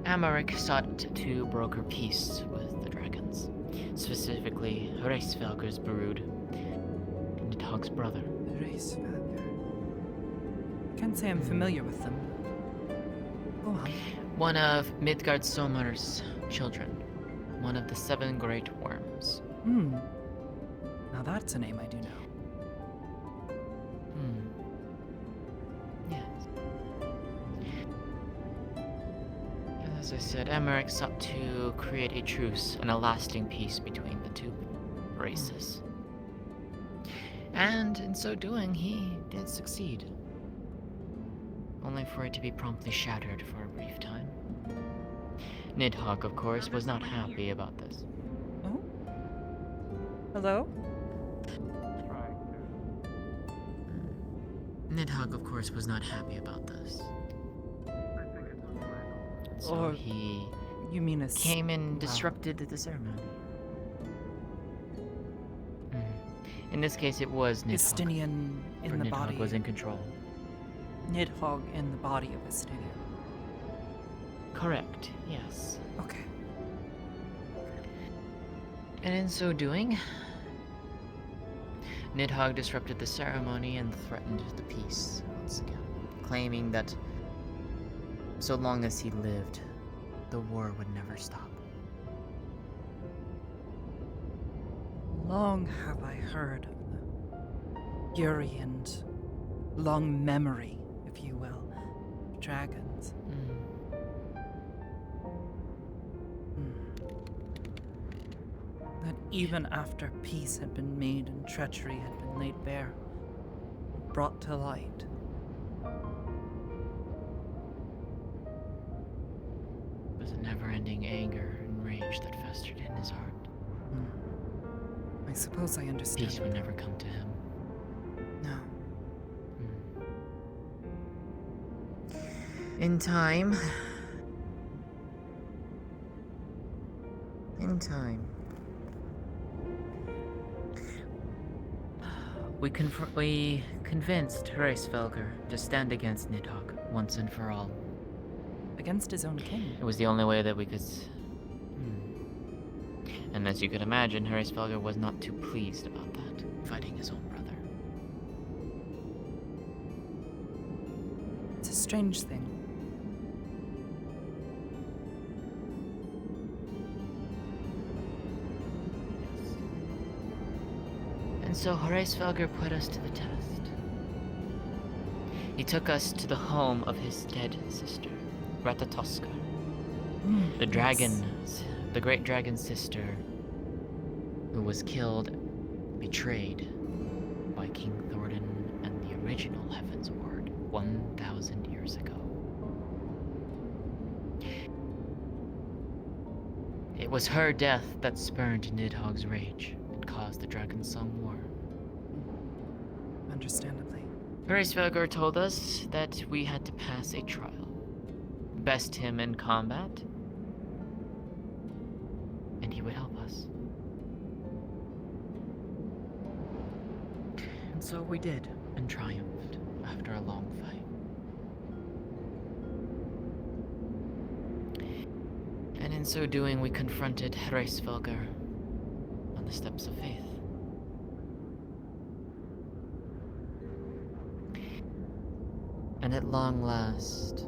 Amaric sought to broker peace with the dragons, specifically Reisvelger's brood, Nidhogg's brother. Reisvelger. Can't say I'm familiar with them. Go on. One of Midgard Somar's children. One of the 7 great worms. Now that's a name I do know. Yes. As I said, Amaric sought to create a truce and a lasting peace between the two races. And in so doing, he did succeed. Only for it to be promptly shattered for a brief time. Nidhogg, of course, was not happy about this. Oh? Hello? Nidhogg, of course, was not happy about this. So he you mean came and disrupted the ceremony. In this case, it was Nidhogg. Estinian in the Nidhogg body. was in control. Nidhogg in the body of Estinian. Correct, yes. Okay. And in so doing, Nidhogg disrupted the ceremony and threatened the peace once again, claiming that so long as he lived, the war would never stop. Long have I heard of the fury and long memory, if you will, of dragons. That even after peace had been made and treachery had been laid bare, brought to light, It was a never-ending anger and rage that festered in his heart. I suppose I understand. Peace would never come to him. No. In time, we convinced Hraesvelgr to stand against Nidhogg once and for all. Against his own king. It was the only way that we could. And as you could imagine, Hraesvelgr was not too pleased about that, fighting his own brother. It's a strange thing. And so Hraesvelgr put us to the test. He took us to the home of his dead sister, Ratatoskr. The dragon, the great dragon's sister, who was killed, betrayed by King Thordan and the original Heaven's Ward 1,000 years ago. It was her death that spurned Nidhogg's rage and caused the Dragon Song War. Understandably. Hraesvelgr told us that we had to pass a trial. Best him in combat, and he would help us. And so we did, and triumphed after a long fight. And in so doing, we confronted Hraesvelgr on the steps of faith. And at long last,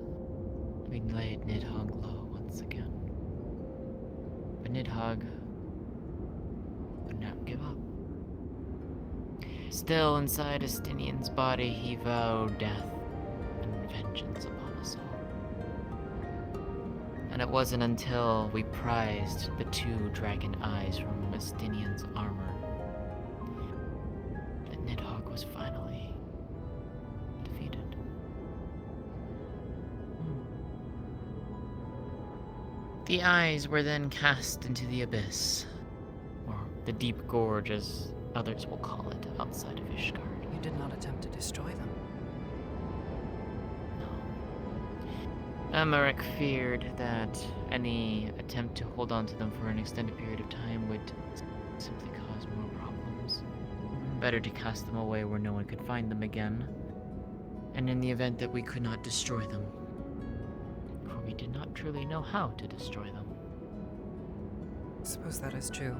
we laid Nidhogg low once again. But Nidhogg would not give up. Still inside Estinian's body, he vowed death and vengeance upon us all. And it wasn't until we prized the 2 dragon eyes from Estinian's armor that Nidhogg was finally defeated. The eyes were then cast into the abyss, or the deep gorge as others will call it outside of Ishgard. You did not attempt to destroy them. Emmerich feared that any attempt to hold on to them for an extended period of time would simply cause more problems. Better to cast them away where no one could find them again, and in the event that we could not destroy them, for we did not truly know how to destroy them. I suppose that is true.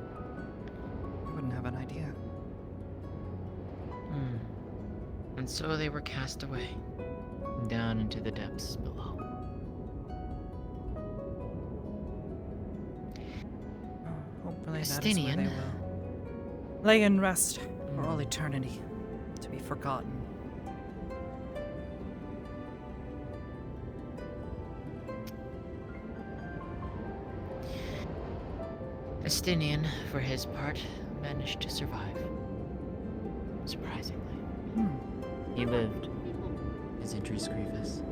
I wouldn't have an idea. And so they were cast away, down into the depths below. Hopefully that is where Estinian. they will lay in rest for all eternity, to be forgotten. Estinian, for his part, managed to survive. Surprisingly. He lived. His injuries grievous.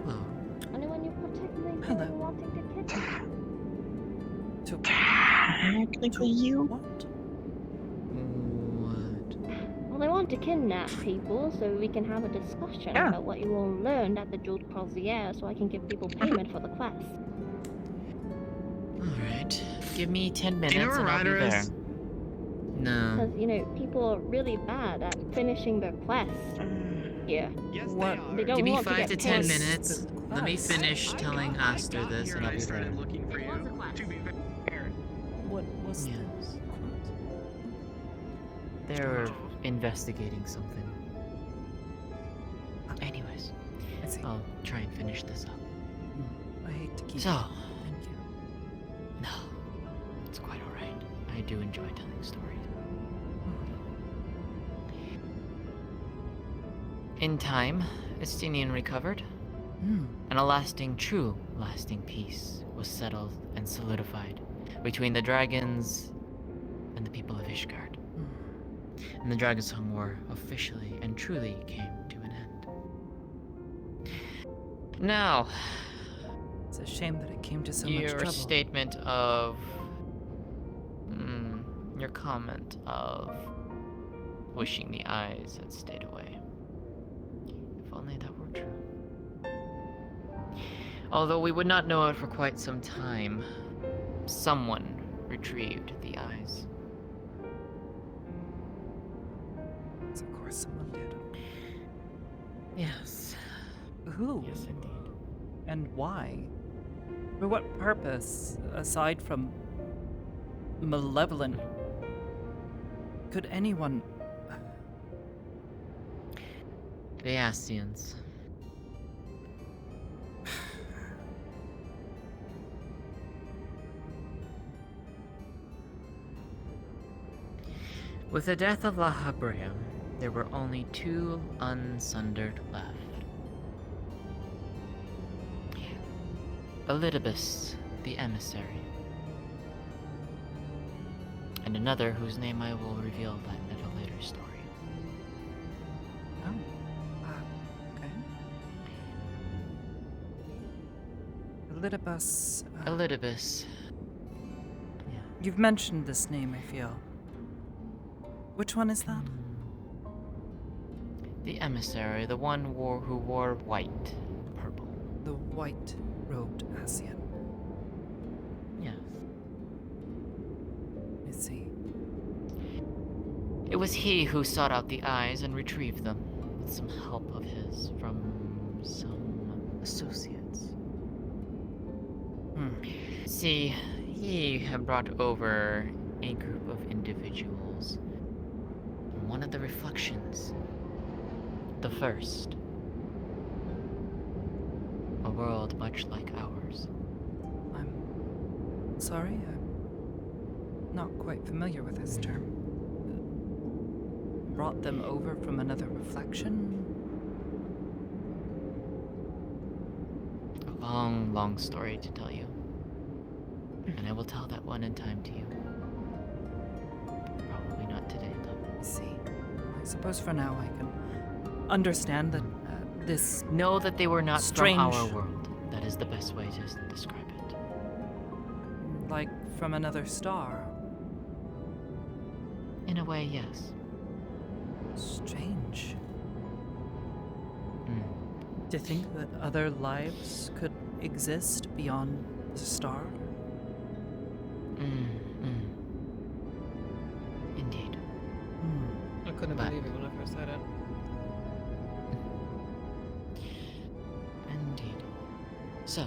Hello. Anyone you particularly Hello. wanting to kidnap? Technically you? What? Well, I want to kidnap people so we can have a discussion about what you all learned at the Jeweled Crozier so I can give people payment for the quest. Alright. Give me 10 minutes Do you know where and I'll be Ryder there. is? No. Because, you know, people are really bad at finishing their quests. Yeah. What? They don't Give me want to 5 get to 10 paid. minutes. Let me finish telling Aster this, and I'll be there. What was Yes. this? They're investigating something. Anyways, I'll try and finish this up. I hate to keep. So, Thank you. no, it's quite alright. I do enjoy telling stories. In time, Estinian recovered, and a true lasting peace was settled and solidified between the dragons and the people of Ishgard. And the Dragonsong War officially and truly came to an end. Now, It's a shame that it came to so much your trouble. statement of... your comment of wishing the eyes had stayed away. If only that were true. Although we would not know it for quite some time, someone retrieved the eyes. Of course someone did. Yes. Who? Yes, indeed. And why? For what purpose, aside from malevolent, could anyone... The Astians. With the death of La Habrea, there were only 2 unsundered left. Elidibus, the emissary, and another whose name I will reveal at a later story. Okay. Elidibus... Elidibus. You've mentioned this name, I feel. Which one is that? The emissary, the one who wore white, purple. The white-robed Asian. Yes. I see. It was he who sought out the eyes and retrieved them, with some help of his from some associates. See, he had brought over a group of individuals. One of the reflections, the first, a world much like ours. I'm sorry, I'm not quite familiar with this term. Brought them over from another reflection? A long, long story to tell you. And I will tell that one in time to you. Probably not today, though. I see. I suppose for now I can understand that this... Know that they were not strange... from our world. That is the best way to describe it. Like from another star? In a way, yes. Strange. To think that other lives could exist beyond the star? Indeed. I couldn't believe it when I first heard it. Indeed. So,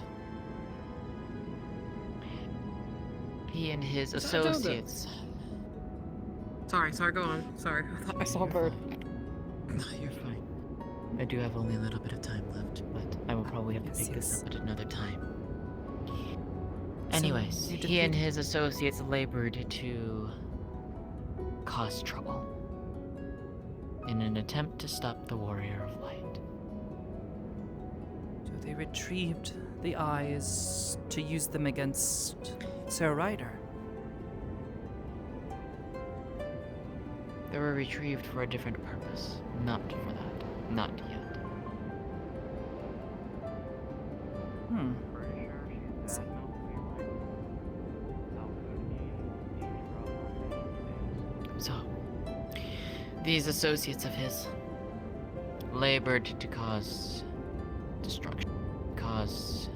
he and his associates. Sorry, go on. Sorry, I thought I saw a bird. No, you're fine. I do have only a little bit of time left, but I will probably have to pick this up at another time. Anyways, he and his associates labored to cause trouble in an attempt to stop the Warrior of Light. So they retrieved the eyes to use them against Sir Ryder. They were retrieved for a different purpose. Not for that. Not yet. So, these associates of his labored to cause destruction, cause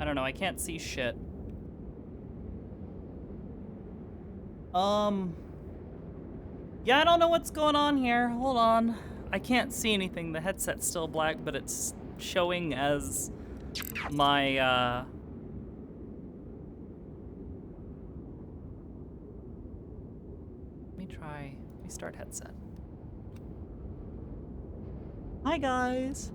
don't know, I can't see shit. Yeah, I don't know what's going on here. Hold on. I can't see anything. The headset's still black, but it's showing as my, Let me start headset. Hi, guys.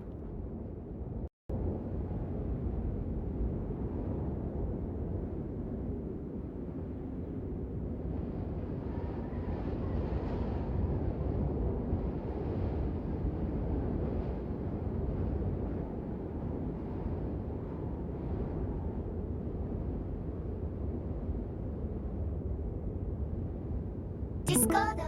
Discord